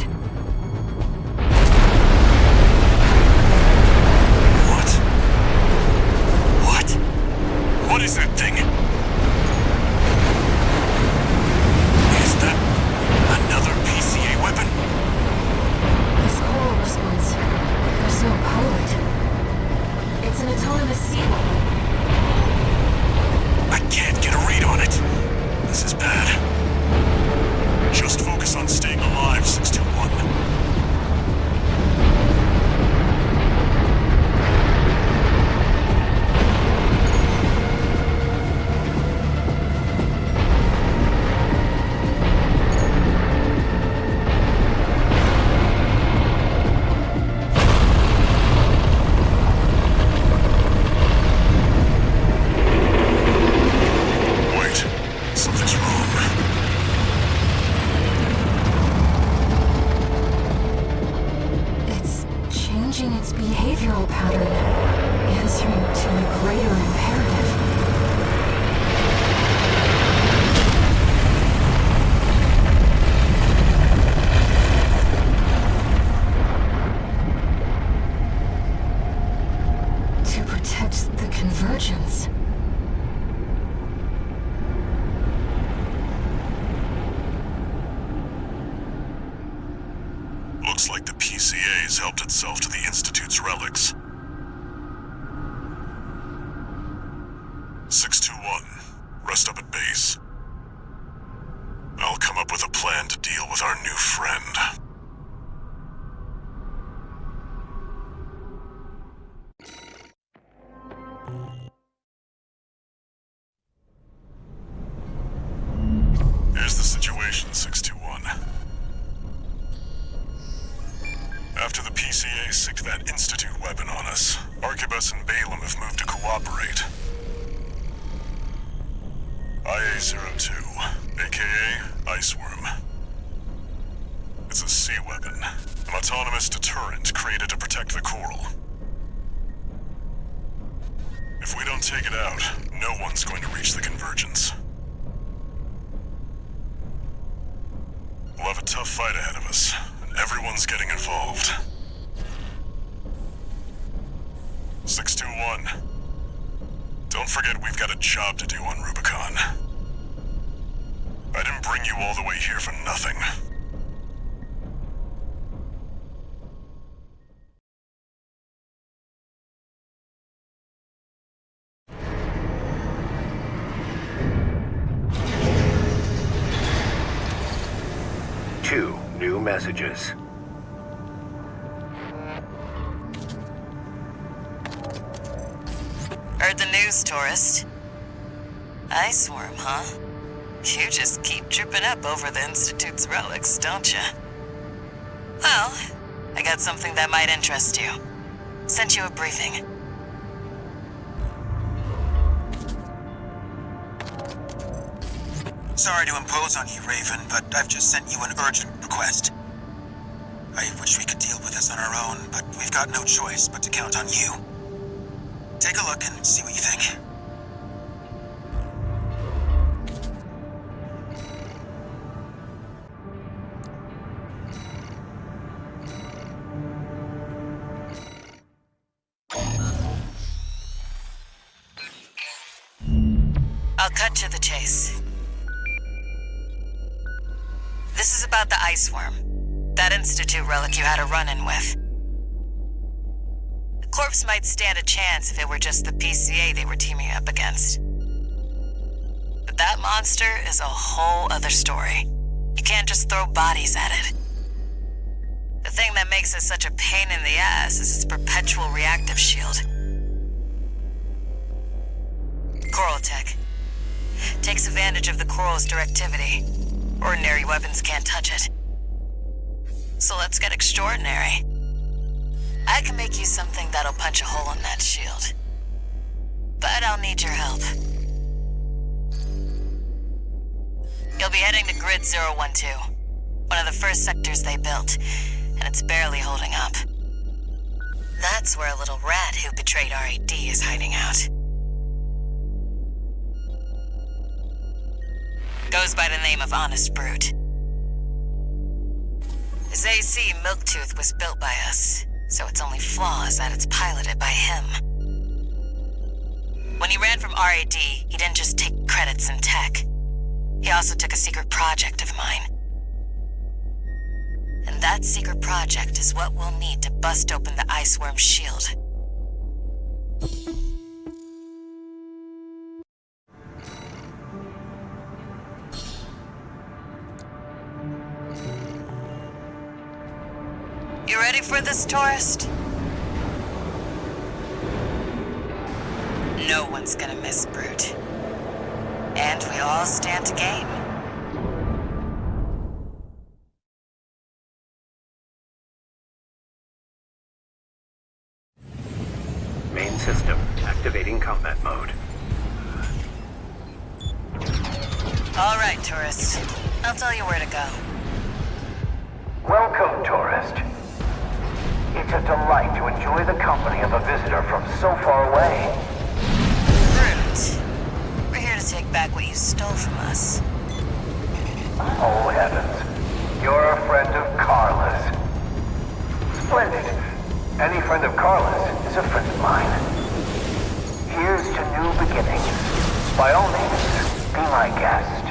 What is that thing? Is that another PCA weapon? changing its behavioral pattern, answering to a greater imperative. To protect the convergence. Looks like the PCA's helped itself to the Institute's relics. 621, rest up at base. I'll come up with a plan to deal with our new friend. Here's the situation, 621. After the PCA sicked that Institute weapon on us, Arquebus and Balaam have moved to cooperate. IA-02, aka Iceworm. It's a sea weapon, an autonomous deterrent created to protect the coral. If we don't take it out, no one's going to reach the convergence. We'll have a tough fight ahead of us, and everyone's getting involved. 621. Don't forget we've got a job to do on Rubicon. I didn't bring you all the way here for nothing. Two new messages. Heard the news, tourist. Iceworm, huh? You just keep tripping up over the Institute's relics, don't you? Well, I got something that might interest you. Sent you a briefing. Sorry to impose on you, Raven, but I've just sent you an urgent request. I wish we could deal with this on our own, but we've got no choice but to count on you. Take a look and see what you think. I'll cut to the chase. This is about the Iceworm, that Institute relic you had a run-in with. The corpse might stand a chance if it were just the PCA they were teaming up against. But that monster is a whole other story. You can't just throw bodies at it. The thing that makes it such a pain in the ass is its perpetual reactive shield. Coral tech. Takes advantage of the coral's directivity. Ordinary weapons can't touch it. So let's get extraordinary. I can make you something that'll punch a hole in that shield. But I'll need your help. You'll be heading to Grid 012, one of the first sectors they built, and it's barely holding up. That's where a little rat who betrayed RAD is hiding out. Goes by the name of Honest Brute. His AC Milktooth was built by us, so its only flaw is that it's piloted by him. When he ran from RAD, he didn't just take credits in tech. He also took a secret project of mine. And that secret project is what we'll need to bust open the Iceworm shield. You ready for this, tourist? No one's gonna miss Brute. And we all stand to gain. Main system activating combat mode. All right, tourist. I'll tell you where to go. Welcome, tourist. It's a delight to so far away. Brute. We're here to take back what you stole from us. Oh, heavens. You're a friend of Carla's. Splendid. Any friend of Carla's is a friend of mine. Here's to new beginnings. By all means, be my guest.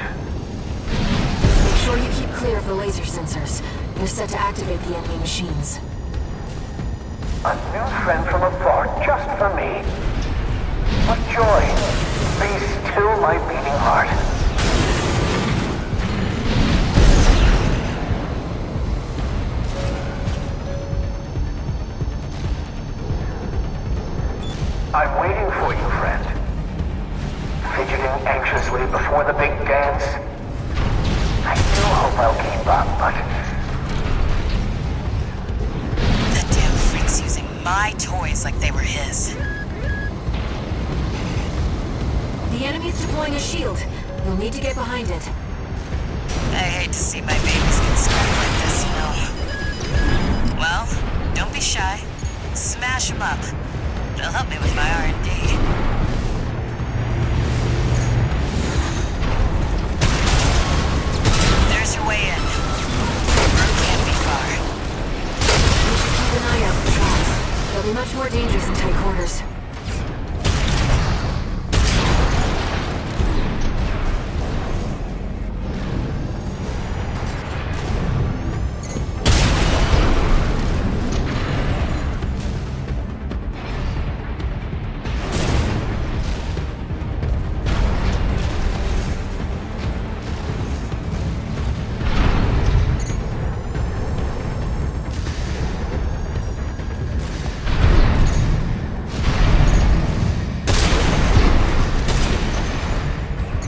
Make sure you keep clear of the laser sensors. They're set to activate the enemy machines. A new friend from afar, just for me. What joy. Be still my beating heart. I'm waiting for you, friend. Fidgeting anxiously before the big dance. I do hope I'll keep up, but... That damn freak's using my toys like they were his. The enemy's deploying a shield. You'll need to get behind it. I hate to see my babies get screwed like this, you know. Well, don't be shy. Smash them up. It'll help me with my R&D. There's your way in. Room can't be far. You should keep an eye out for traps. They'll be much more dangerous in tight quarters.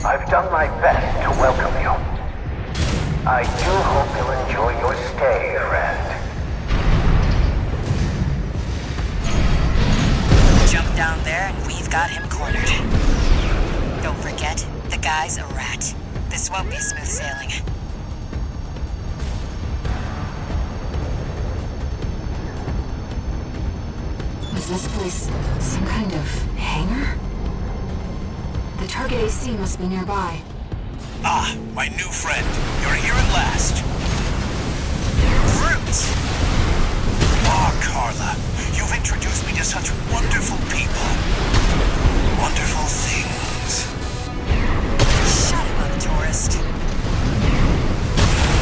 I've done my best to welcome you. I do hope you'll enjoy your stay, friend. Jump down there and we've got him cornered. Don't forget, the guy's a rat. This won't be smooth sailing. Was this place some kind of hangar? The target AC must be nearby. Ah, my new friend. You're here at last. Fruit! Ah, Carla. You've introduced me to such wonderful people. Wonderful things. Shut him up, tourist.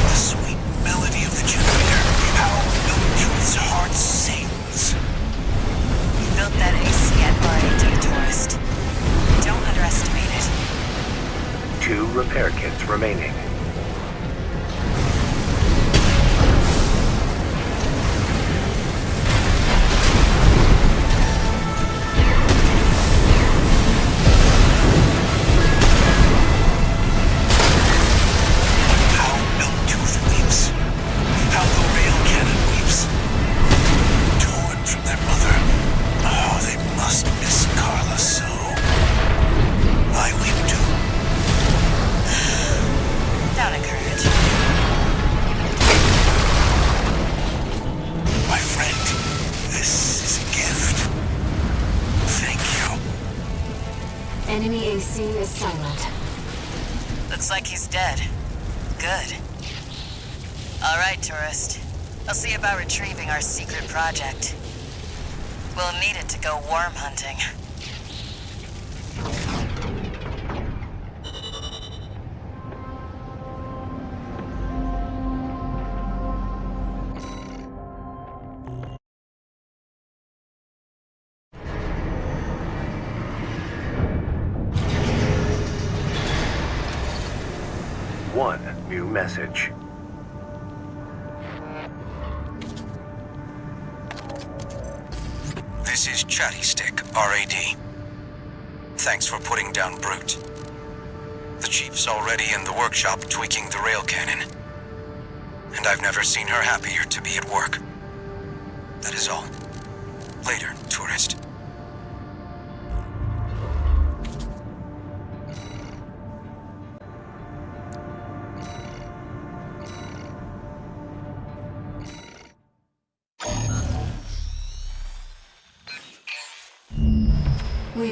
The sweet melody of the generator. How Miltooth's heart sings. You built that AC at RAD, tourist. Don't underestimate it. 2 repair kits remaining. How Miltooth weeps. How the rail cannon weeps. Torn from their mother. Oh, they must miss Carla so. I weep too. Don't encourage. My friend, this is a gift. Thank you. Enemy AC is silent. Looks like he's dead. Good. All right, tourist. I'll see about retrieving our secret project. We'll need it to go worm hunting. One new message. This is Chatty Stick, RAD. Thanks for putting down Brute. The Chief's already in the workshop tweaking the rail cannon. And I've never seen her happier to be at work. That is all. Later, tourist.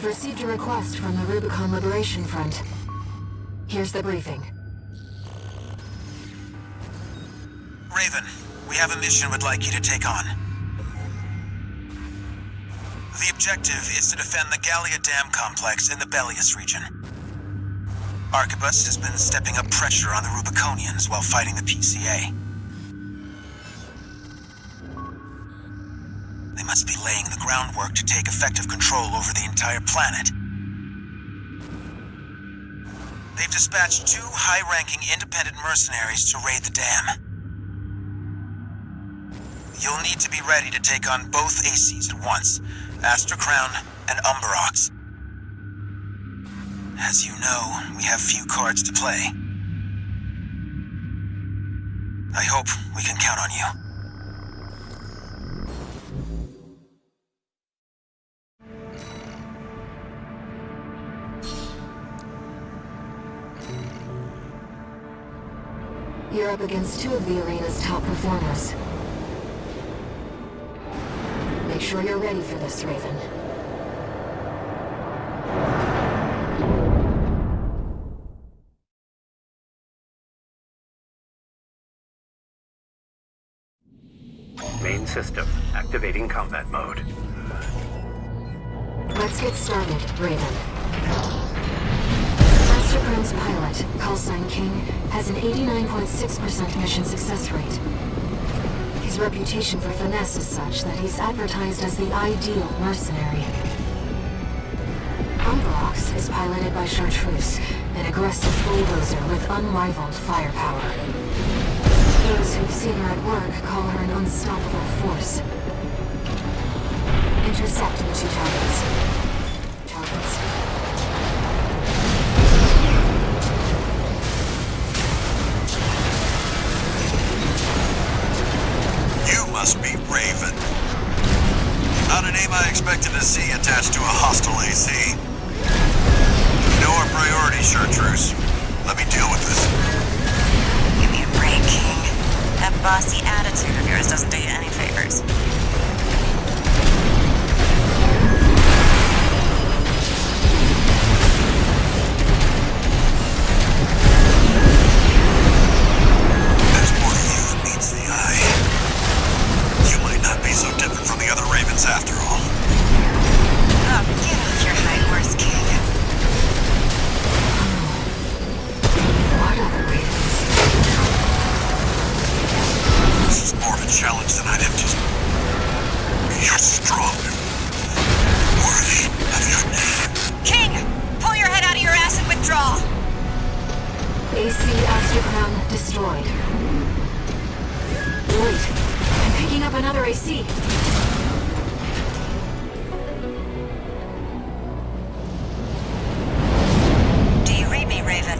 We've received a request from the Rubicon Liberation Front. Here's the briefing. Raven, we have a mission we'd like you to take on. The objective is to defend the Gallia Dam complex in the Bellius region. Arquebus has been stepping up pressure on the Rubiconians while fighting the PCA. They must be laying the groundwork to take effective control over the entire planet. They've dispatched 2 high-ranking independent mercenaries to raid the dam. You'll need to be ready to take on both ACs at once, Astra Crown and Umberox. As you know, we have few cards to play. I hope we can count on you. You're up against 2 of the arena's top performers. Make sure you're ready for this, Raven. Main system, activating combat mode. Let's get started, Raven. Master Crown's pilot, callsign King, has an 89.6% mission success rate. His reputation for finesse is such that he's advertised as the ideal mercenary. Umberox is piloted by Chartreuse, an aggressive bulldozer with unrivaled firepower. Those who've seen her at work call her an unstoppable force. Intercept the 2 targets. You must be Raven. Not a name I expected to see attached to a hostile AC. You know our priorities, Chartreuse. Let me deal with this. Give me a break, King. That bossy attitude of yours doesn't do you any favors. There's more to you than meets the eye. You might not be so different from the other Ravens after all. Oh, get off your high horse, King. What other Ravens? This is more of a challenge than I'd anticipated. You're strong. Worthy of your name. King! Pull your head out of your ass and withdraw! AC Astra Crown destroyed. Wait, I'm picking up another AC. Do you read me, Raven?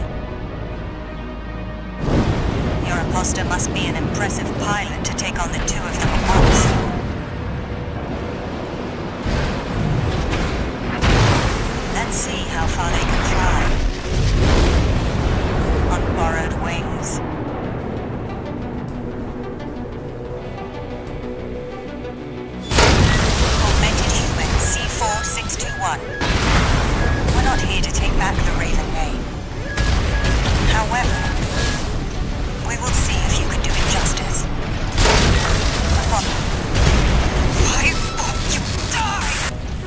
Your imposter must be an impressive pilot to take on the 2 of them at once. Let's see how far they can fly. On borrowed wings. Augmented human C4621. We're not here to take back the Raven name. However, we will see if you can do it justice. Upon I hope you die!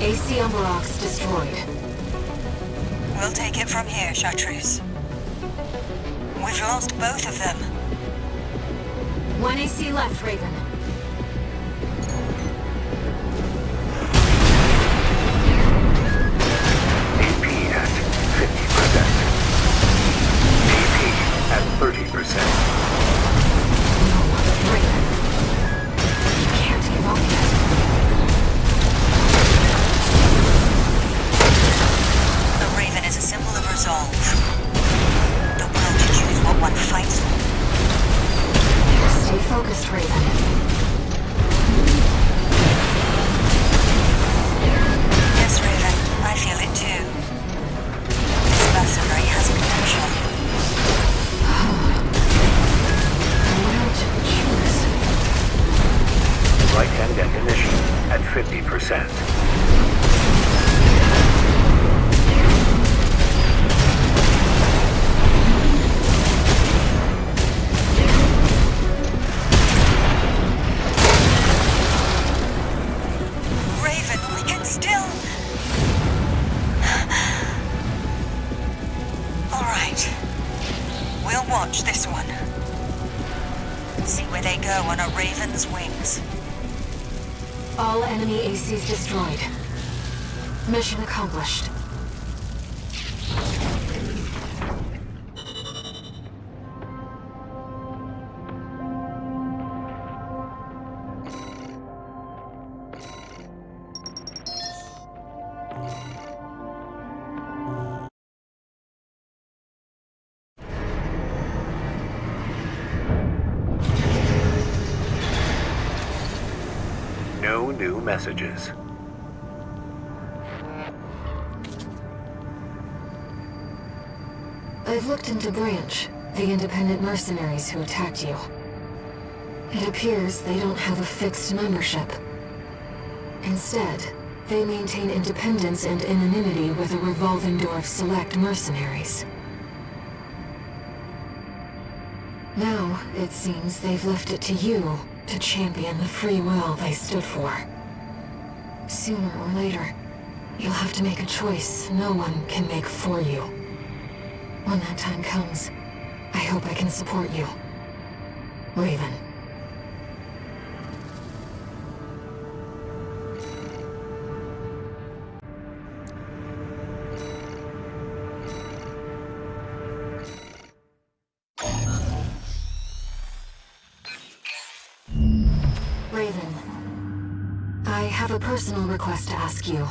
AC Umberox destroyed. We'll take it from here, Chartreuse. We've lost both of them. 1 AC left, Raven. AP at 50%. AP at 30%. No, Raven. You can't give up yet. The Raven is a symbol of resolve. The will to choose what one fights for. Stay focused, Raven. Yes, Raven, I feel it too. This mercenary has potential. Where to choose? Right-hand ammunition at 50%. weapons. All enemy ACs destroyed. Mission accomplished. No new messages. I've looked into Branch, the independent mercenaries who attacked you. It appears they don't have a fixed membership. Instead, they maintain independence and anonymity with a revolving door of select mercenaries. Now, it seems they've left it to you to champion the free will they stood for. Sooner or later, you'll have to make a choice no one can make for you. When that time comes, I hope I can support you. Raven. Raven, I have a personal request to ask you.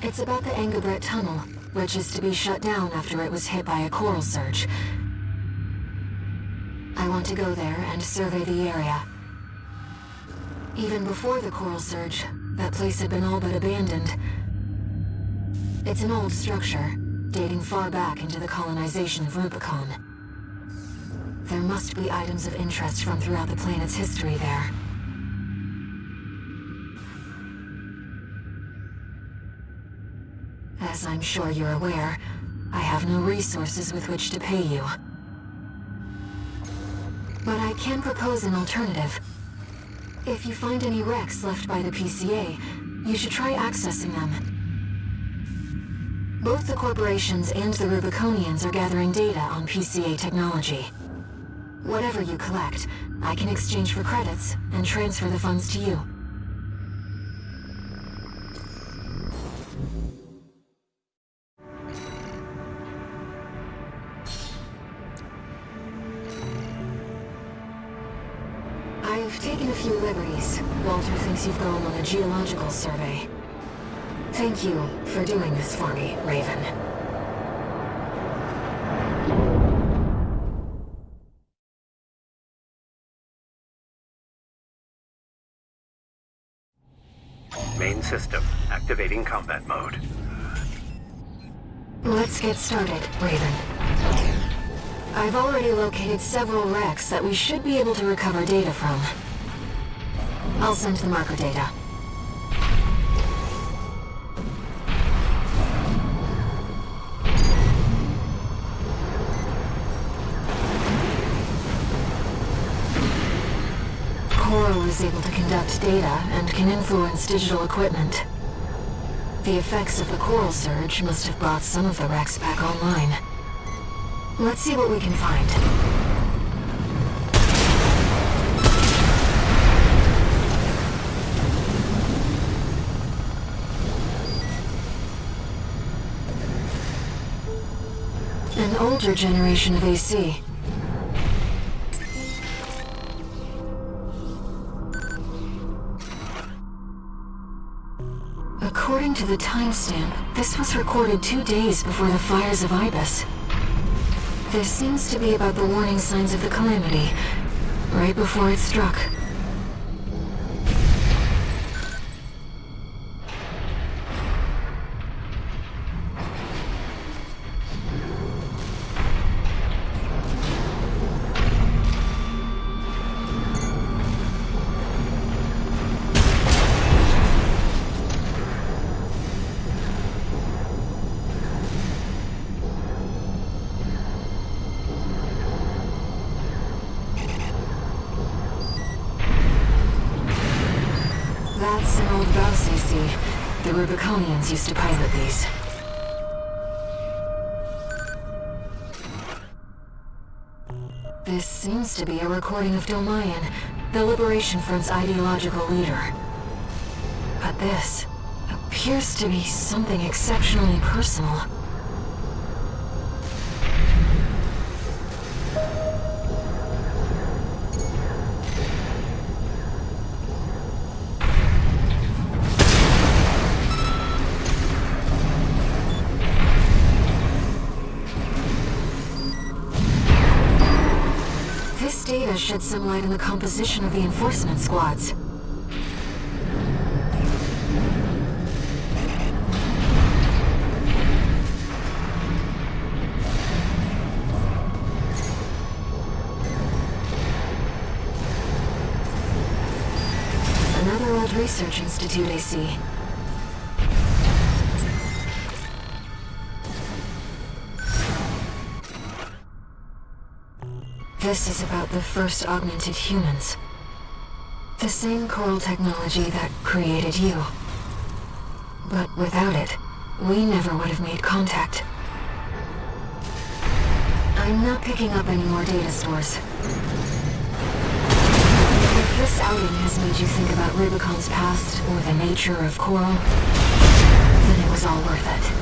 It's about the Engabret Tunnel, which is to be shut down after it was hit by a coral surge. I want to go there and survey the area. Even before the coral surge, that place had been all but abandoned. It's an old structure, dating far back into the colonization of Rubicon. There must be items of interest from throughout the planet's history there. As I'm sure you're aware, I have no resources with which to pay you. But I can propose an alternative. If you find any wrecks left by the PCA, you should try accessing them. Both the corporations and the Rubiconians are gathering data on PCA technology. Whatever you collect, I can exchange for credits and transfer the funds to you. I've taken a few liberties. Walter thinks you've gone on a geological survey. Thank you for doing this for me, Raven. Main system activating combat mode. Let's get started, Raven. I've already located several wrecks that we should be able to recover data from. I'll send the marker data. Coral is able to conduct data and can influence digital equipment. The effects of the coral surge must have brought some of the wrecks back online. Let's see what we can find. An older generation of AC. According to the timestamp, this was recorded 2 days before the fires of Ibis. This seems to be about the warning signs of the calamity, right before it struck. That's an old Baus AC. The Rubiconians used to pilot these. This seems to be a recording of Domayan, the Liberation Front's ideological leader. But this appears to be something exceptionally personal. This data sheds some light on the composition of the enforcement squads. Another old research institute, I see. This is about the first augmented humans. The same coral technology that created you. But without it, we never would have made contact. I'm not picking up any more data stores. If this outing has made you think about Rubicon's past or the nature of coral, then it was all worth it.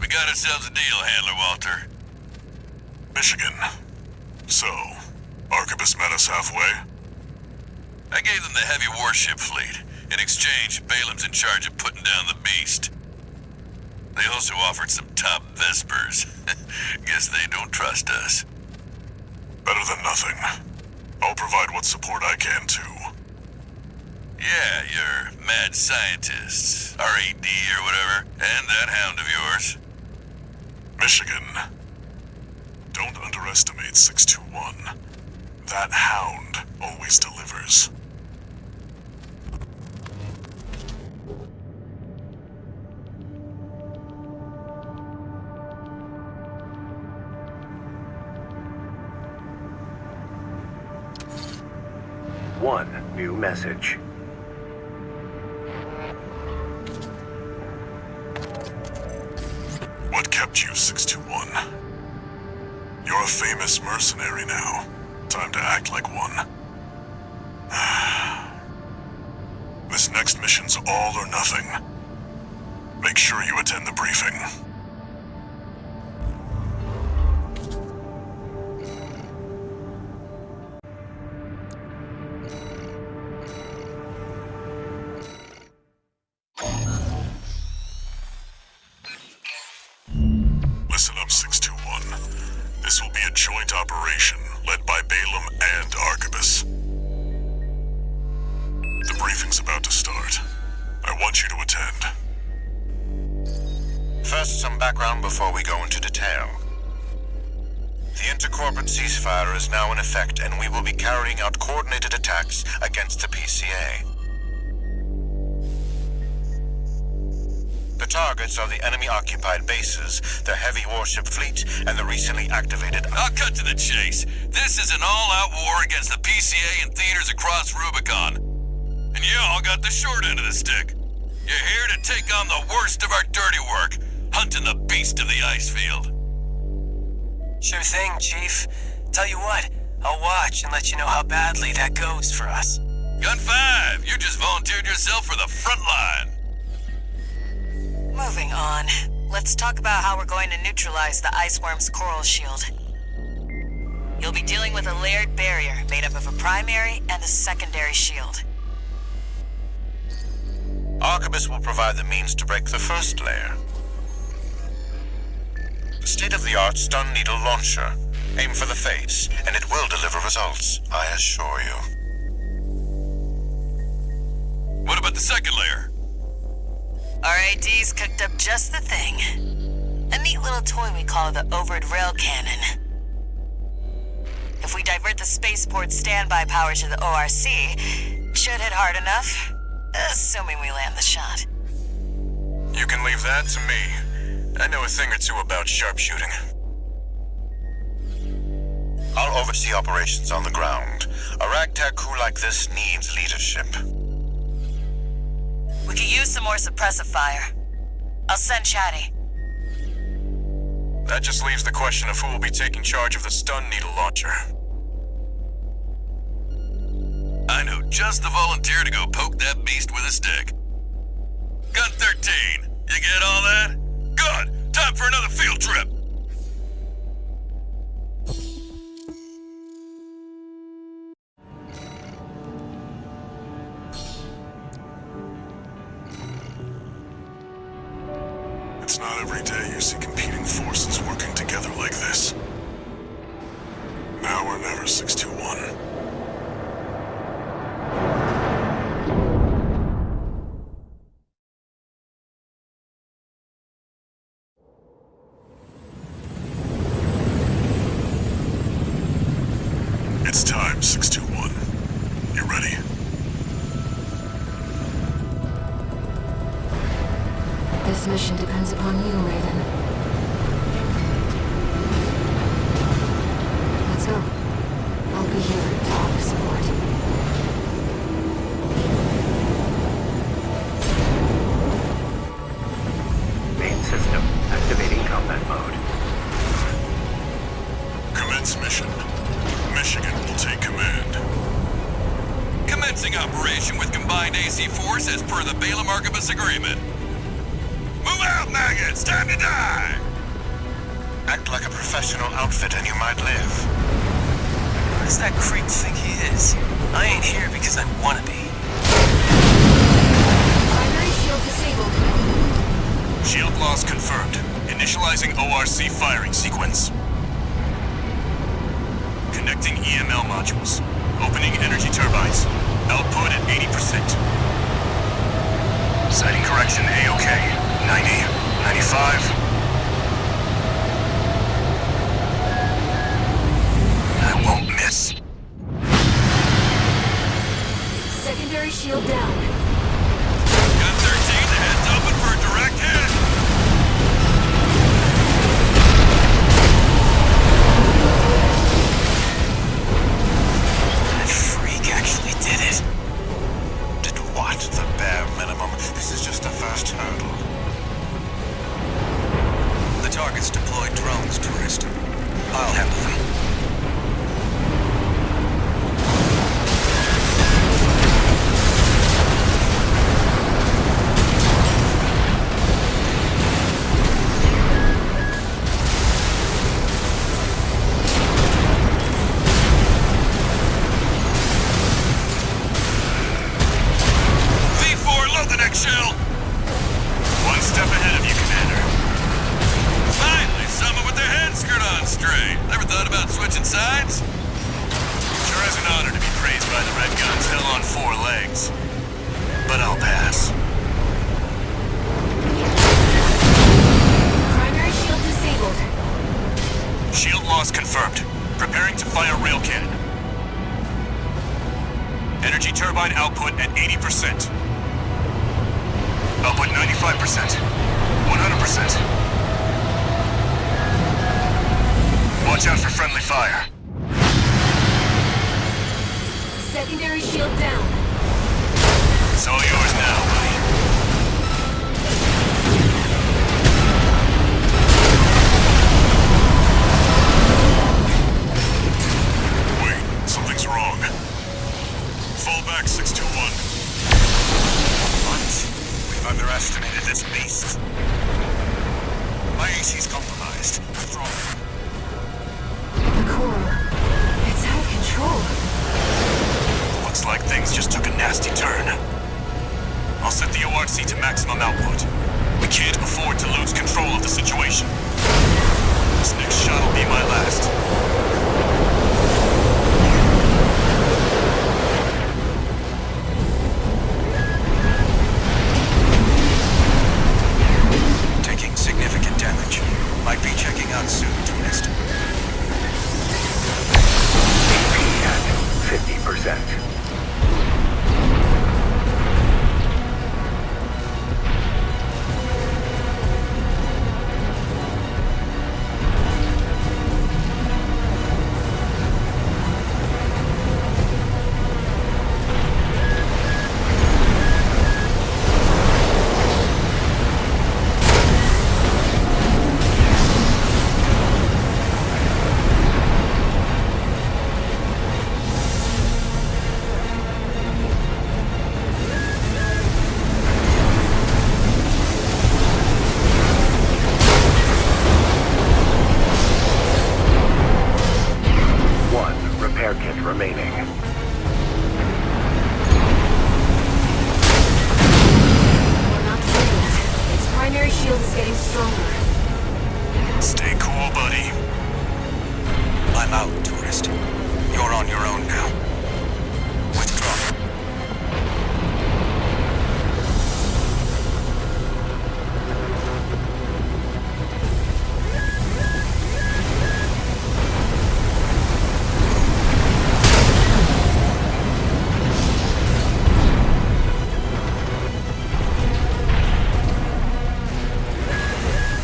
Got ourselves a deal, Handler Walter. Michigan. So, Arquebus met us halfway? I gave them the heavy warship fleet. In exchange, Balaam's in charge of putting down the beast. They also offered some top Vespers. Guess they don't trust us. Better than nothing. I'll provide what support I can, too. Yeah, your mad scientists, RAD or whatever, and that hound of yours. Michigan. Don't underestimate 621. That hound always delivers. One new message. What kept you, 621? You're a famous mercenary now. Time to act like one. This next mission's all or nothing. Make sure you attend the briefing. Listen up, 621. This will be a joint operation led by Balaam and Arquebus. The briefing's about to start. I want you to attend. First, some background before we go into detail. The intercorporate ceasefire is now in effect, and we will be carrying out coordinated attacks against the PCA. The targets are the enemy-occupied bases, the heavy warship fleet, and the recently activated... I'll cut to the chase. This is an all-out war against the PCA and theaters across Rubicon. And y'all got the short end of the stick. You're here to take on the worst of our dirty work, hunting the beast of the ice field. Sure thing, Chief. Tell you what, I'll watch and let you know how badly that goes for us. Gun 5, you just volunteered yourself for the front line. Moving on. Let's talk about how we're going to neutralize the Iceworm's coral shield. You'll be dealing with a layered barrier made up of a primary and a secondary shield. Arquebus will provide the means to break the first layer. The state-of-the-art stun needle launcher. Aim for the face, and it will deliver results, I assure you. What about the second layer? RAD's cooked up just the thing. A neat little toy we call the Overed Rail Cannon. If we divert the spaceport standby power to the ORC, should hit hard enough, assuming we land the shot. You can leave that to me. I know a thing or two about sharpshooting. I'll oversee operations on the ground. A ragtag crew like this needs leadership. We could use some more suppressive fire. I'll send Chatty. That just leaves the question of who will be taking charge of the stun needle launcher. I know just the volunteer to go poke that beast with a stick. Gun 13, you get all that? Good! Time for another field trip! It's not every day you see competing forces working together like this. Now or never, 621. It's time, 621. You ready? This mission depends upon you, Raven. Let's go. I'll be here to offer support. Main system activating combat mode. Commence mission. Michigan will take command. Commencing operation with combined AC force as per the Balaam Archibus agreement. Move out, maggots! Time to die! Act like a professional outfit and you might live. Who does that creep think he is? I ain't here because I wanna be. Primary shield disabled. Shield loss confirmed. Initializing ORC firing sequence. Connecting EML modules. Opening energy turbines. Output at 80%. Sighting correction A-OK. 90, 95. I won't miss. Secondary shield down. Gun 13, the head's open for a direct hit! That freak actually did it. Did what? The bare minimum. This is just the first hurdle. The target's deployed drones, tourist. I'll handle them. V4, load the next shell! One step ahead of you, Commander. Finally, someone with their head skirt on straight. Ever thought about switching sides? Sure is an honor to be praised by the Red Guns hell on 4 legs. But I'll pass. Primary shield disabled. Shield loss confirmed. Preparing to fire rail cannon. Energy turbine output at 80%. Output 95%. 100%. Watch out for friendly fire. Secondary shield down. It's all yours now, buddy. Wait, something's wrong. Fall back, 621. What? We've underestimated this beast. My AC's compromised. Withdraw. The core. It's out of control. Looks like things just took a nasty turn. I'll set the ORC to maximum output. We can't afford to lose control of the situation. This next shot will be my last. Taking significant damage. Might be checking out soon, tourist. HP at 50%. I'm out, tourist. You're on your own now. Withdraw.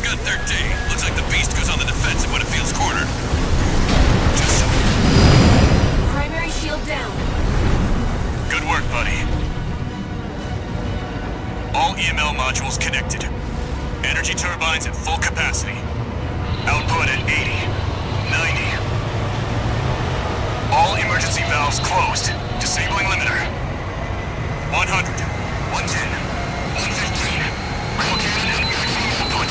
Gun 13. Looks like the beast goes on the defensive when it feels cornered. Primary shield down. Good work, buddy. All EML modules connected. Energy turbines at full capacity. Output at 80, 90. All emergency valves closed. Disabling limiter. 100, 110, 115. Rebel cannon output.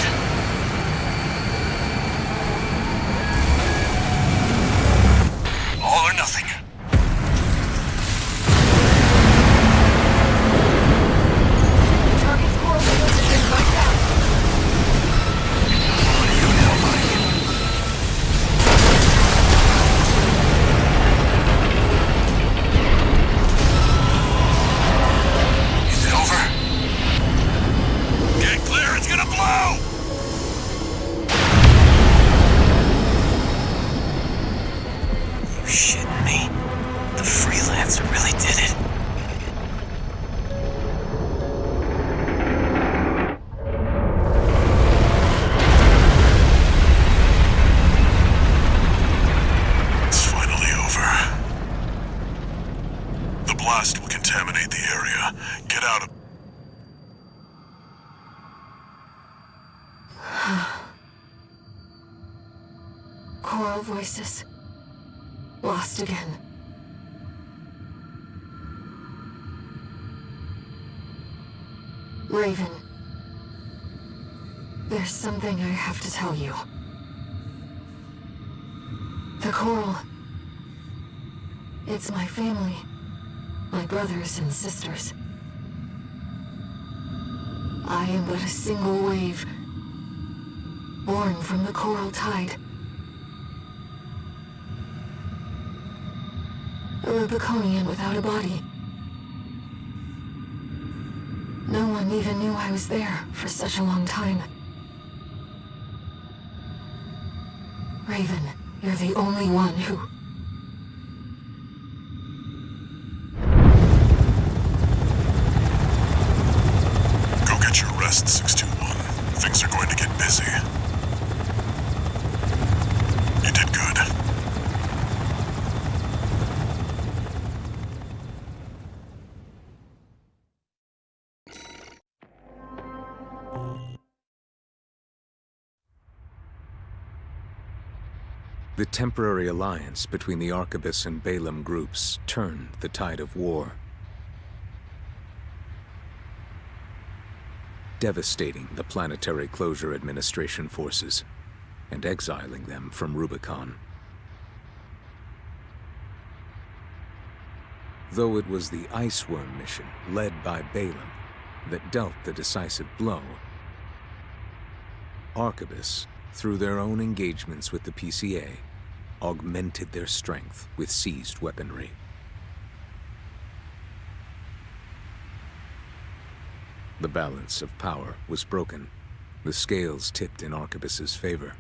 All or nothing. Target's coral field has been wiped out. Is it over? Get clear, it's gonna blow! You shitting me? The freelancer really did it. It's finally over. The blast will contaminate the area. Get out of... Coral voices. Lost again. Raven. There's something I have to tell you. The coral. It's my family. My brothers and sisters. I am but a single wave. Born from the coral tide. A Rubiconian without a body. No one even knew I was there for such a long time. Raven, you're the only one who... Go get your rest, 621. Things are going to get busy. You did good. The temporary alliance between the Arquebus and Balaam groups turned the tide of war, devastating the Planetary Closure Administration forces and exiling them from Rubicon. Though it was the Iceworm mission led by Balaam that dealt the decisive blow, Arquebus, through their own engagements with the PCA, augmented their strength with seized weaponry. The balance of power was broken, the scales tipped in Arquebus's favor,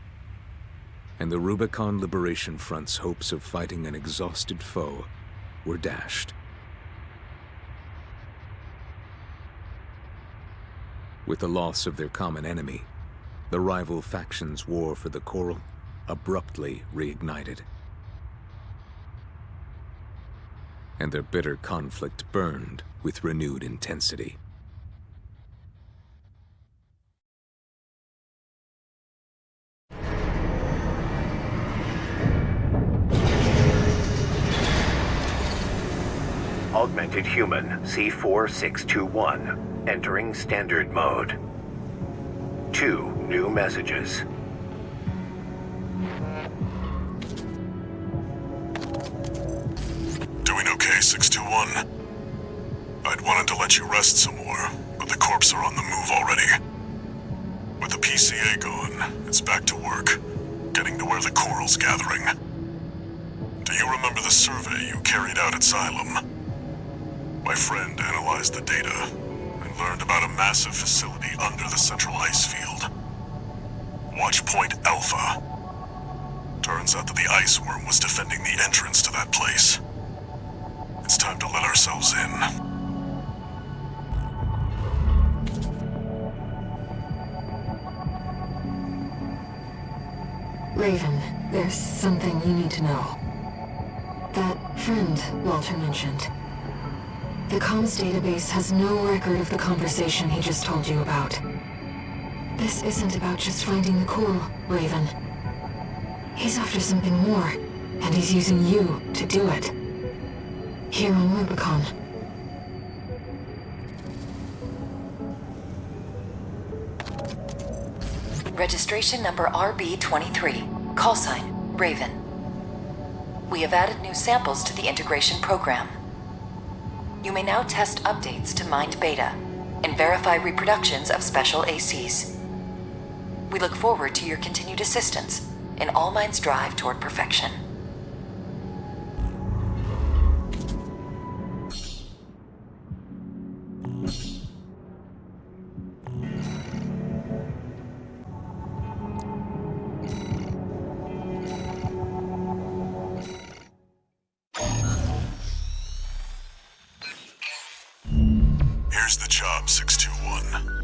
and the Rubicon Liberation Front's hopes of fighting an exhausted foe were dashed. With the loss of their common enemy, the rival factions' war for the Coral abruptly reignited. And their bitter conflict burned with renewed intensity. Augmented Human C4621, entering Standard Mode. 2 new messages. Doing okay, 621? I'd wanted to let you rest some more, but the corps are on the move already. With the PCA gone, it's back to work, getting to where the Coral's gathering. Do you remember the survey you carried out at Xylem? My friend analyzed the data and learned about a massive facility under the central ice field. Watch Point Alpha. Turns out that the ice worm was defending the entrance to that place. It's time to let ourselves in. Raven, there's something you need to know. That friend Walter mentioned. The comms database has no record of the conversation he just told you about. This isn't about just finding the core, Raven. He's after something more, and he's using you to do it. Here on Rubicon. Registration number RB23. Call sign, Raven. We have added new samples to the integration program. You may now test updates to Mind Beta and verify reproductions of special ACs. We look forward to your continued assistance in All Mind's drive toward perfection. Here's the job, 621.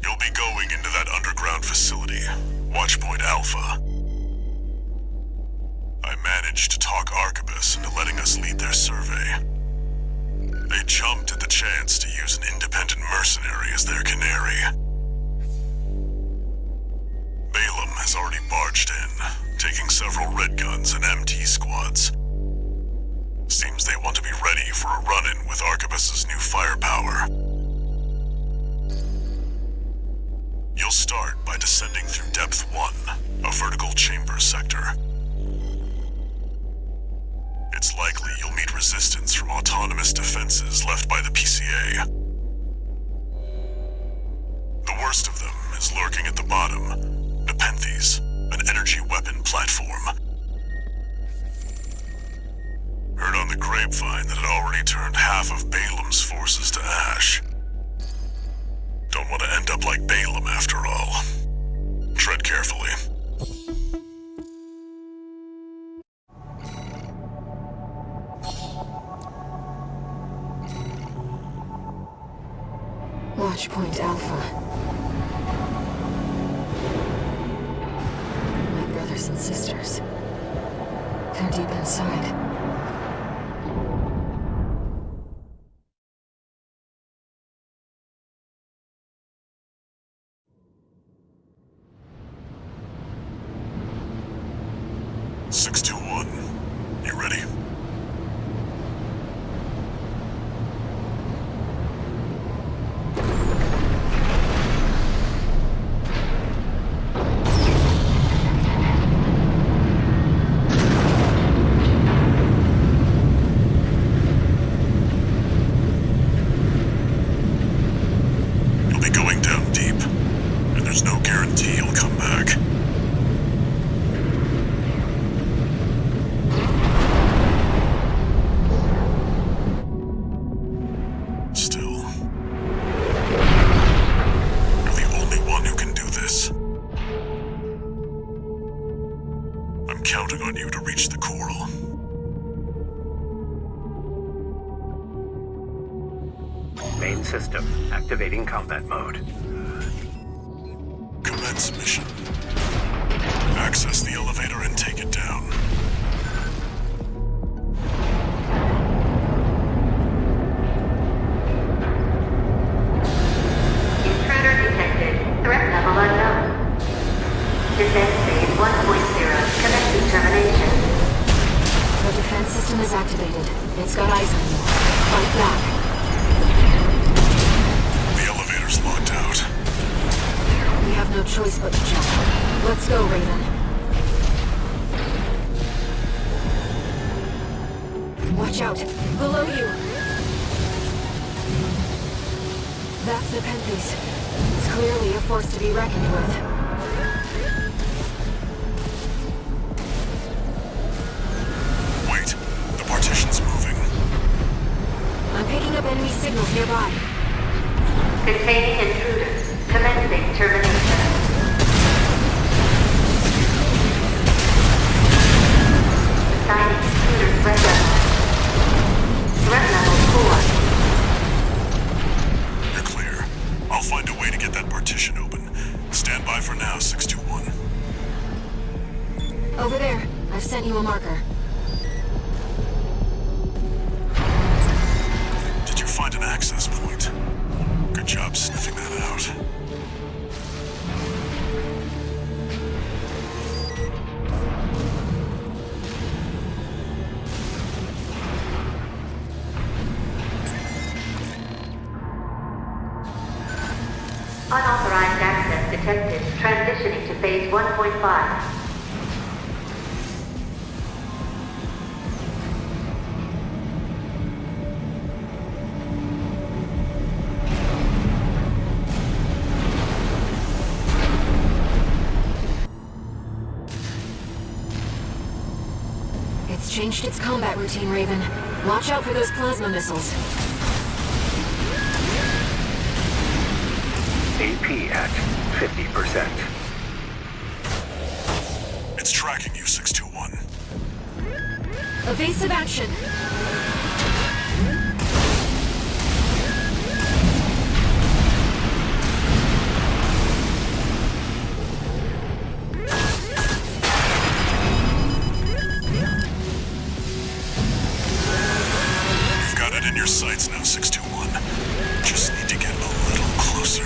You'll be going into that underground facility, Watchpoint Alpha. I managed to talk Arquebus into letting us lead their survey. They jumped at the chance to use an independent mercenary as their canary. Balaam has already barged in, taking several red guns and MT squads. Seems they want to be ready for a run-in with Arquebus's new firepower. You'll start by descending through Depth 1, a vertical chamber sector. It's likely you'll meet resistance from autonomous defenses left by the PCA. The worst of them is lurking at the bottom, Nepenthes, an energy weapon platform. Heard on the grapevine that it already turned half of Balaam's forces to ash. Don't want to end up like Balaam after all. Tread carefully. Watchpoint Alpha. My brothers and sisters. They're deep inside. You ready? You'll be going down deep, and there's no guarantee you'll come back. Counting on you to reach the coral. Main system activating combat mode. Commence mission. Access the elevator and take it down. Intruder detected. Threat level unknown. Descent phase 1.0. Connecting termination. The defense system is activated. It's got eyes on you. Fight back. The elevator's locked out. We have no choice but to jump. Let's go, Raven. Watch out! Below you! That's Nepenthes. It's clearly a force to be reckoned with. Over there. I've sent you a marker. Did you find an access point? Good job sniffing that out. Unauthorized access detected. Transitioning to phase 1.5. It's changed its combat routine, Raven. Watch out for those plasma missiles. AP at 50%. It's tracking you, 621. Evasive action! You've got it in your sights now, 621. Just need to get a little closer.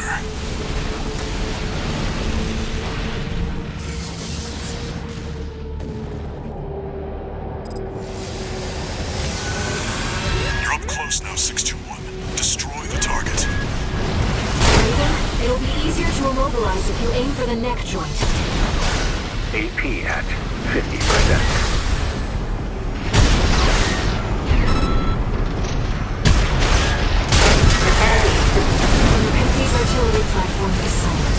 You're up close now, 621. Destroy the target. Raven, it'll be easier to immobilize if you aim for the neck joint. AP at 50%. The artillery platform is silent.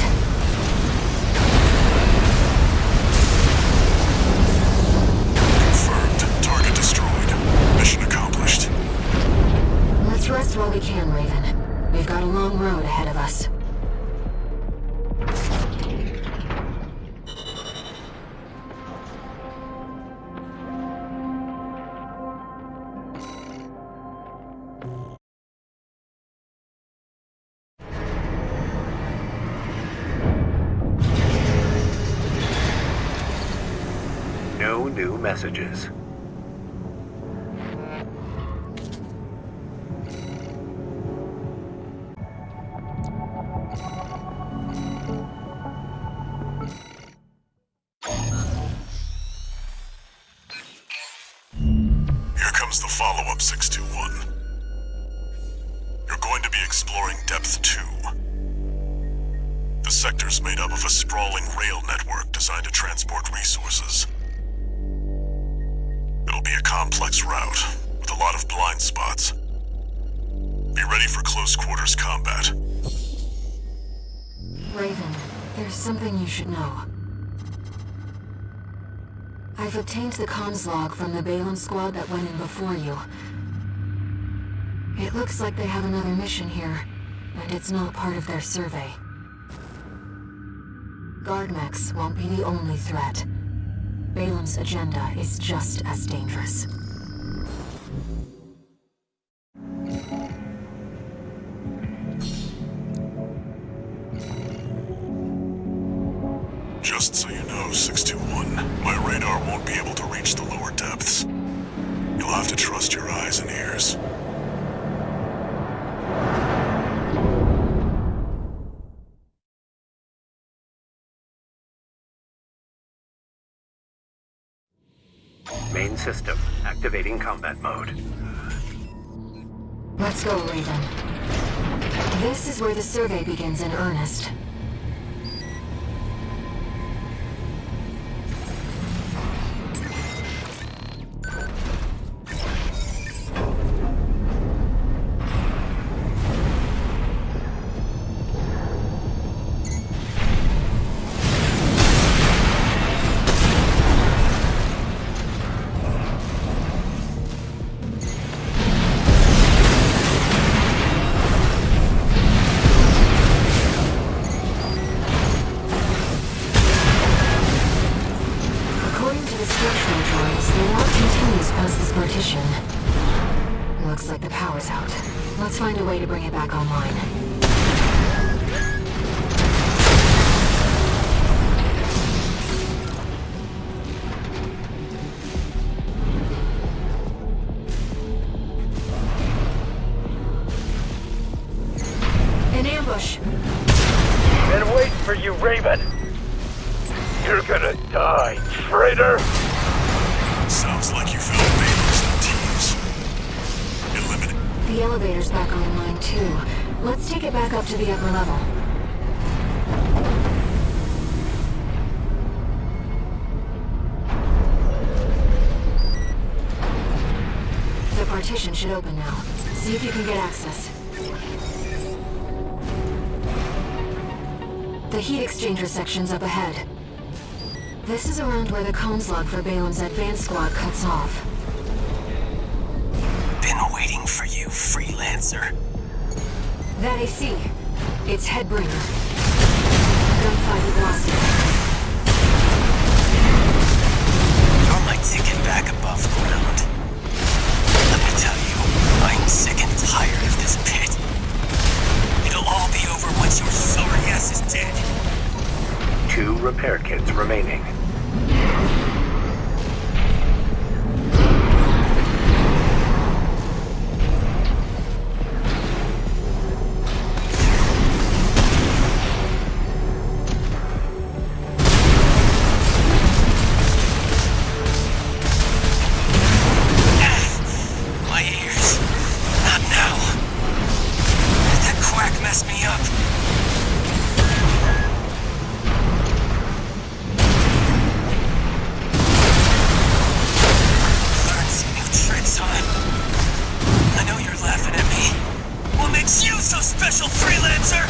Confirmed. Target destroyed. Mission accomplished. Let's rest while we can, Raven. We've got a long road ahead of us. No new messages. Here comes the follow-up, 621. You're going to be exploring Depth 2. The sector's made up of a sprawling rail network designed to transport resources. It'll be a complex route, with a lot of blind spots. Be ready for close quarters combat. Raven, there's something you should know. I've obtained the comms log from the Balaam squad that went in before you. It looks like they have another mission here, and it's not part of their survey. Guard mechs won't be the only threat. Balaam's agenda is just as dangerous. Just so you know, 621, my radar won't be able to reach the lower depths. You'll have to trust your eyes and ears. Main system activating combat mode. Let's go, Raven. This is where the survey begins in earnest. Looks like the power's out. Let's find a way to bring it back online. Die, traitor! Sounds like you found Bailey's and T's. Eliminate. The elevator's back online too. Let's take it back up to the upper level. The partition should open now. See if you can get access. The heat exchanger section's up ahead. This is around where the comms log for Balam's advanced squad cuts off. Been waiting for you, freelancer. That AC. It's Headbringer. Gunfight velocity. You're my ticket back above ground. Let me tell you, I'm sick and tired of this pit. It'll all be over once your sorry ass is dead. 2 repair kits remaining. My ears. Not now. That quack messed me up. Learn some new tricks, huh? I know you're laughing at me. What makes you so special, freelancer?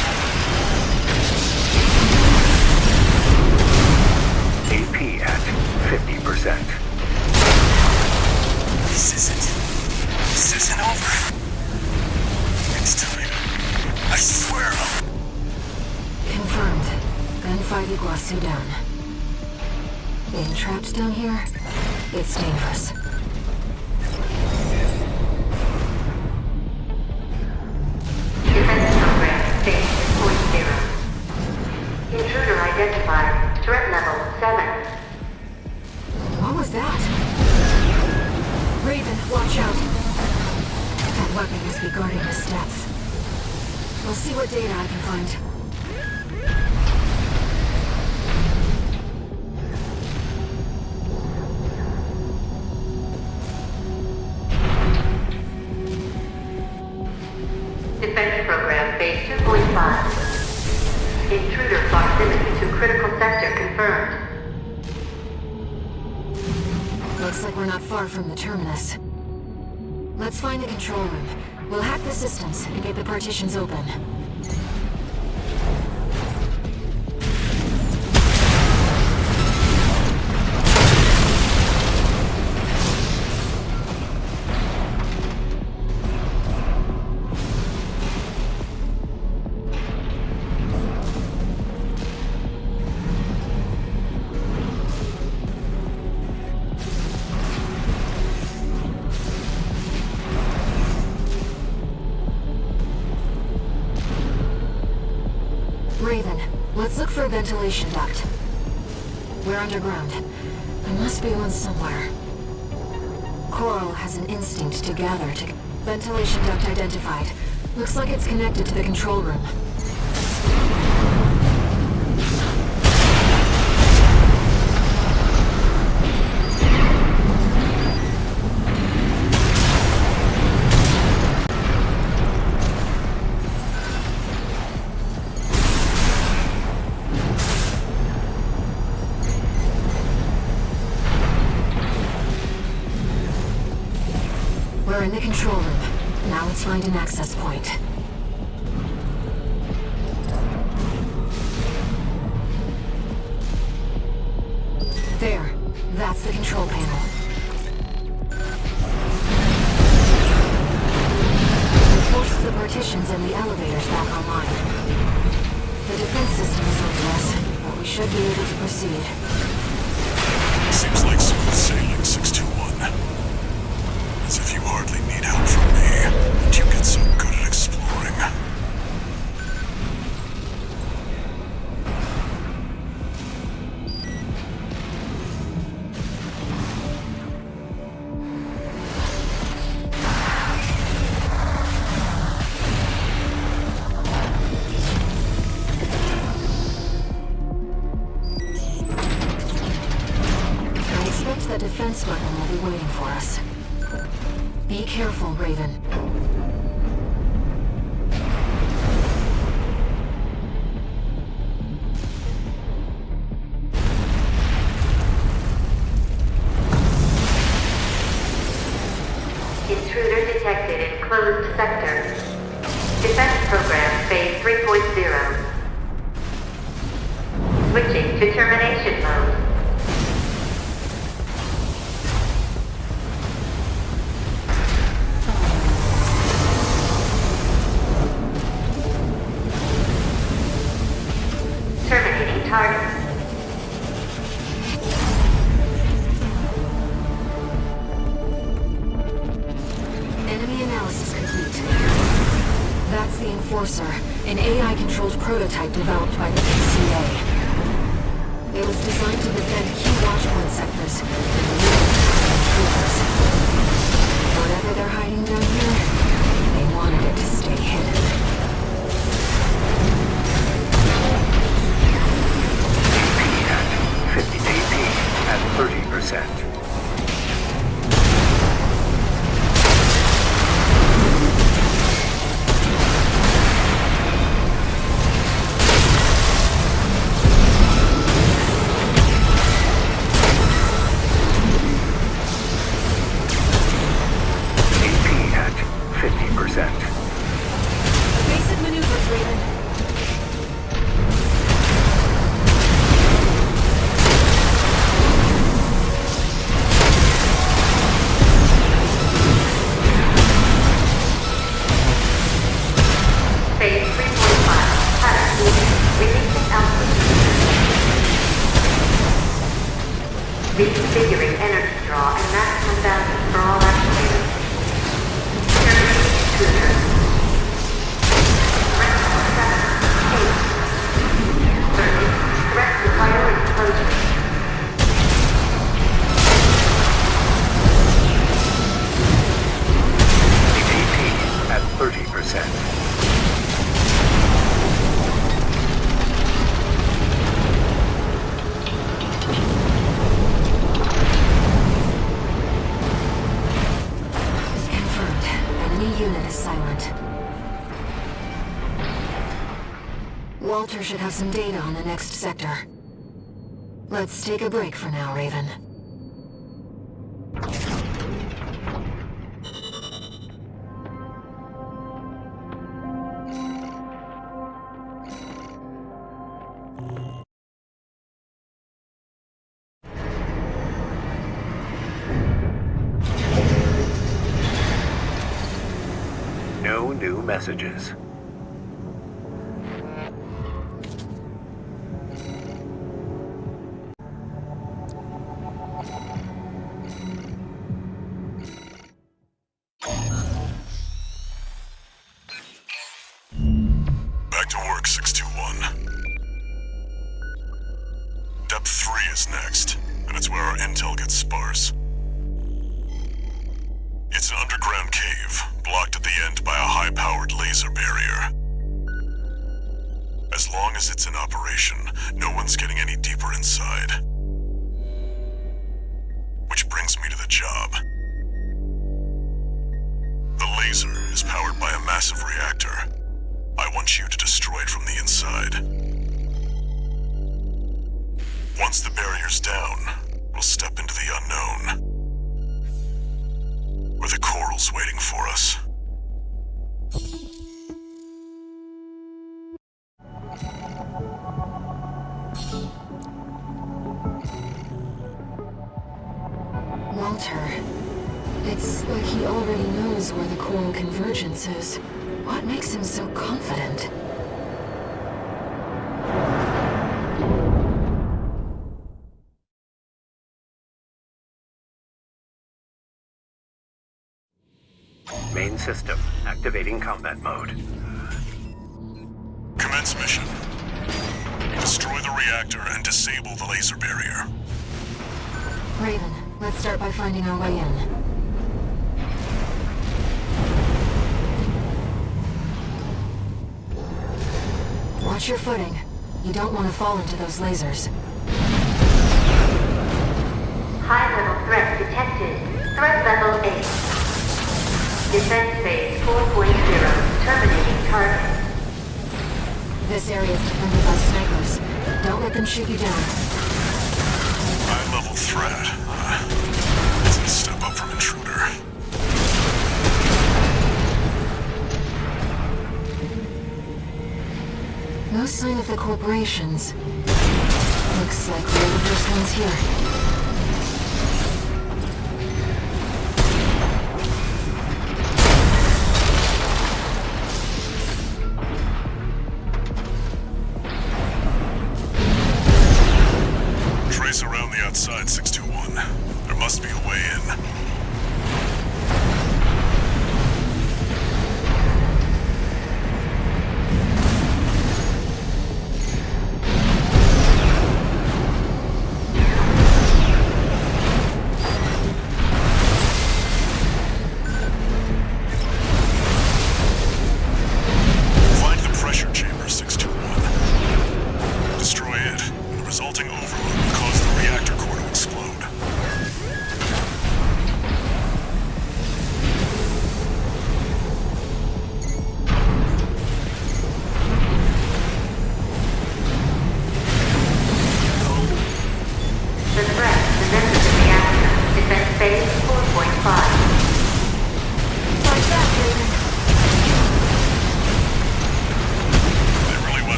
AP at 50%. This isn't over. Next time, I swear I'll... Confirmed. Gunfight Iguazu down. Being trapped down here? It's dangerous. Defense program, stage 0. Intruder identified. Threat level 7. What was that? Raven, watch out. That weapon must be guarding the steps. I'll see what data I can find. Defense program, phase 2.5. Intruder proximity to critical sector confirmed. Looks like we're not far from the terminus. Let's find the control room. We'll hack the systems and get the partitions open. Raven, let's look for a ventilation duct. We're underground. There must be one somewhere. Coral has an instinct to gather to... Ventilation duct identified. Looks like it's connected to the control room. We're in the control room. Now let's find an access point. There. That's the control panel. We forced the partitions and the elevators back online. The defense system is over us, but we should be able to proceed. Seems like smooth sailing, 621. As if you hardly need help from me, and you get so good at exploring. that defense weapon will be waiting for us. Be careful, Raven. Intruder detected in closed sector. Defense program phase 3.0. Switching to termination mode. Terminating target. Enemy analysis complete. That's the Enforcer, an AI-controlled prototype developed by the PCA. It was designed to defend key watchpoint sectors and intruders. Whatever they're hiding down here, they wanted it to stay hidden. AP at 30%. Basic maneuvers, Raven. Phase 3.5. Pattern. Releasing output. Reconfiguring energy draw and maximum value for all activators. Terminating intruder. Threat to priority closure. AP at 30%. Unit is silent. Walter should have some data on the next sector. Let's take a break for now, Raven. No new messages. Back to work, 621. Depth 3 is next, and it's where our intel gets sparse. It's an underground cave, blocked at the end by a high-powered laser barrier. As long as it's in operation, no one's getting any deeper inside. Which brings me to the job. The laser is powered by a massive reactor. I want you to destroy it from the inside. Once the barrier's down, we'll step into the unknown. Where the coral's waiting for us. Walter, it's like he already knows where the coral convergence is. What makes him so confident? Main system activating combat mode. Commence mission. Destroy the reactor and disable the laser barrier. Raven, let's start by finding our way in. Watch your footing. You don't want to fall into those lasers. High-level threat Defense phase 4.0. Terminating target. This area is defended by snipers. Don't let them shoot you down. High-level threat. It's a step up from intruder. No sign of the corporations. Looks like we're the first ones here. Trace around the outside, 621. There must be a way in.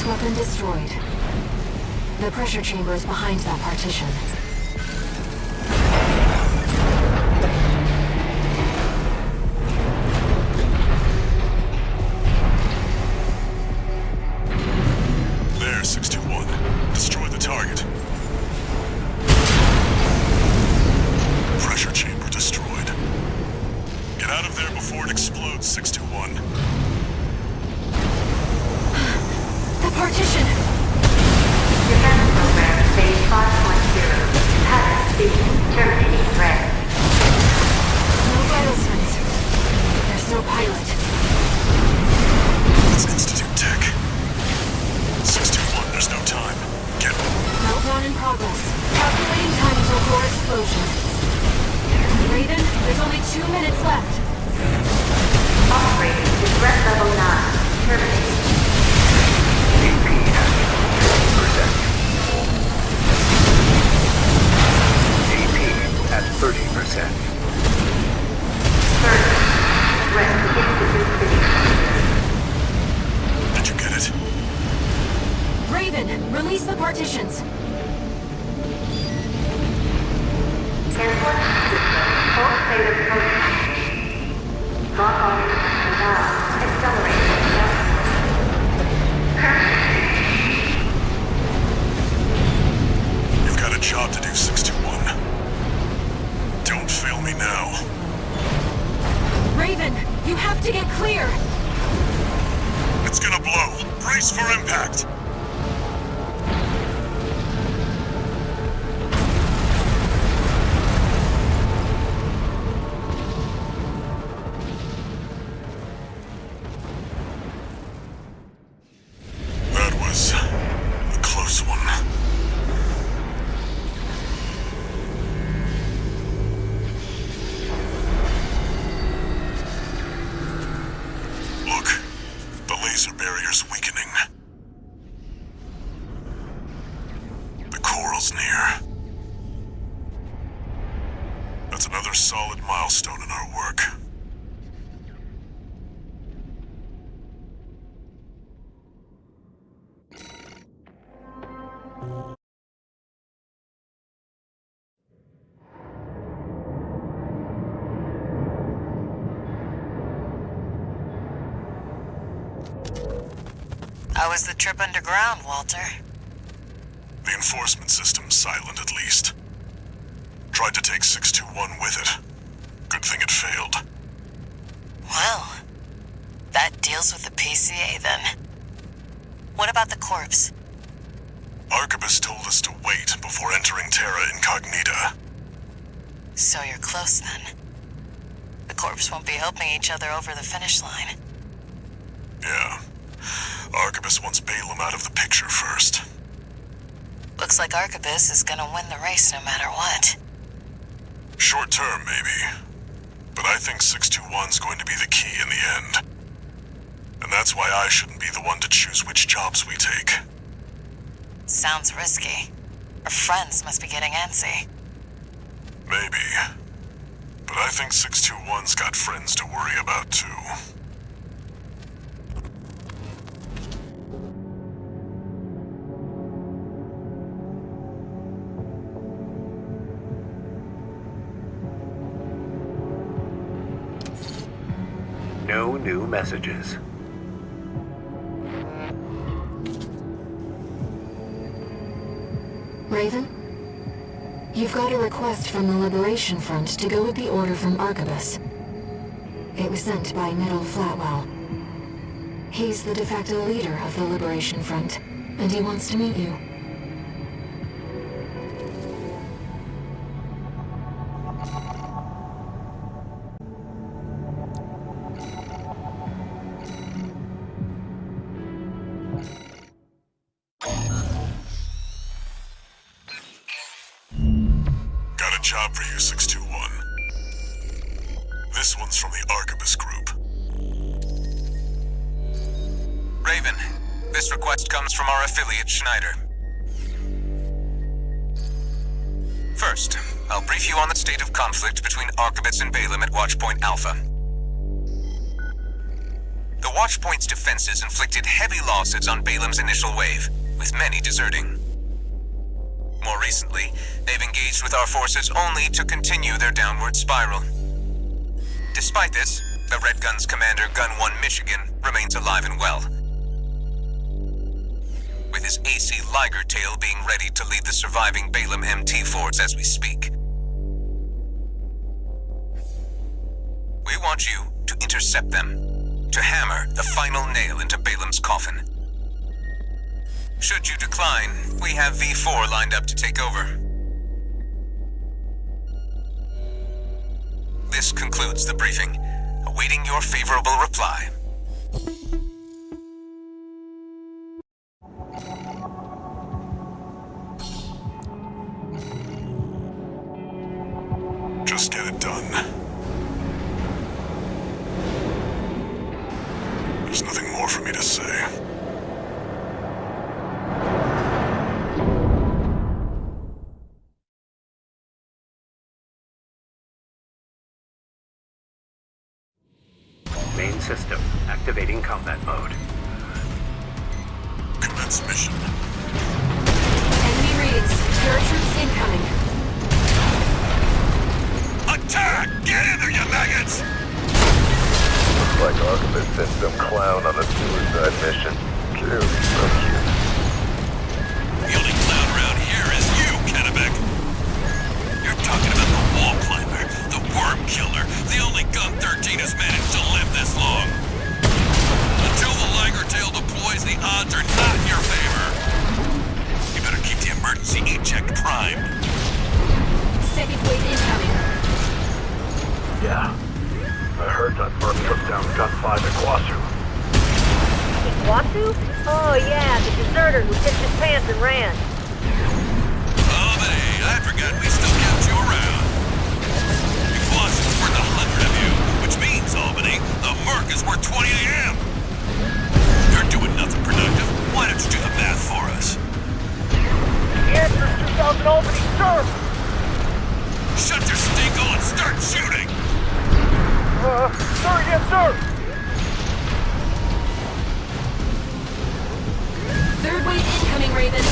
Weapon destroyed. The pressure chamber is behind that partition. There, 621. Destroy the target. Pressure chamber destroyed. Get out of there before it explodes, 621. The partition! Defense program phase 5.0. Pattern C. Terminating threat. No vital signs. There's no pilot. It's Institute Tech. 621, there's no time. Get... Meltdown in progress. Calculating time until core explosion. Raiden, there's only 2 minutes left. Operating to threat level 9. Terminating. AP at 30%. AP at 30%. Threat to Institute City. Did you get it? Raven, release the partitions. Airport system. Full state of motion. Lock on. Now. Accelerating. You've got a job to do, 621. Don't fail me now. Raven, you have to get clear. It's gonna blow. Brace for impact. That was a close one. Look, the laser barrier's weakening. The coral's near. That's another solid milestone in our work. How was the trip underground, Walter? The enforcement system's silent, at least. Tried to take 621 with it. Good thing it failed. Well, that deals with the PCA then. What about the corpse? Arquebus told us to wait before entering Terra Incognita. So you're close then. The corpse won't be helping each other over the finish line. Yeah. Arquebus wants Balaam out of the picture first. Looks like Arquebus is gonna win the race no matter what. Short term, maybe. But I think 621's going to be the key in the end. And that's why I shouldn't be the one to choose which jobs we take. Sounds risky. Our friends must be getting antsy. Maybe. But I think 621's got friends to worry about, too. No new messages. Raven? You've got a request from the Liberation Front to go with the order from Arquebus. It was sent by Middle Flatwell. He's the de facto leader of the Liberation Front, and he wants to meet you. Got a job for you, 621. This one's from the Arquebus group. Raven, this request comes from our affiliate, Schneider. First, I'll brief you on the state of conflict between Arquebus and Balaam at Watchpoint Alpha. The Watchpoint's defenses inflicted heavy losses on Balaam's initial wave, with many deserting. More recently, they've engaged with our forces only to continue their downward spiral. Despite this, the Red Gun's commander, Gun 1 Michigan, remains alive and well, with his AC Liger tail being ready to lead the surviving Balaam MT-4s as we speak. We want you to intercept them, to hammer the final nail into Balaam's coffin. Should you decline, we have V.4 lined up to take over. This concludes the briefing, awaiting your favorable reply. Just get it done. There's nothing more for me to say. Main system activating combat mode. Commence mission. Enemy readings. Paratroops incoming. Attack! Get in there, you maggots! Looks like Arquebus sent some clown on a suicide mission. Cute, so cute. The only clown around here is you, Kennebec. You're talking about the wall climber, the worm killer, the only Gun 13 has managed to live this long. Until the Liger tail deploys, the odds are not in your favor. You better keep the emergency eject primed. Second wave incoming. Yeah. I heard that Merc took down Gun 5 at Kwasu. Kwasu? Oh yeah, the deserter who pissed his pants and ran. Oh, but hey, I forgot we still kept you around. The Kwasu's worth 100 of you, which means, Albany, the Merc is worth 20 of him. You're doing nothing productive. Why don't you do the math for us? The answer's 2,000 Albany, sir! Shut your stinko and start shooting! Sir, yes, sir! Third wave incoming, Raven.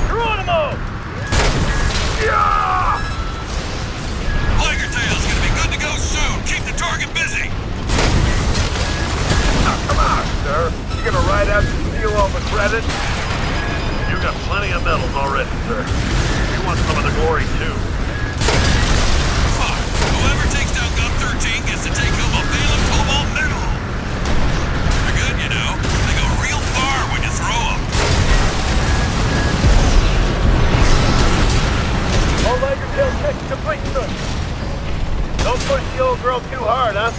Geronimo! Yeah! Liger tail's gonna be good to go soon. Keep the target busy. Now, come on, sir. You gonna ride out to steal all the credit? You got plenty of medals already, sir. You want some of the glory, too. Fine. Whoever takes down Gun 13 gets to take home a Balaam Cobalt medal. They're good, you know. They go real far when you throw them. All Liger tail checks complete, sir. Don't push the old girl too hard, huh?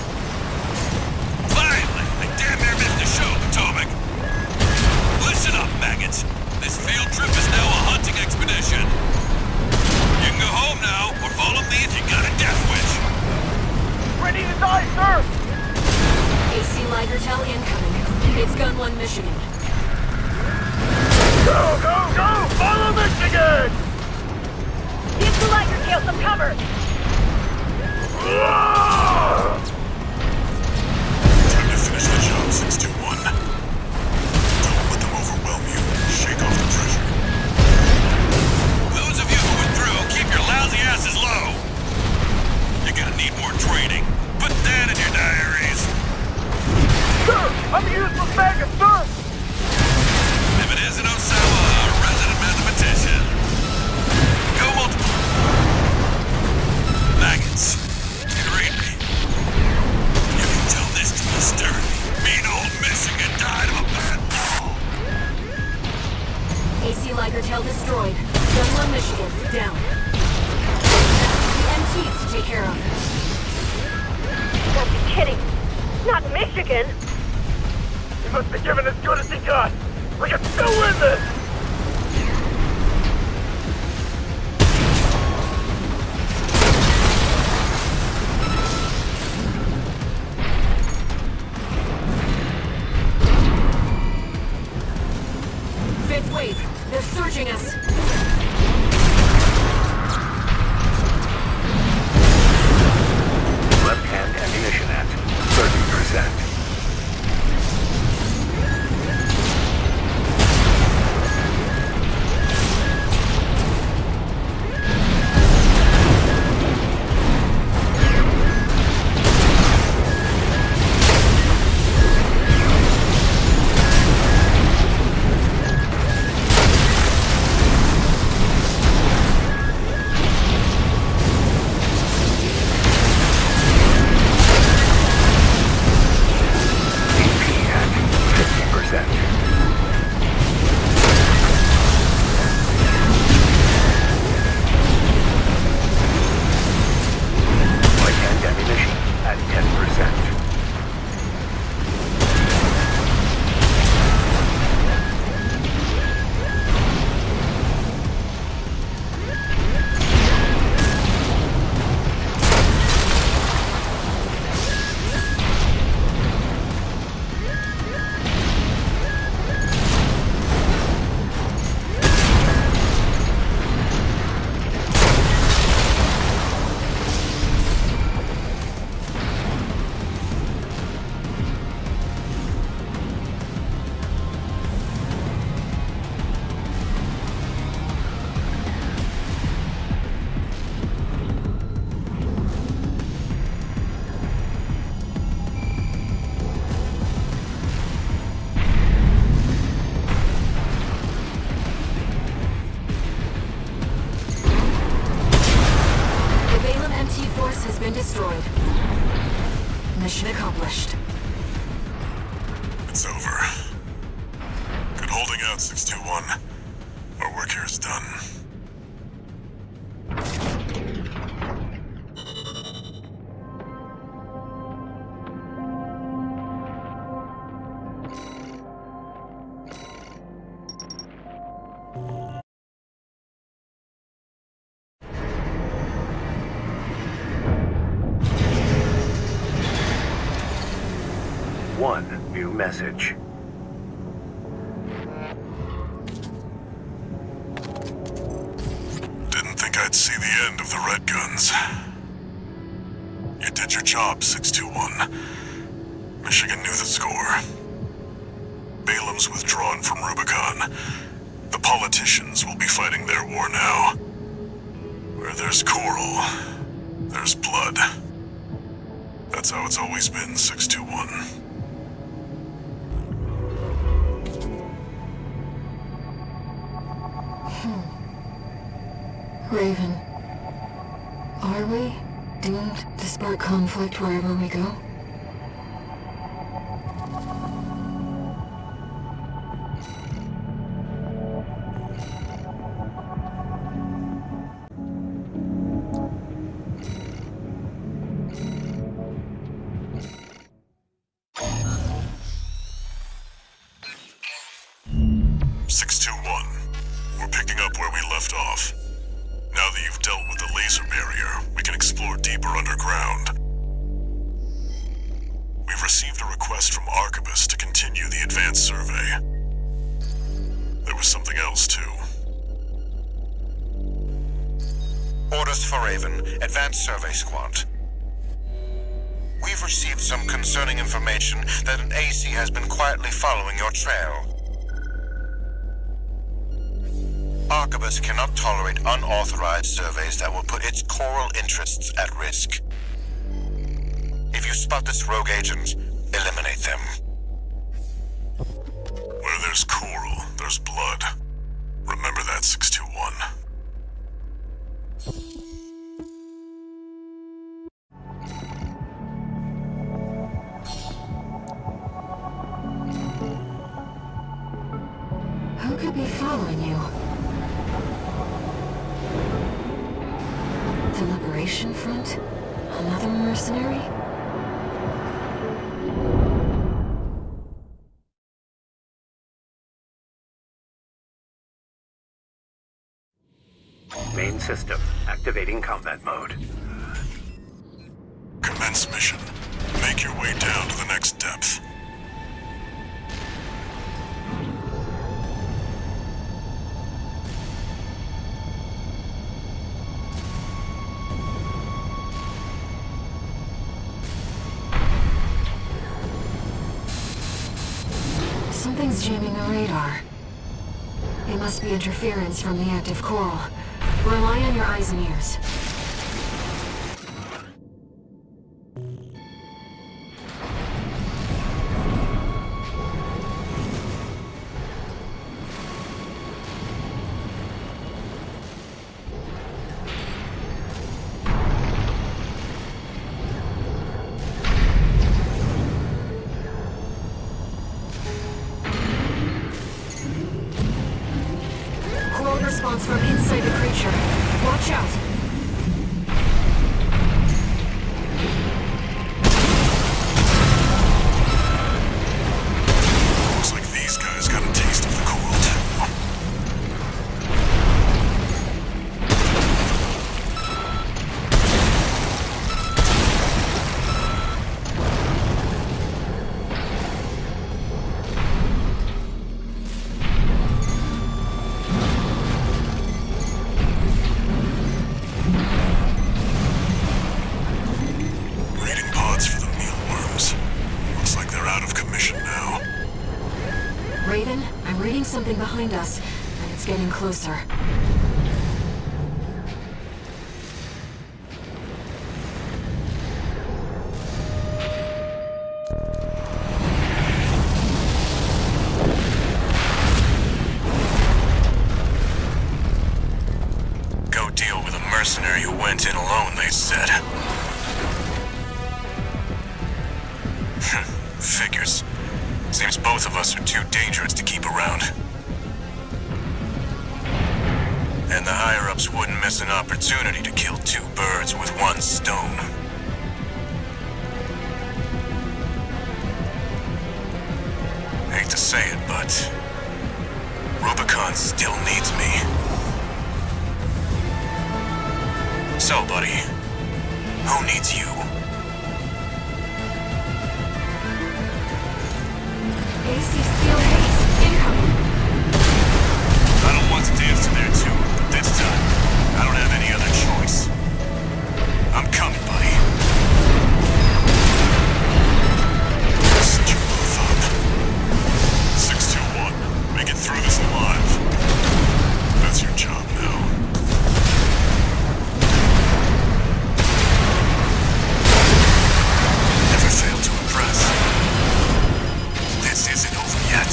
Finally! I damn near missed the show, Potomac. Listen up, maggots. This field 1 Michigan. Go, go, go! Follow Michigan! Give the lighter tail some cover! Time to finish the job, 621. Don't let them overwhelm you. Shake off the pressure. Those of you who went through, keep your lousy asses low. You're gonna need more training. Put that in your diaries. Sir, I'm a useless maggot, sir! If it isn't Osama, a resident mathematician. Go multiple. Maggots. You can read me. You can tell this to posterity. Mean old Michigan died of a bad fall. AC Liger tail destroyed. Gun 1 Michigan, down. The MTs to take care of. You gotta be kidding! Not Michigan! He must be giving as good as he got! We can still win this! Fifth wave, they're surging us. Left-hand ammunition at 30%. been destroyed. Mission accomplished. It's over. Good holding out, 621. Our work here is done. One new message. Didn't think I'd see the end of the Red Guns. You did your job, 621. Michigan knew the score. Balaam's withdrawn from Rubicon. The politicians will be fighting their war now. Where there's coral, there's blood. That's how it's always been, 621. Raven, are we doomed to spark conflict wherever we go? We've received a request from Arquebus to continue the advanced survey. There was something else, too. Orders for Raven, Advanced Survey Squad. We've received some concerning information that an AC has been quietly following your trail. Arquebus cannot tolerate unauthorized surveys that will put its coral interests at risk. If you spot this rogue agent, eliminate them. Where there's coral, there's blood. Remember that, 621. Who could be following you? The Liberation Front? Another mercenary? Main system activating combat mode. Commence mission. Make your way down to the next depth. Something's jamming the radar. It must be interference from the active coral. Rely on your eyes and ears. Response from inside the creature. Watch out! Looks like these guys got a taste of the coral too. Raven, I'm reading something behind us, and it's getting closer. Go deal with a mercenary who went in alone, they said. Figures. Seems both of us are too dangerous to keep around. And the higher-ups wouldn't miss an opportunity to kill two birds with one stone. Hate to say it, but Rubicon still needs me. So, buddy, who needs you? AC steel haze, incoming! I don't want to dance to their tune, but this time, I don't have any other choice. I'm coming, buddy. Set you both up. 621, make it through this alive. That's your job now. Never fail to impress. This isn't over yet.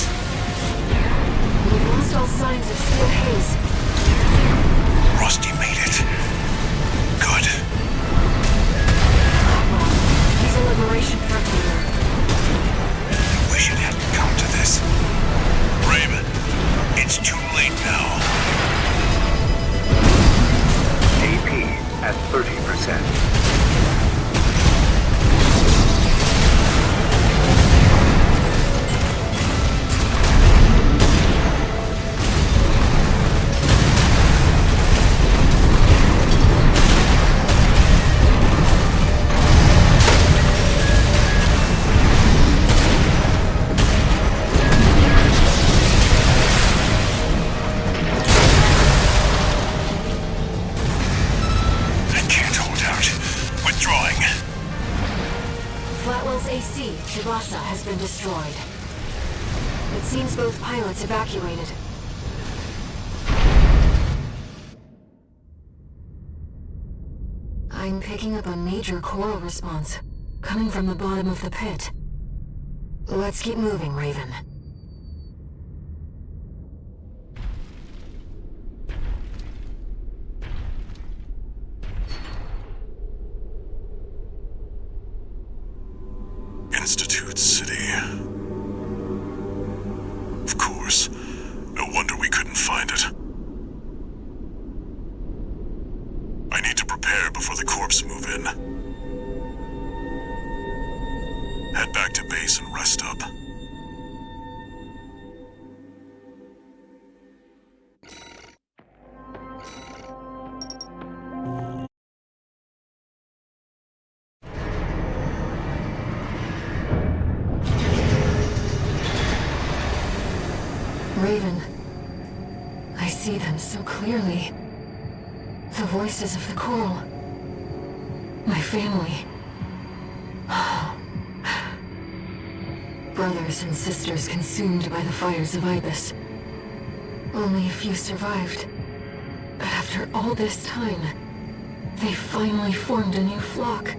We've lost all signs of steel haze. Rusty made it. Good. He's a Liberation Front leader. Wish it hadn't come to this. Raven, it's too late now. AP at 30%. been destroyed. It seems both pilots evacuated. I'm picking up a major coral response, coming from the bottom of the pit. Let's keep moving, Raven. Institute City. Of course. No wonder we couldn't find it. I need to prepare before the corps move in. Head back to base and rest up. Raven. I see them so clearly. The voices of the coral. My family. Brothers and sisters consumed by the fires of Ibis. Only a few survived. But after all this time, they finally formed a new flock.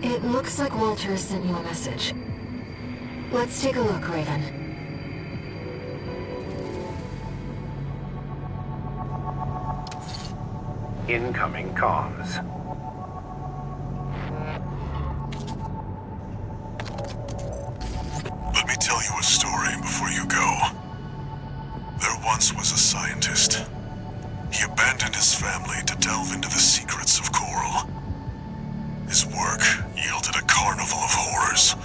It looks like Walter sent you a message. Let's take a look, Raven. Incoming comms. Let me tell you a story before you go. There once was a scientist. He abandoned his family to delve into the secrets of coral. His work yielded a carnival of horrors.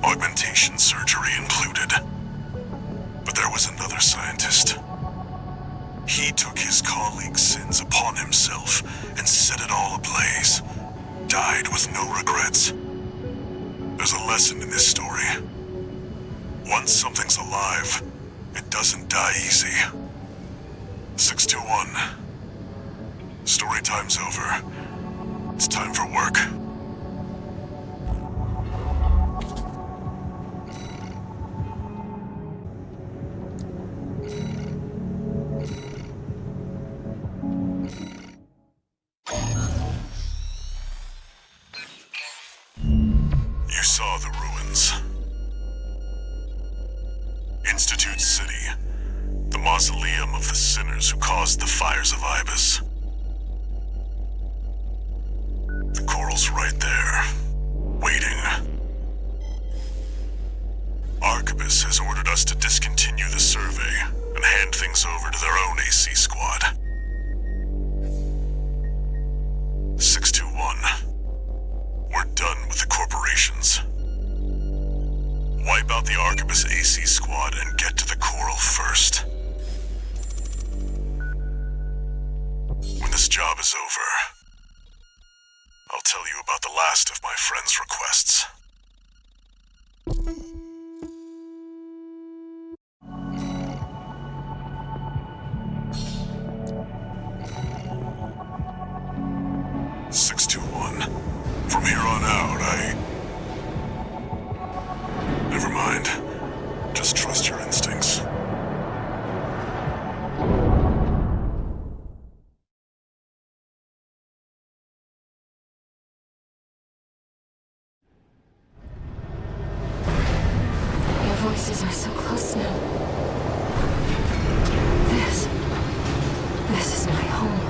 Augmentation surgery included. But there was another scientist. He took his colleagues' sins upon himself and set it all ablaze. Died with no regrets. There's a lesson in this story. Once something's alive, it doesn't die easy. 621. Story time's over. It's time for work. You saw the ruins. Institute City, the mausoleum of the sinners who caused the fires of Ibis. The coral's right there, waiting. Arquebus has ordered us to discontinue the survey and hand things over to their own AC squad. 621. We're done with the corporations. Wipe out the Arquebus AC squad and get to the coral first. When this job is over, I'll tell you about the last of my friend's requests. From here on out, Never mind. Just trust your instincts. Your voices are so close now. This is my home.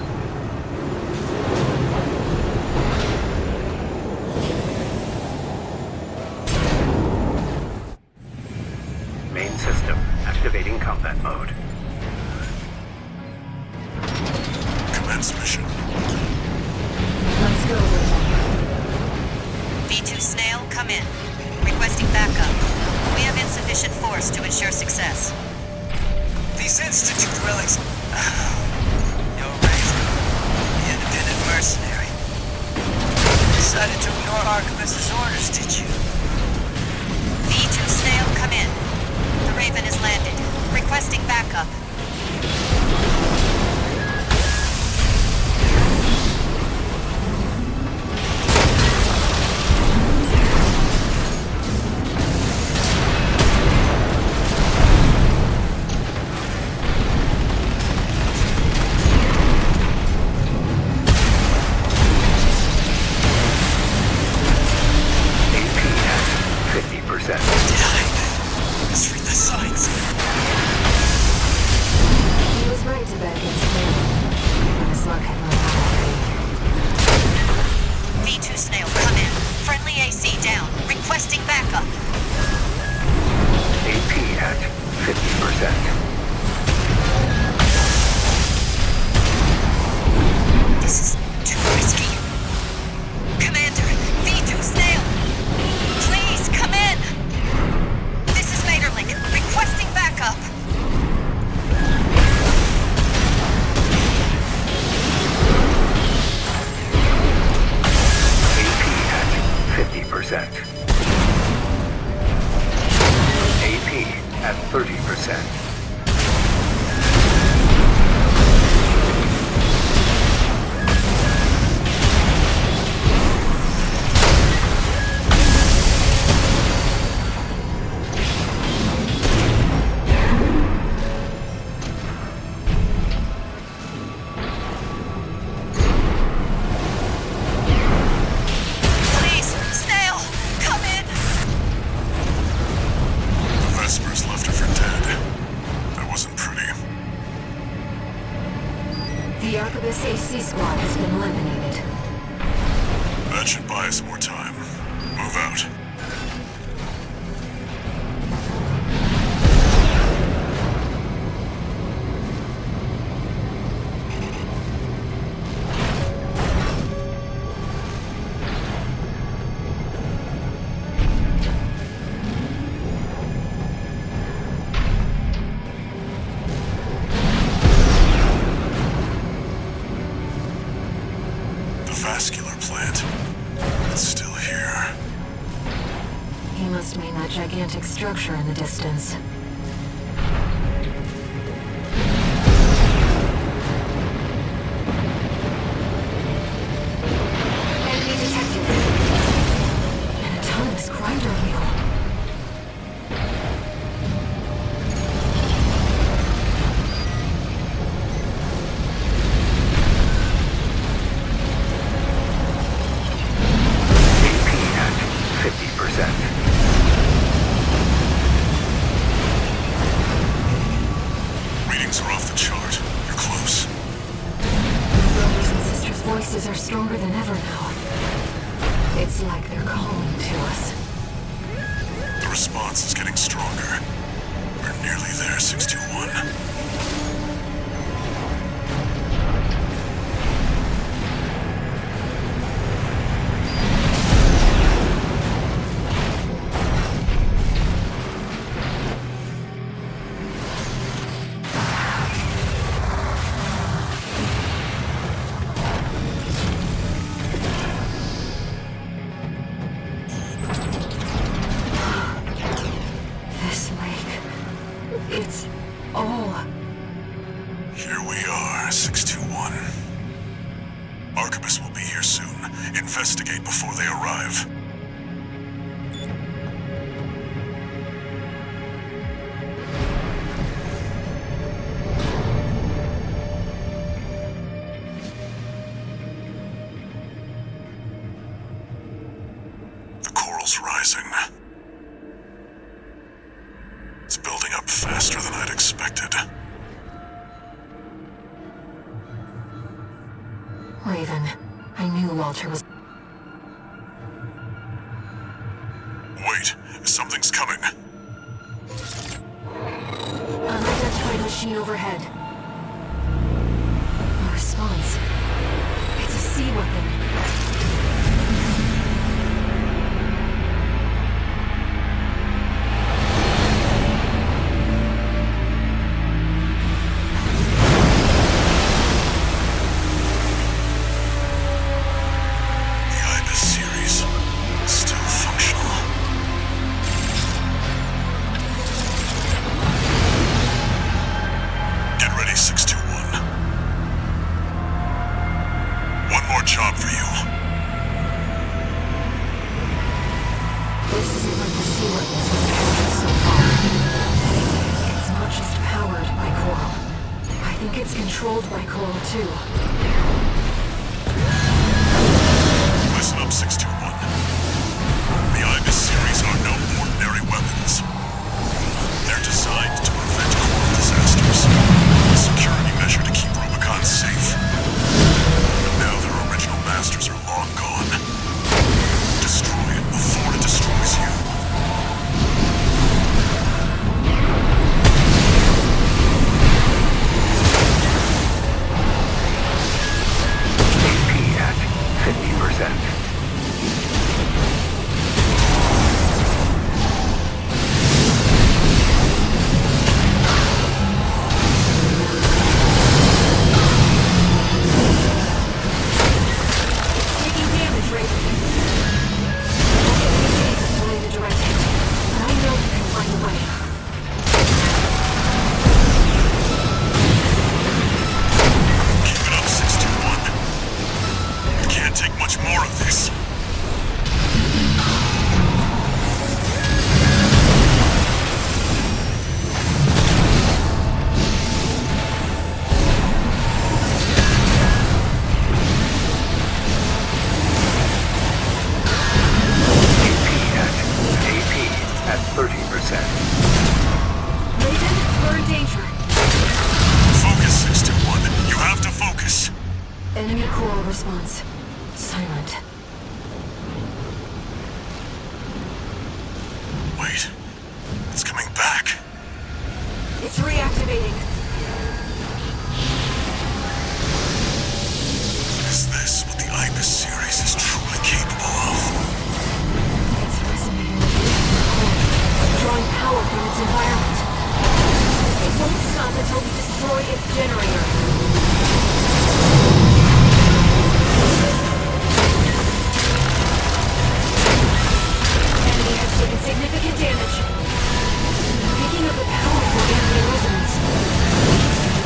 Main system activating combat mode. Commence mission. Let's go. V.Ⅳ Snail, come in. Requesting backup. We have insufficient force to ensure success. These Institute relics... You're Raven, the independent mercenary. Decided to ignore Arquebus's orders, did you? V.Ⅳ Snail, come in. The Raven has landed. Requesting backup. 30%. The Arquebus AC squad has been eliminated. That should buy us more time. Move out. Vascular plant. It's still here. He must mean that gigantic structure in the distance. Enemy detected. An autonomous grinder wheel. Readings are off the chart. You're close. Brothers and sisters' voices are stronger than ever now. It's like they're calling to us. The response is getting stronger. We're nearly there, 621. It's all... Here we are, 621. Arquebus will be here soon. Investigate before they arrive. The coral's rising. It's building up faster than I'd expected. Raven, I knew Walter was... Wait, something's coming. Unidentified machine overhead. A response. It's a sea weapon. Job for you. This isn't like the sea weapons we've tested so far. It's not just powered by coral. I think it's controlled by coral too. Listen up, 621. The Ibis series are no ordinary weapons. They're designed to prevent coral disasters. A security measure to keep Rubicon safe. Masters are long gone. Destroy it before it destroys you. Enemy coral response. Silent. Wait. It's coming back. It's reactivating. Is this what the Ibis series is truly capable of? It's resonating with the core, drawing power from its environment. It won't stop until we destroy its generator. Enemy has taken significant damage. Picking up a powerful enemy resonance.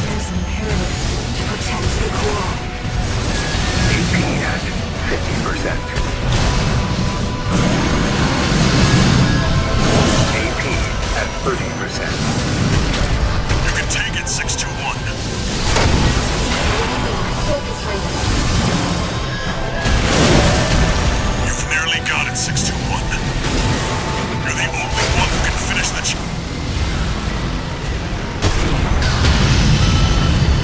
There's an imperative to protect the core. AP at 50%. AP at 30%. You can take it, 621. Focus rate. You've nearly got it, 621. You're the only one who can finish the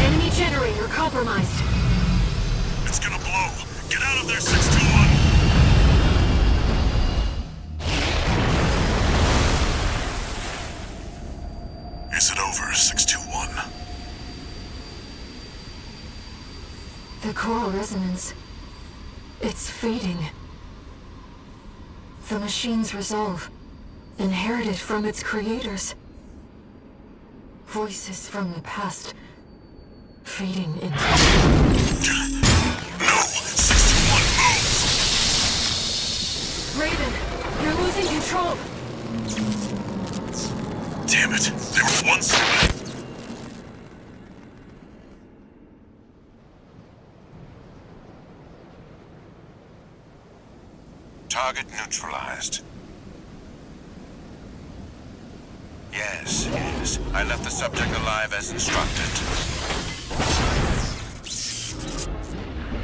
Enemy generator compromised. It's gonna blow. Get out of there, 621. Is it over, 621? The coral resonance. It's fading. The machine's resolve, inherited from its creators. Voices from the past, fading into... No! 621, move! Raven, you're losing control! Damn it! They were one step ahead. Target neutralized. Yes. I left the subject alive as instructed.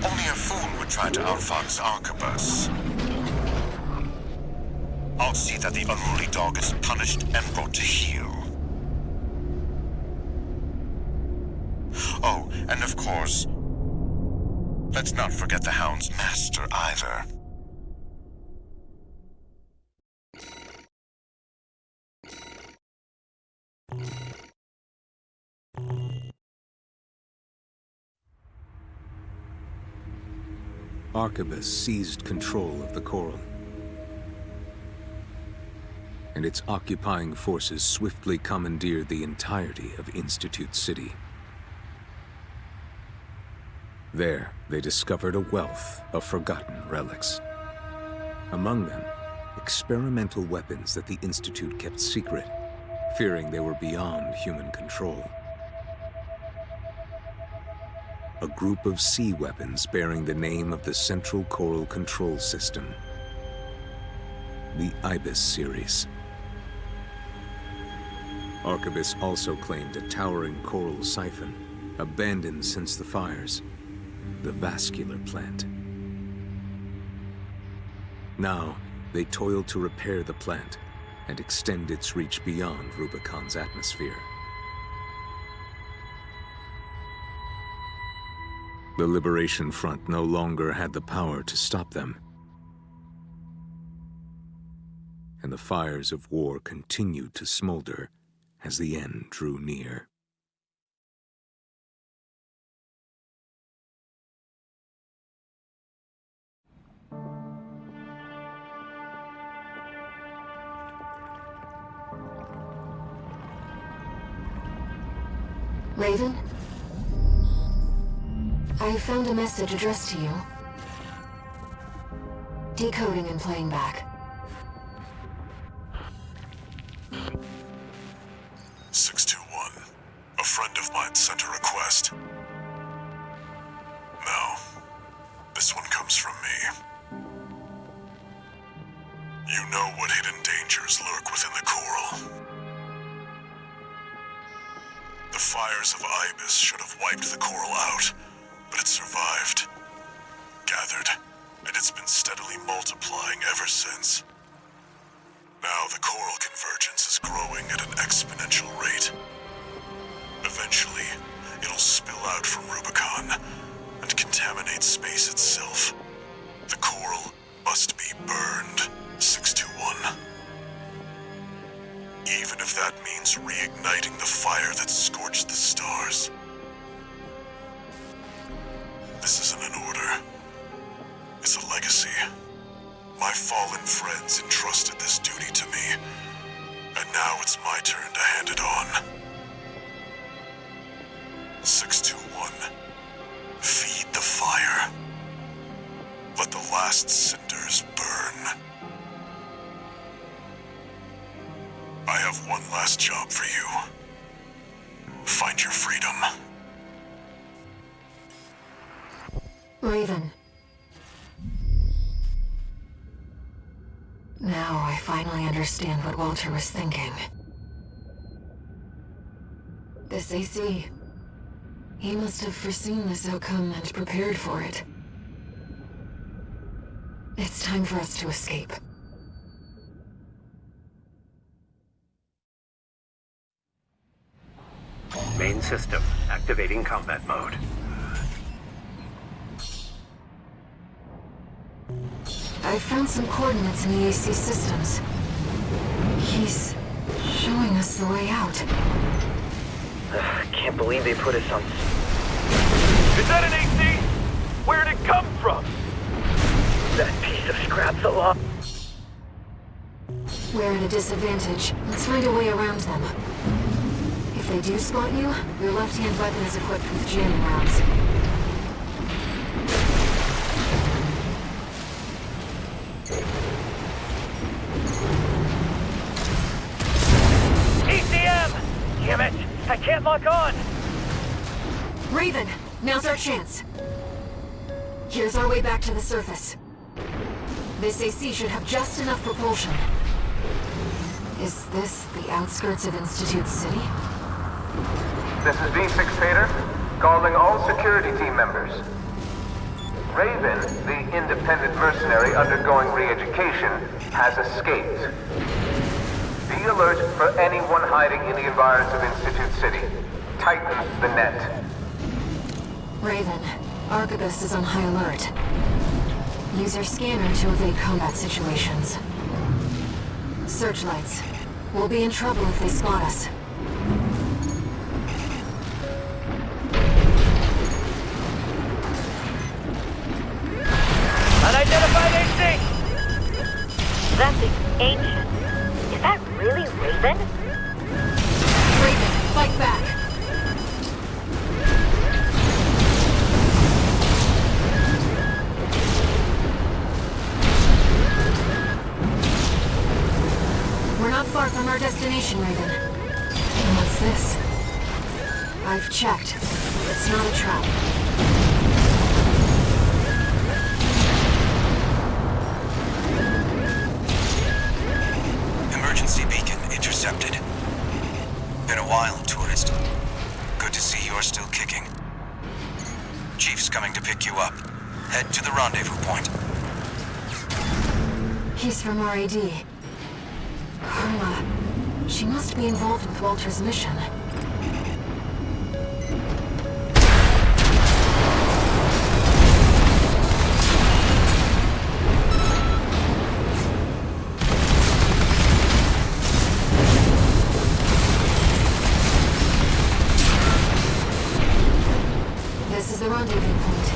Only a fool would try to outfox Arquebus. I'll see that the unruly dog is punished and brought to heel. Oh, and of course, let's not forget the Hound's master either. Arquebus seized control of the coral, and its occupying forces swiftly commandeered the entirety of Institute City. There, they discovered a wealth of forgotten relics. Among them, experimental weapons that the Institute kept secret, fearing they were beyond human control. A group of sea weapons bearing the name of the Central Coral Control System, the Ibis series. Arquebus also claimed a towering coral siphon, abandoned since the fires, the vascular plant. Now, they toiled to repair the plant and extend its reach beyond Rubicon's atmosphere. The Liberation Front no longer had the power to stop them, and the fires of war continued to smolder as the end drew near. Raven? I found a message addressed to you. Decoding and playing back. 621. A friend of mine sent a request. Now, this one comes from me. You know what hidden dangers lurk within the coral. The fires of Ibis should have wiped the coral out, but it survived, gathered, and it's been steadily multiplying ever since. Now the coral convergence is growing at an exponential rate. Eventually, it'll spill out from Rubicon and contaminate Even if that means reigniting the fire that scorched the stars. This isn't an order. It's a legacy. My fallen friends entrusted this duty to me, and now it's my turn to hand it on. 621. Feed the fire. Let the last cinders burn. I have one last job for you. Find your freedom. Raven. Now I finally understand what Walter was thinking. This AC... He must have foreseen this outcome and prepared for it. It's time for us to escape. Main system activating combat mode. I found some coordinates in the AC systems. He's showing us the way out. Can't believe they put us on... Is that an AC? Where'd it come from? That piece of scrap's a lot. We're at a disadvantage. Let's find a way around them. If they do spot you, your left-hand weapon is equipped with jamming rounds. ECM! Damn it! I can't lock on! Raven, now's our chance. Here's our way back to the surface. This AC should have just enough propulsion. Is this the outskirts of Institute City? This is V.Ⅳ, calling all security team members. Raven, the independent mercenary undergoing re-education, has escaped. Be alert for anyone hiding in the environs of Institute City. Tighten the net. Raven, Arquebus is on high alert. Use your scanner to evade combat situations. Searchlights. We'll be in trouble if they spot us. Unidentified AC! That's ancient. Is that really Raven? Raven, fight back! We're not far from our destination, Raven. What's this? I've checked. It's not a trap. Emergency beacon intercepted. Been a while, tourist. Good to see you're still kicking. Chief's coming to pick you up. Head to the rendezvous point. He's from RAD. Carla. She must be involved with Walter's mission. This is the rendezvous point.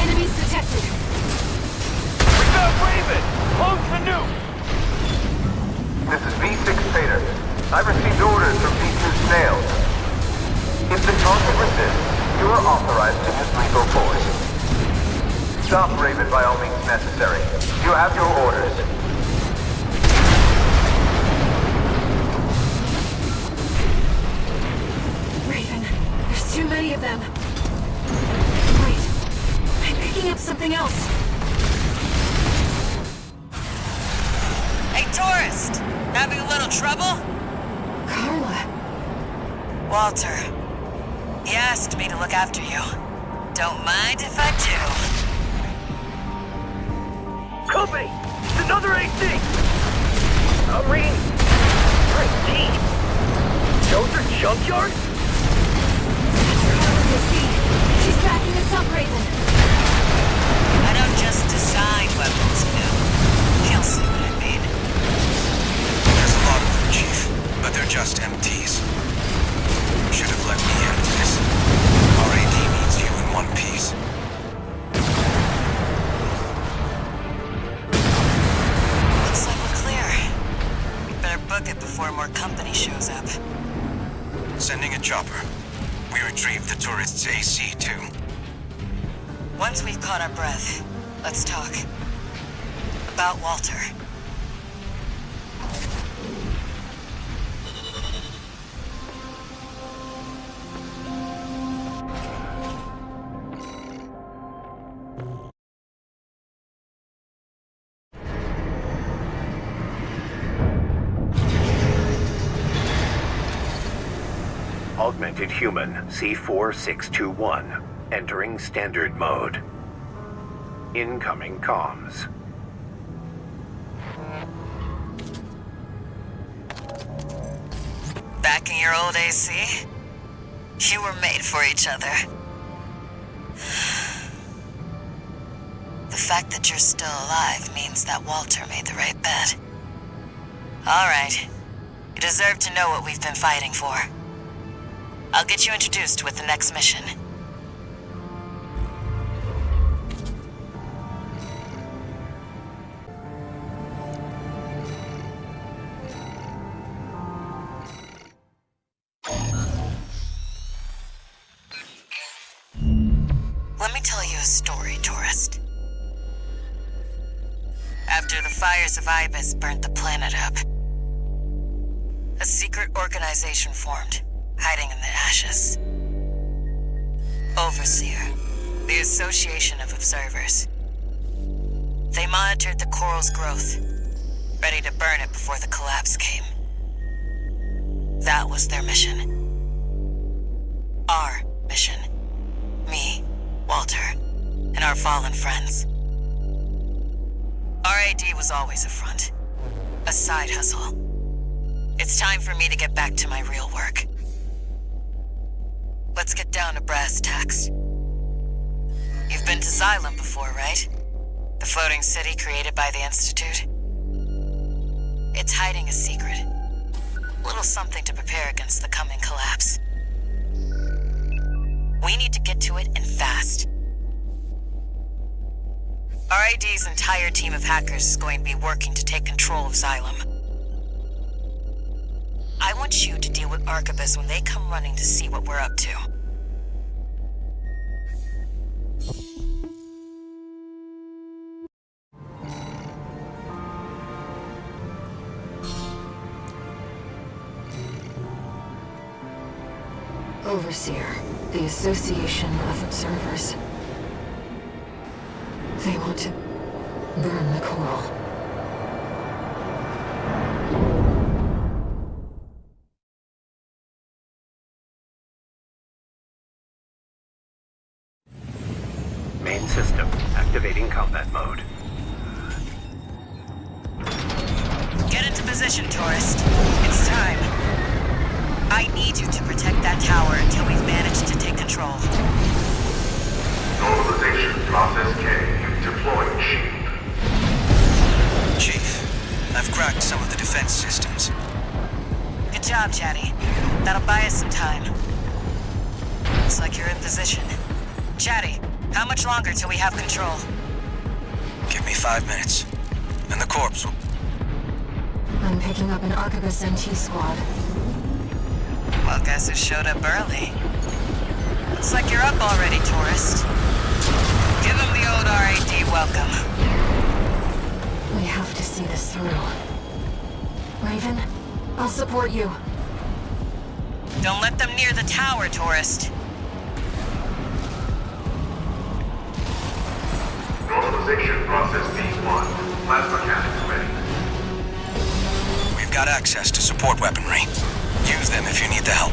Enemies detected. We got Raven! Close the nuke! This is V.Ⅳ. I've received orders from V2 Snails. If the target resists, you are authorized to use lethal force. Stop Raven by all means necessary. You have your orders. Raven, there's too many of them. Wait, I'm picking up something else. Hey, tourist! Having a little trouble? Carla. Walter. He asked me to look after you. Don't mind if I do. Company! It's another AC! I'm reading... Great team! Those are junkyard? Carla's AC. She's backing us up, Raven. I don't just design weapons, you know. Kill before more company shows up. Sending a chopper. We retrieved the tourist's AC2. Once we've caught our breath, let's talk. About Walter. Augmented Human C4621, entering standard mode. Incoming comms. Back in your old AC? You were made for each other. The fact that you're still alive means that Walter made the right bet. All right. You deserve to know what we've been fighting for. I'll get you introduced with the next mission. Let me tell you a story, tourist. After the fires of Ibis burnt the planet up, a secret organization formed, hiding in the ashes. Overseer, the Association of Observers. They monitored the coral's growth, ready to burn it before the collapse came. That was their mission. Our mission. Me, Walter, and our fallen friends. RAD was always a front. A side hustle. It's time for me to get back to my real work. Let's get down to brass tacks. You've been to Xylem before, right? The floating city created by the Institute? It's hiding a secret. A little something to prepare against the coming collapse. We need to get to it, and fast. RAD's entire team of hackers is going to be working to take control of Xylem. I want you to deal with Arquebus when they come running to see what we're up to. Overseer, the Association of Observers. They want to burn the coral. Main system activating combat mode. Get into position, tourist. It's time. I need you to protect that tower until we've managed to take control. Normalization process K. Deploying shield. Chief, I've cracked some of the defense systems. Good job, Chatty. That'll buy us some time. Looks like you're in position. Chatty, how much longer till we have control? Give me 5 minutes, and the corpse will... I'm picking up an Arquebus NT squad. Well, guess who showed up early? Looks like you're up already, tourist. Give him the old RAD welcome. We have to see this through. Raven, I'll support you. Don't let them near the tower, tourist. Normalization process B1. Plasma cannons ready. We've got access to support weaponry. Use them if you need the help.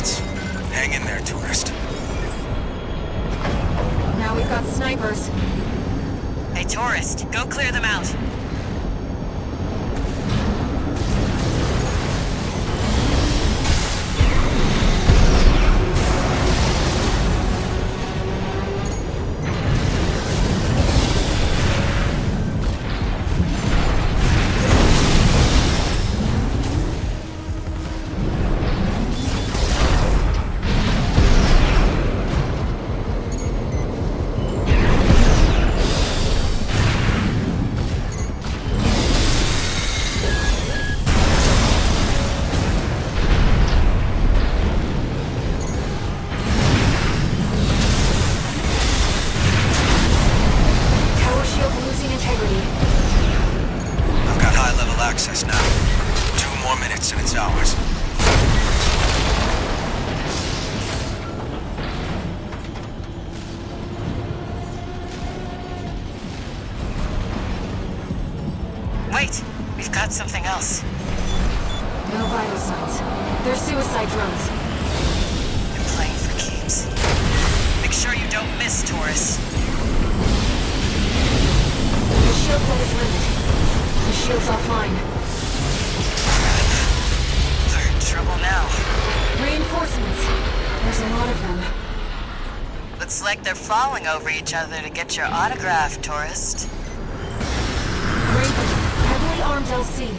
chance. Hang in there, tourist. Now we've got snipers. Hey, tourist, go clear them out. Access now. 2 more minutes and it's ours. Wait, we've got something else. No vital signs. They're suicide drones. They're playing for keeps. Make sure you don't miss, tourists. The shield's at its limit. The shield's offline. They're in trouble now. Reinforcements. There's a lot of them. Looks like they're falling over each other to get your autograph, tourist. Raven, heavily armed LC.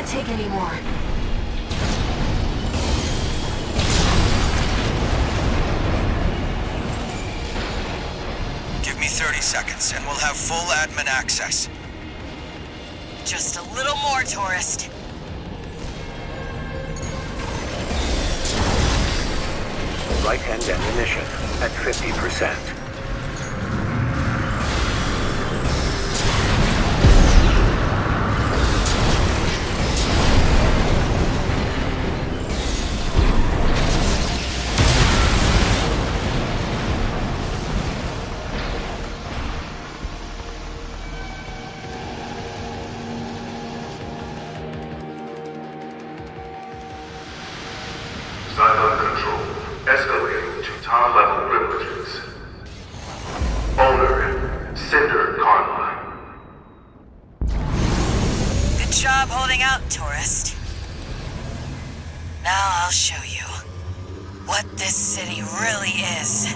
Take any more. Give me 30 seconds and we'll have full admin access. Just a little more, tourist. Right-hand ammunition at 50%. Cylon control. Escalating to top-level privileges. Owner, Cinder Karma. Good job holding out, tourist. Now I'll show you what this city really is.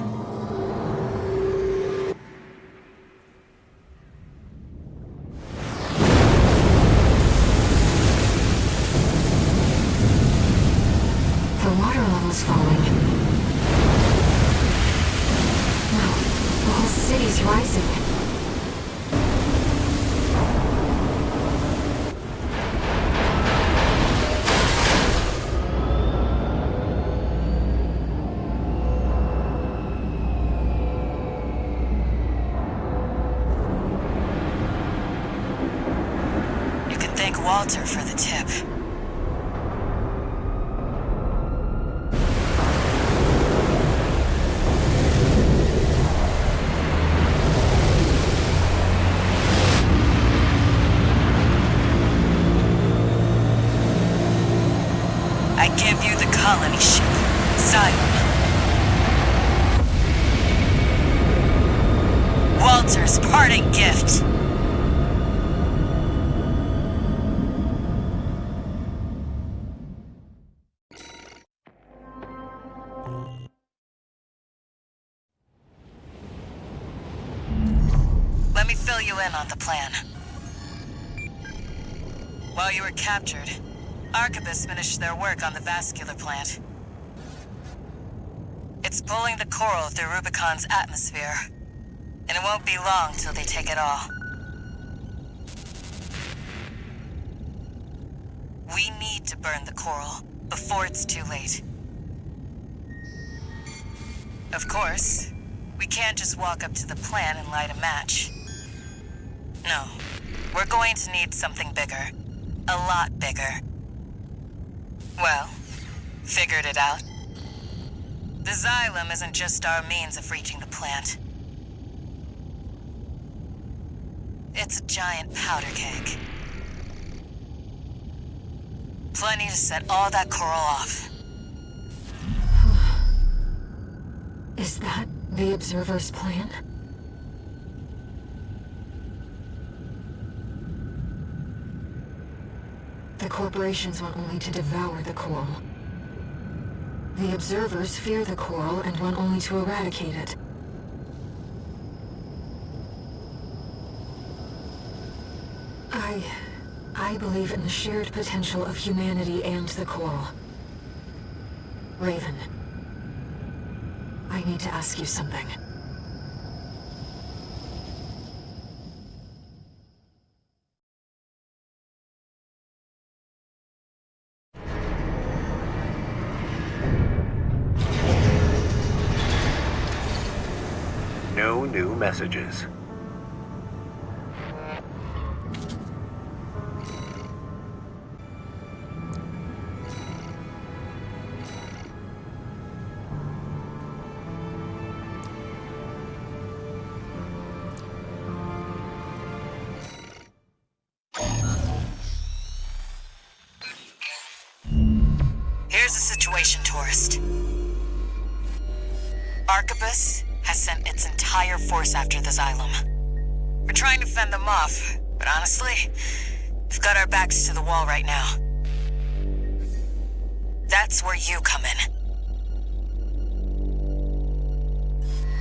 The water level's falling. No, the whole city's rising. You can thank Walter for the tip. I give you the colony ship, Cylon. Walter's parting gift. Let me fill you in on the plan. While you were captured, Arquebus finished their work on the vascular plant. It's pulling the coral through Rubicon's atmosphere, and it won't be long till they take it all. We need to burn the coral before it's too late. Of course, we can't just walk up to the plant and light a match. No, we're going to need something bigger. A lot bigger. Well, figured it out. The xylem isn't just our means of reaching the plant. It's a giant powder keg. Plenty to set all that coral off. Is that the Observer's plan? The corporations want only to devour the coral. The Observers fear the coral and want only to eradicate it. I believe in the shared potential of humanity and the coral. Raven, I need to ask you something. No new messages. Here's the situation, tourist. Arquebus has sent its entire force after the xylem. We're trying to fend them off, but honestly, we've got our backs to the wall right now. That's where you come in.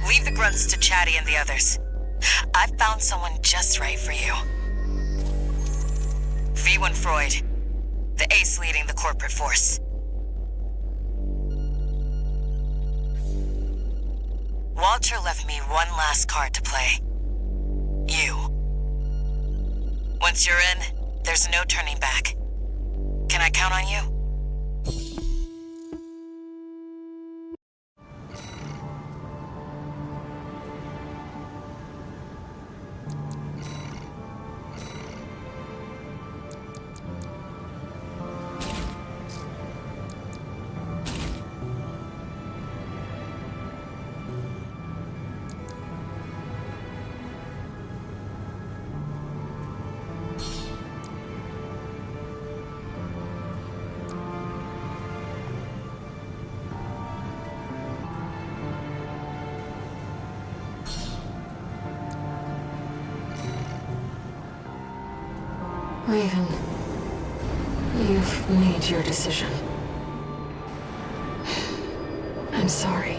Leave the grunts to Chatty and the others. I've found someone just right for you. V.Ⅳ Freud, the ace leading the corporate force. Walter left me one last card to play. You. Once you're in, there's no turning back. Can I count on you? Raven, you've made your decision. I'm sorry.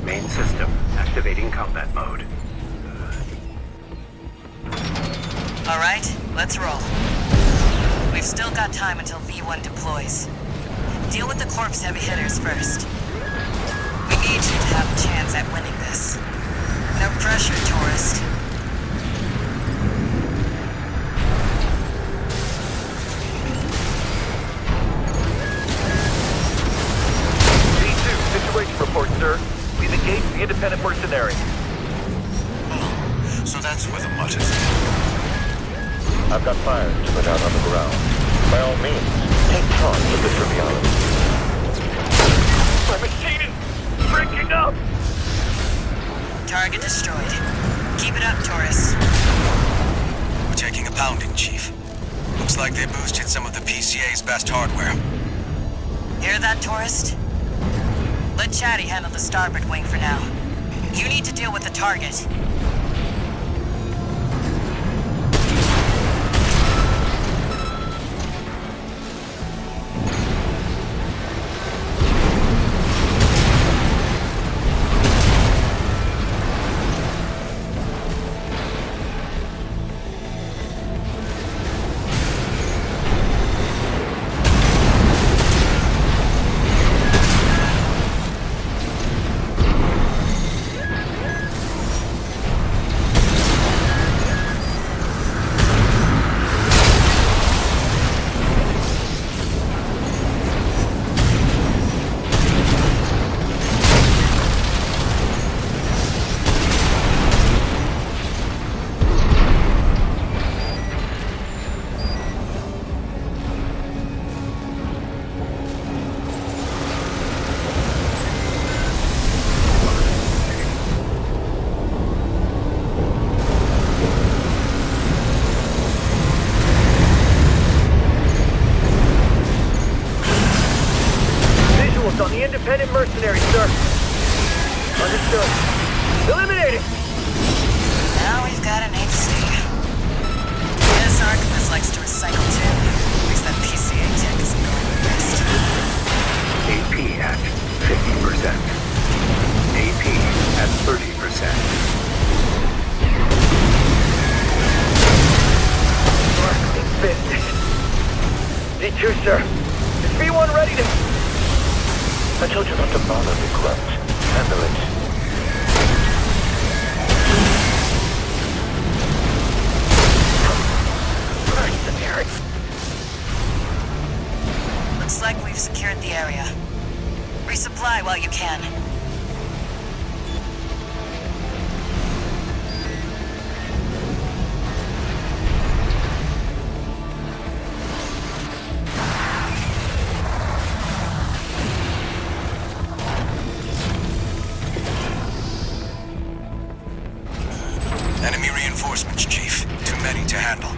Main system activating combat mode. All right, let's roll. We've still got time until V.Ⅳ deploys. Deal with the Corp's heavy hitters first. We need you to have a chance at winning this. No pressure, tourist. D2, situation report, sir. We've engaged the independent mercenary. Oh, so that's where the mutt is. I've got fire to put out on the ground. By all means, take charge of the triviality. My machine is breaking up! Target destroyed. Keep it up, tourist. We're taking a pounding, Chief. Looks like they boosted some of the PCA's best hardware. Hear that, tourist? Let Chatty handle the starboard wing for now. You need to deal with the target. focus on the independent mercenaries, sir. Understood. Eliminate it! Now we've got an HC. This archivist likes to recycle too. At least that PCA tech isn't going to waste. AP at 50%. AP at 30%. Marketing business. D2, sir. Is V1 ready to... I told you not to bother me, Grunt. Handle it. Mercenary. Looks like we've secured the area. Resupply while you can. Enemy reinforcements, Chief. Too many to handle.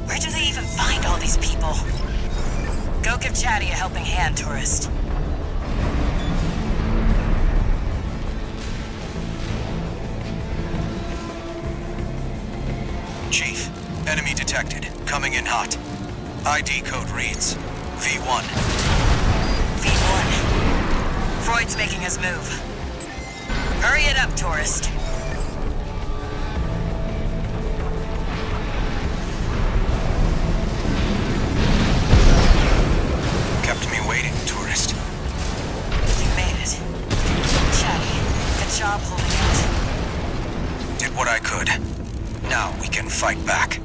Where do they even find all these people? Go give Chatty a helping hand, tourist. Chief, enemy detected. Coming in hot. ID code reads V1. V1. Freud's making his move. Hurry it up, tourist. Kept me waiting, tourist. You made it. Chatty, good job holding out. Did what I could. Now we can fight back.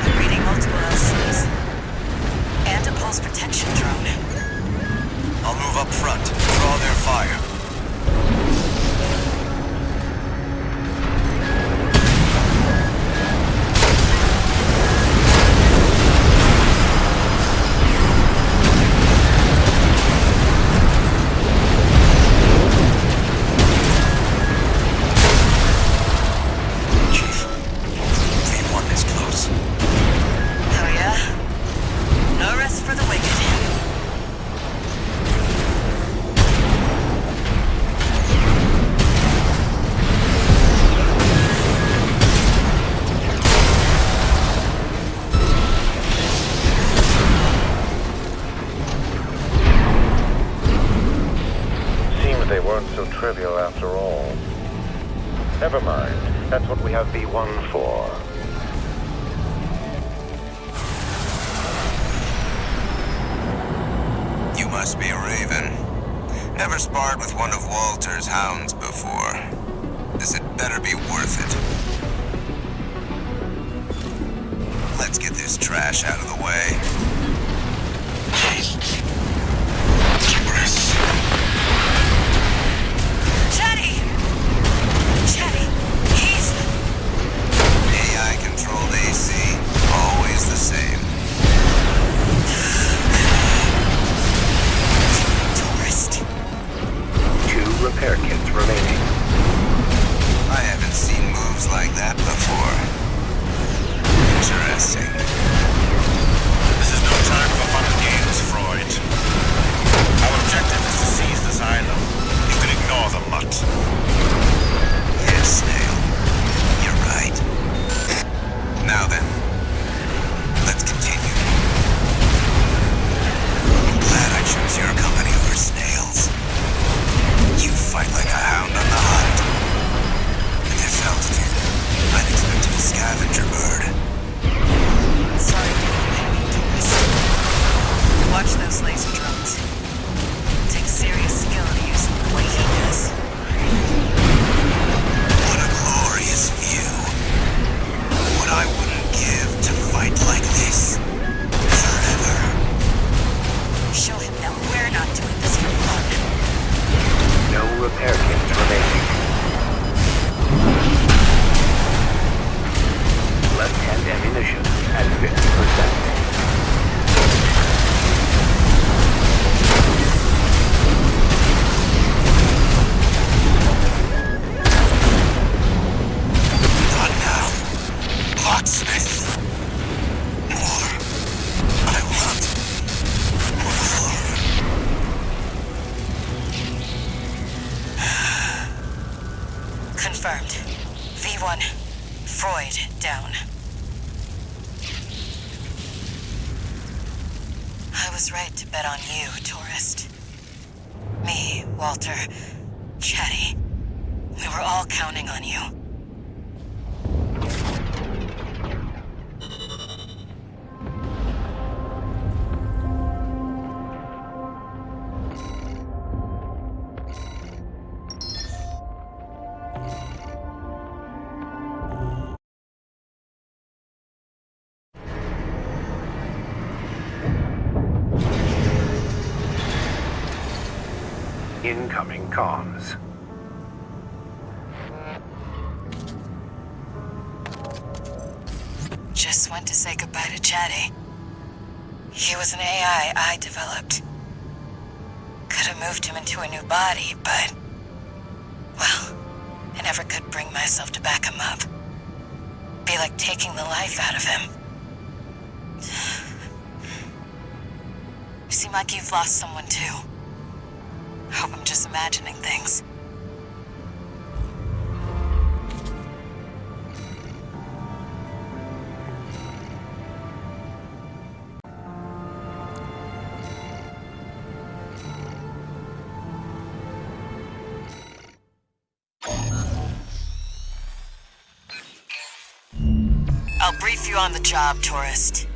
I'm reading multiple LCs. And a pulse protection drone. I'll move up front, draw their fire. Chief, V1 is close. Oh yeah? No rest for the wicked. Seemed they weren't so trivial after all. Never mind. That's what we have V1 for. You must be Raven. Never sparred with one of Walter's hounds before. This had better be worth it. Let's get this trash out of the way. Chatty! Chatty, he's... AI-controlled AC, always the same. Tourist. 2 repair kits remaining. I haven't seen moves like that before. Interesting. This is no time for fun and games, Freud. Confirmed. V.Ⅳ down. I was right to bet on you, tourist. Me, Walter, Chatty. We were all counting on you. Incoming comms. Just went to say goodbye to Chatty. He was an AI I developed. Could have moved him into a new body, but... well, I never could bring myself to back him up. Be like taking the life out of him. You seem like you've lost someone too. Hope I'm just imagining things. I'll brief you on the job, tourist.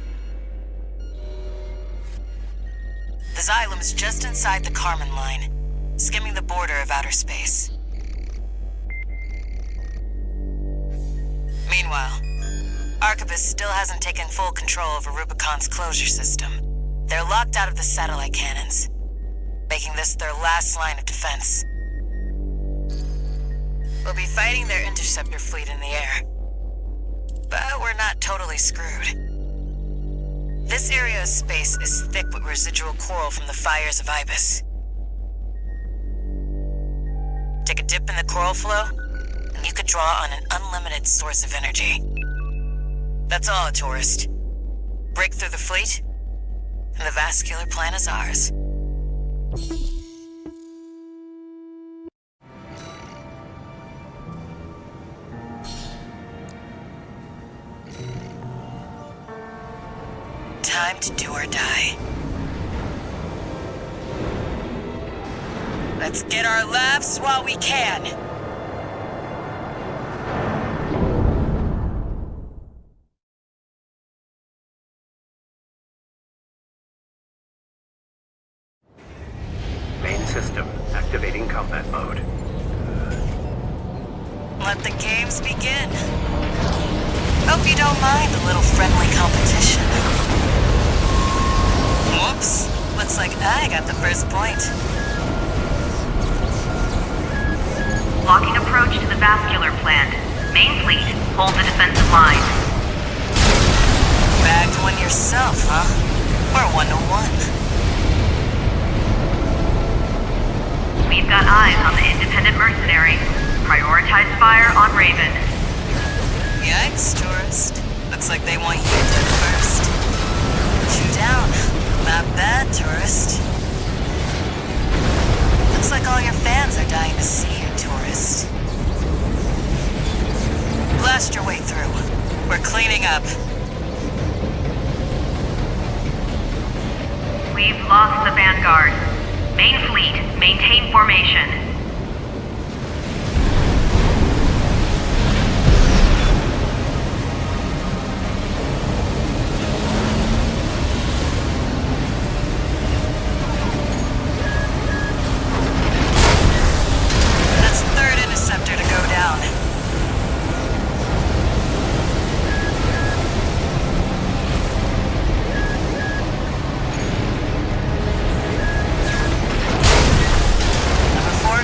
The Xylem is just inside the Kármán line, skimming the border of outer space. Meanwhile, Arquebus still hasn't taken full control over Rubicon's closure system. They're locked out of the satellite cannons, making this their last line of defense. We'll be fighting their interceptor fleet in the air. But we're not totally screwed. This area of space is thick with residual coral from the fires of Ibis. Take a dip in the coral flow, and you could draw on an unlimited source of energy. That's all, tourist. Break through the fleet, and the vascular plan is ours. Time to do or die. Let's get our laughs while we can. Main system activating combat mode. Let the games begin. Hope you don't mind a little friendly competition. Whoops. Looks like I got the first point. Locking approach to the vascular plant. Main fleet, hold the defensive line. Bagged one yourself, huh? We're 1-1. We've got eyes on the independent mercenary. Prioritize fire on Raven. Yikes, tourist. Looks like they want you dead first. 2 down. Not bad, tourist. Looks like all your fans are dying to see you, tourist. Blast your way through. We're cleaning up. We've lost the Vanguard. Main fleet, maintain formation. That's third interceptor to go down. Number 4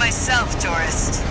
myself, tourist.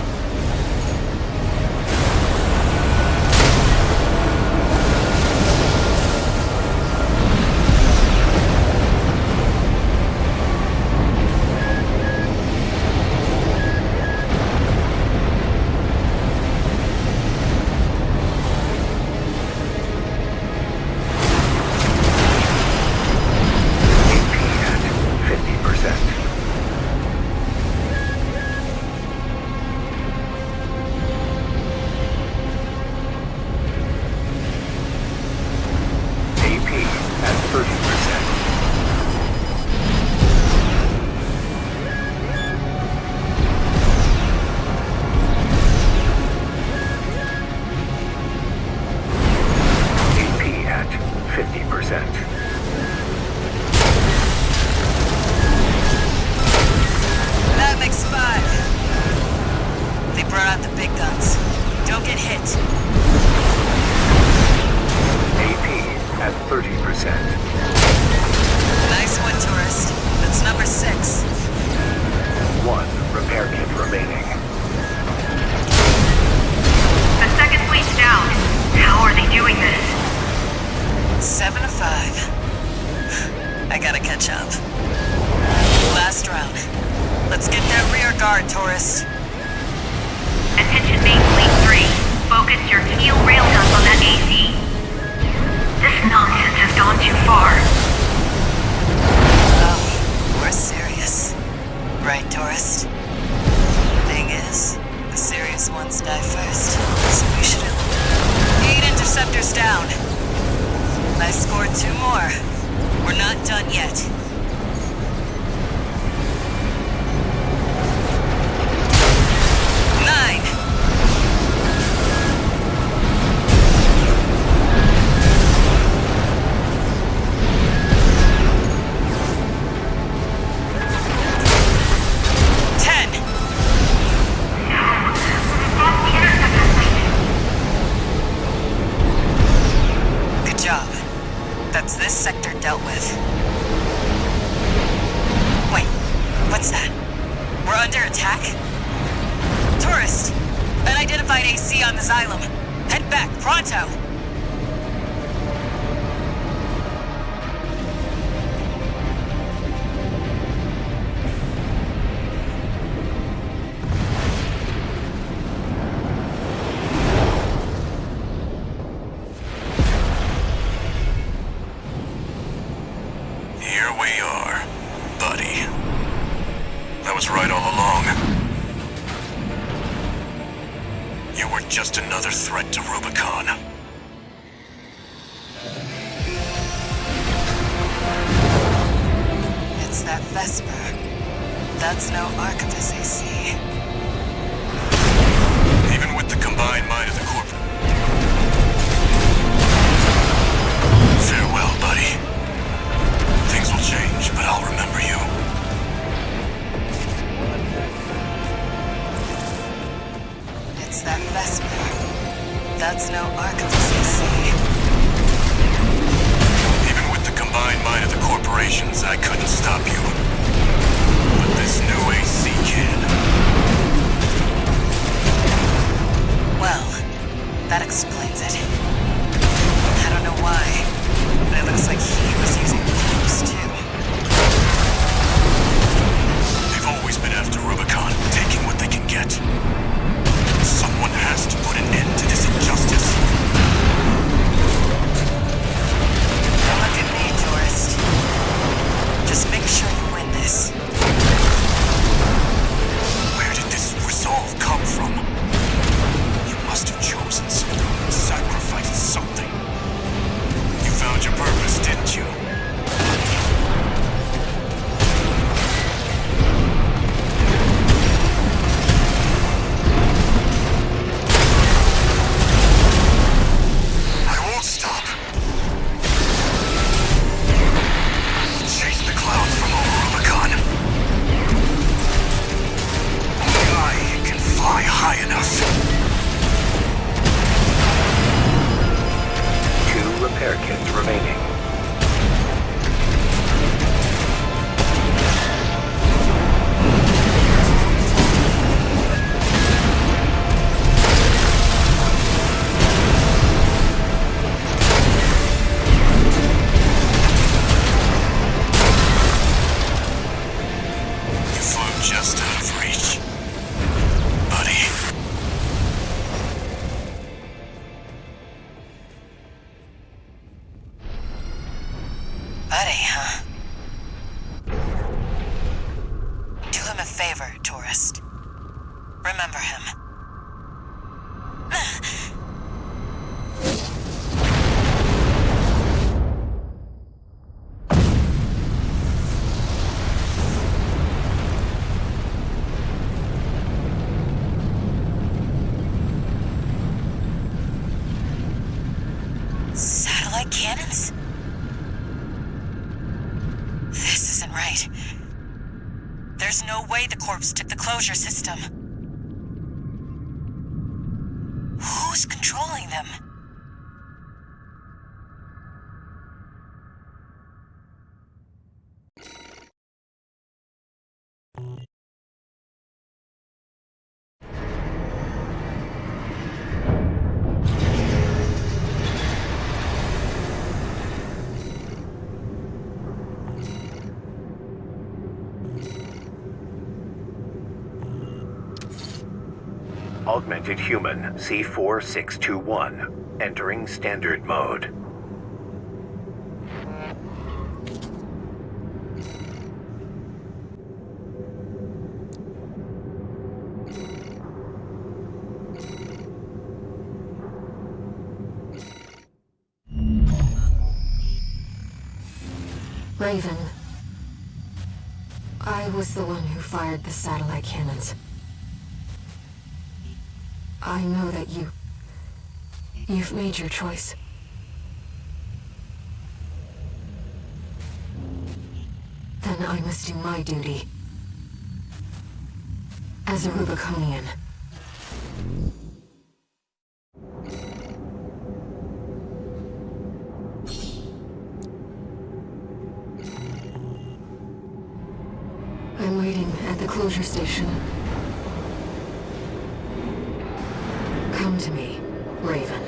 That makes 5. They brought out the big guns. Don't get hit. AP at 30%. Nice one, tourist. That's number 6. 1 repair kit remaining. The second fleet's down. How are they doing this? 7 to 5. I gotta catch up. Last round. Let's get that rear guard, tourist. Attention main fleet 3. Focus your keel rail guns on that AC. This nonsense has gone too far. Oh, we're serious. Right, tourist? Thing is, the serious ones die first, so we should... 8 interceptors down. I scored 2 more. We're not done yet. That's this sector dealt with. Wait, what's that? We're under attack? Tourist! Unidentified AC on the Xylem. Head back, pronto! Here we are, buddy. I was right all along. You were just another threat to Rubicon. It's that Vesper. That's no Archivist AC. Even with the combined might of the corporate. Farewell, buddy. Things will change, but I'll remember you. It's that Vesper. That's no Archivist AC. Even with the combined might of the corporations, I couldn't stop you. But this new AC can. Well, that explains it. I don't know why, but it looks like he was using clothes too. They've always been after Rubicon, taking what they can get. Someone has to put an end to this injustice. Don't look at me, tourist. Just make sure favor, tourist. Remember him. Satellite cannons? This isn't right. There's no way the corpse took the closure system. Who's controlling them? Augmented Human C4621, entering standard mode. Raven. I was the one who fired the satellite cannons. I know that you've made your choice. Then I must do my duty. As a Rubiconian. I'm waiting at the closure station. Come to me, Raven.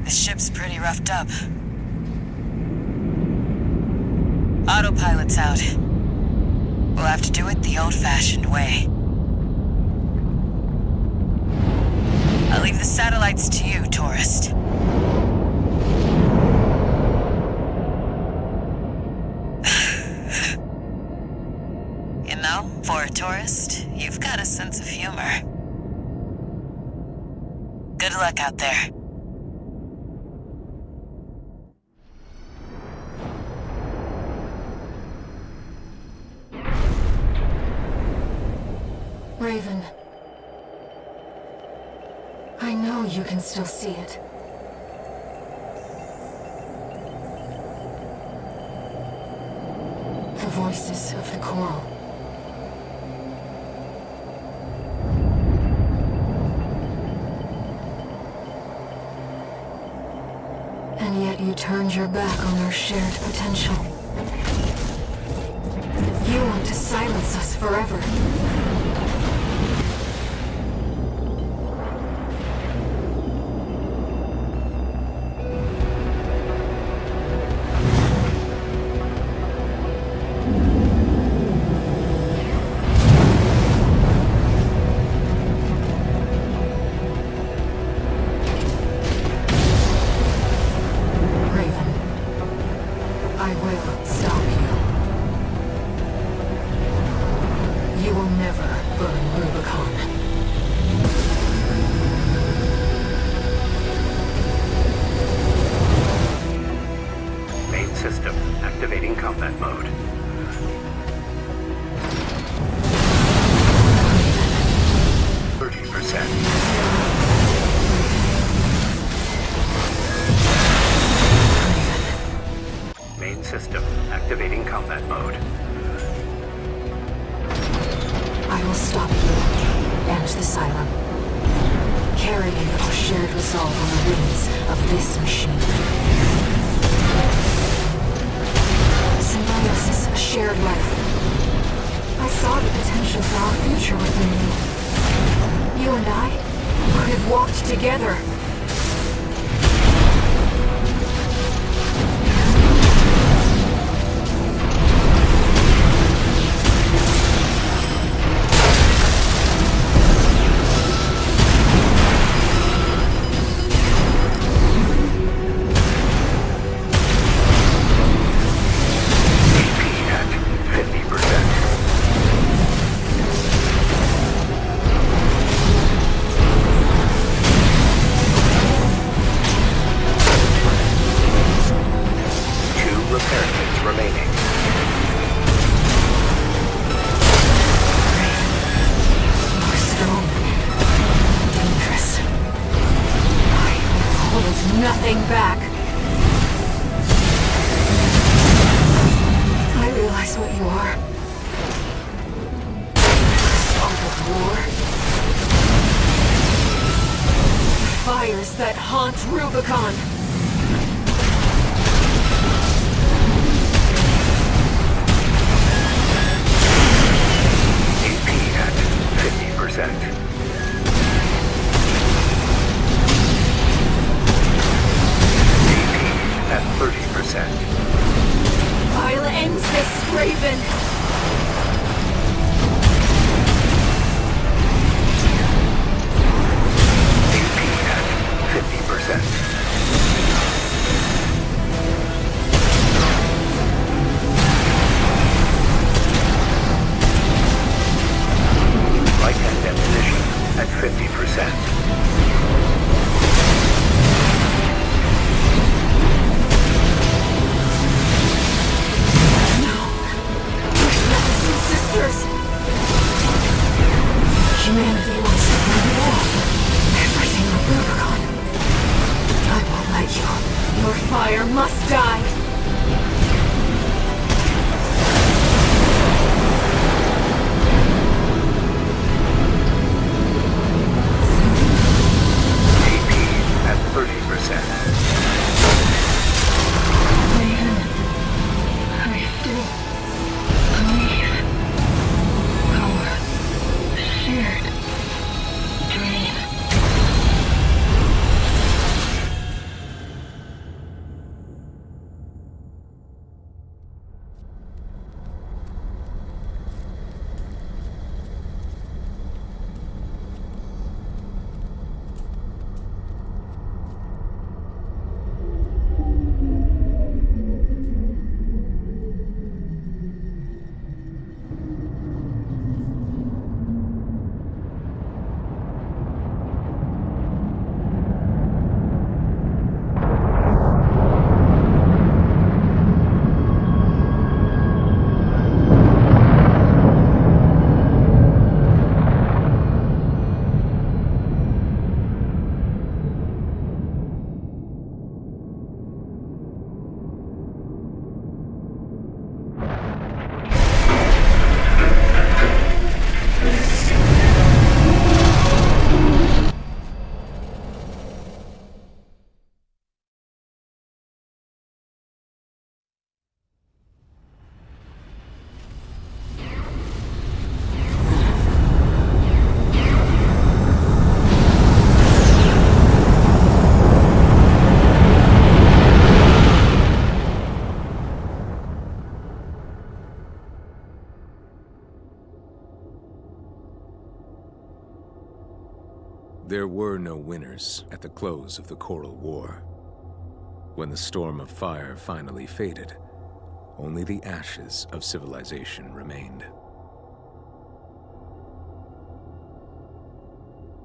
This ship's pretty roughed up. Autopilot's out. We'll have to do it the old-fashioned way. I'll leave the satellites to you, tourist. You know, for a tourist, you've got a sense of humor. Good luck out there. Raven. I know you can still see it. The voices of the coral. And yet you turned your back on our shared potential. You want to silence us forever. System activating combat mode. Main system activating combat mode. I will stop you and the Asylum, carrying our shared resolve on the wings of this machine. Symbiosis, a shared life. I saw the potential for our future within you. You and I could have walked together. airplanes remaining. More strong. Dangerous. I hold nothing back. I realize what you are. Song of war. Fires that haunt Rubicon. AP at 50%. AP at 30%. I'll end this, Raven! AP at 50%. Light and ammunition at 50%. Humanity wants to burn it all. Everything on Rubicon. I won't let you. Your fire must die. AP at 30%. Raven, I still believe our shared dream. There were no winners at the close of the Coral War. When the storm of fire finally faded, only the ashes of civilization remained.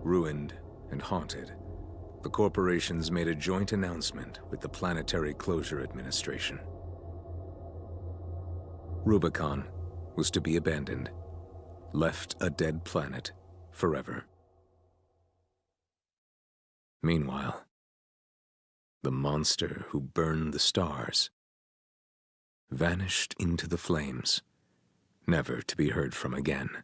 Ruined and haunted, the corporations made a joint announcement with the Planetary Closure Administration. Rubicon was to be abandoned, left a dead planet forever. Meanwhile, the monster who burned the stars vanished into the flames, never to be heard from again.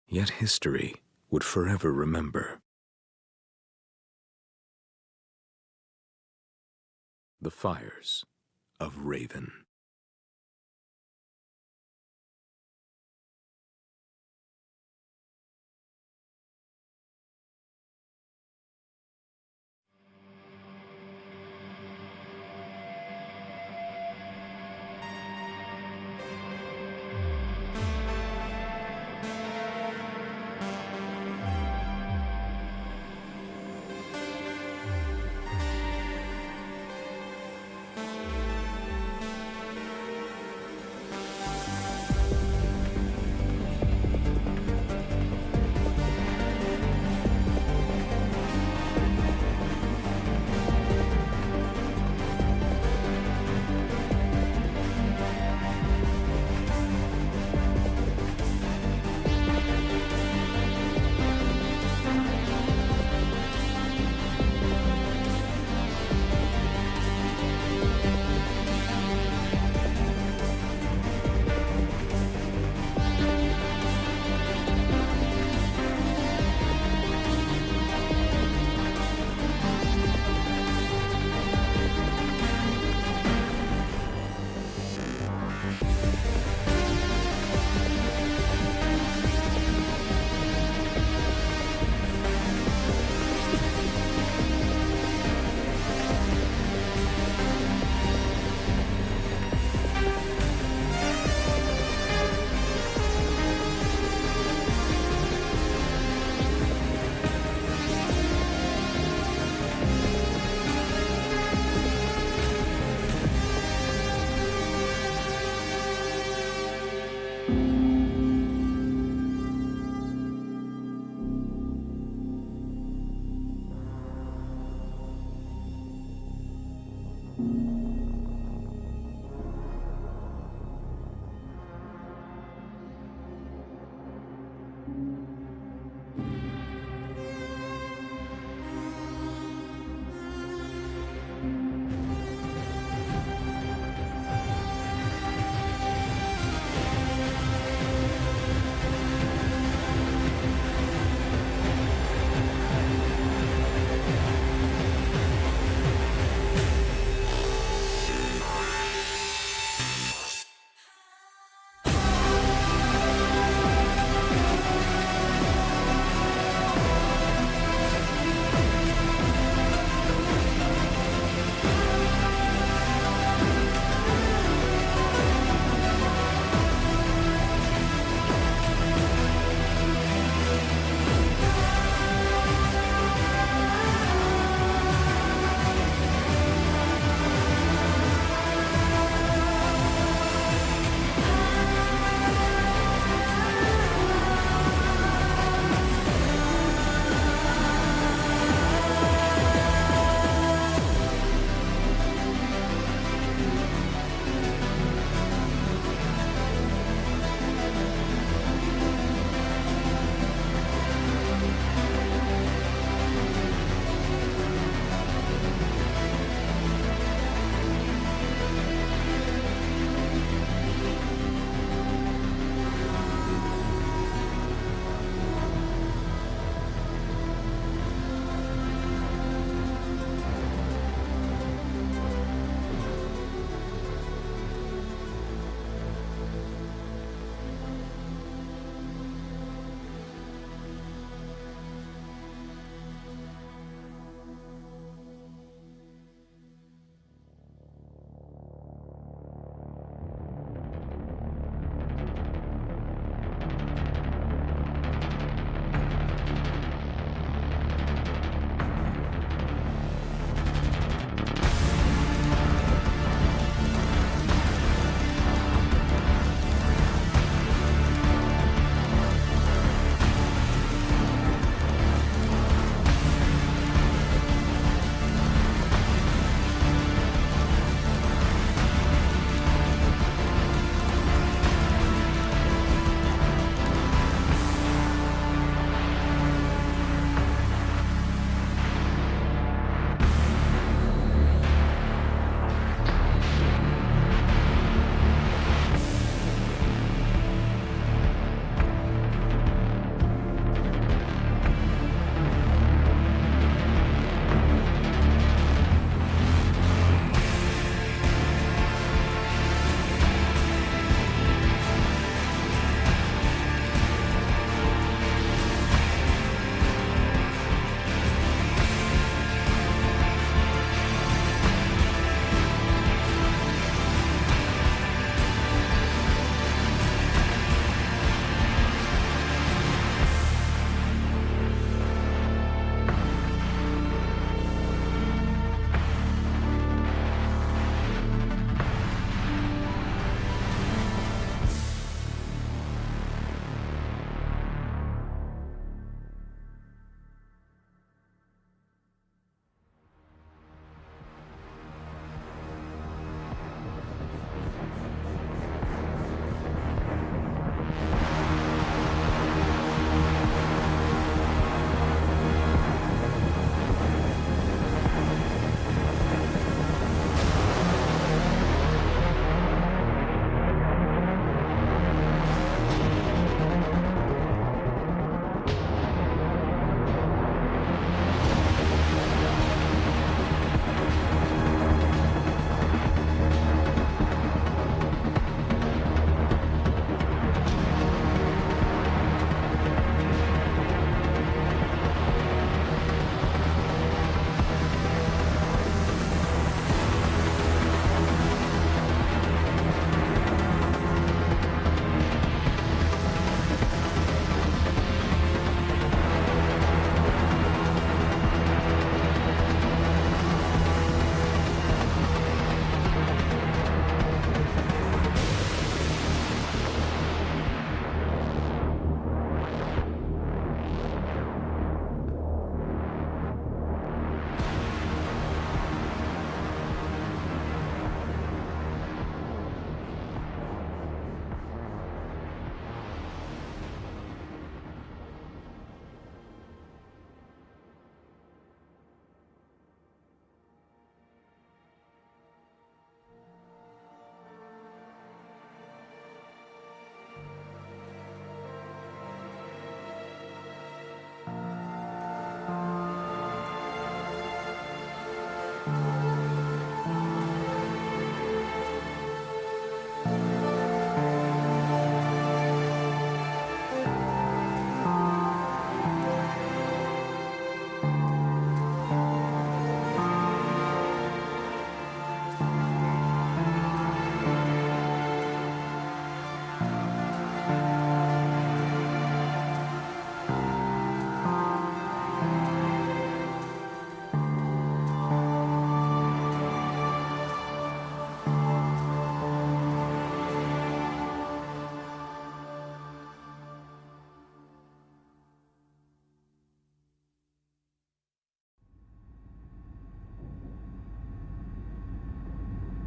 Yet history would forever remember the fires of Raven.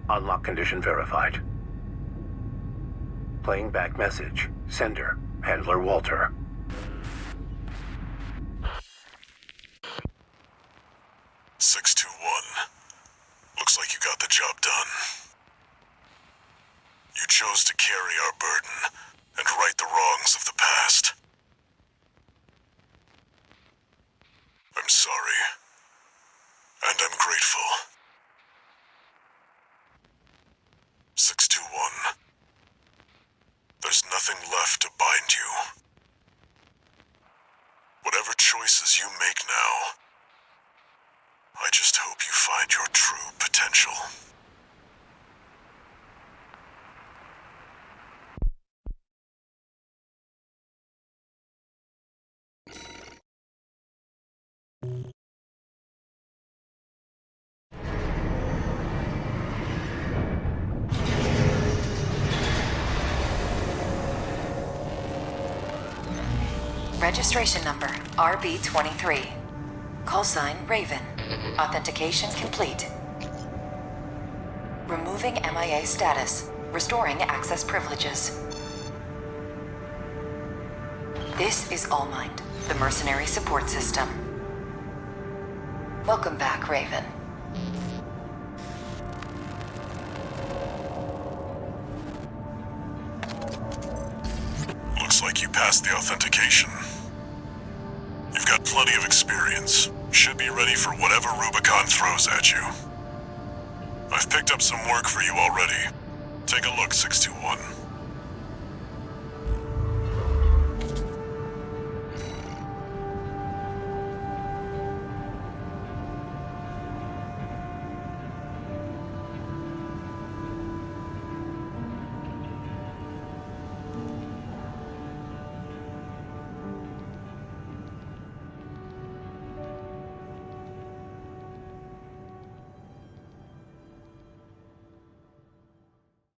Unlock condition verified. Playing back message. Sender, Handler Walter. Looks like you got the job done. You chose to carry our burden and right the wrongs of the past. I'm sorry. And I'm grateful. 621. There's nothing left to bind you. Whatever choices you make now, I just hope you find your true potential. Registration number RB23. Call sign Raven. Authentication complete. Removing MIA status. Restoring access privileges. This is Allmind, the mercenary support system. Welcome back, Raven. Looks like you passed the authentication. You've got plenty of experience. Should be ready for whatever Rubicon throws at you. I've picked up some work for you already. Take a look, 621.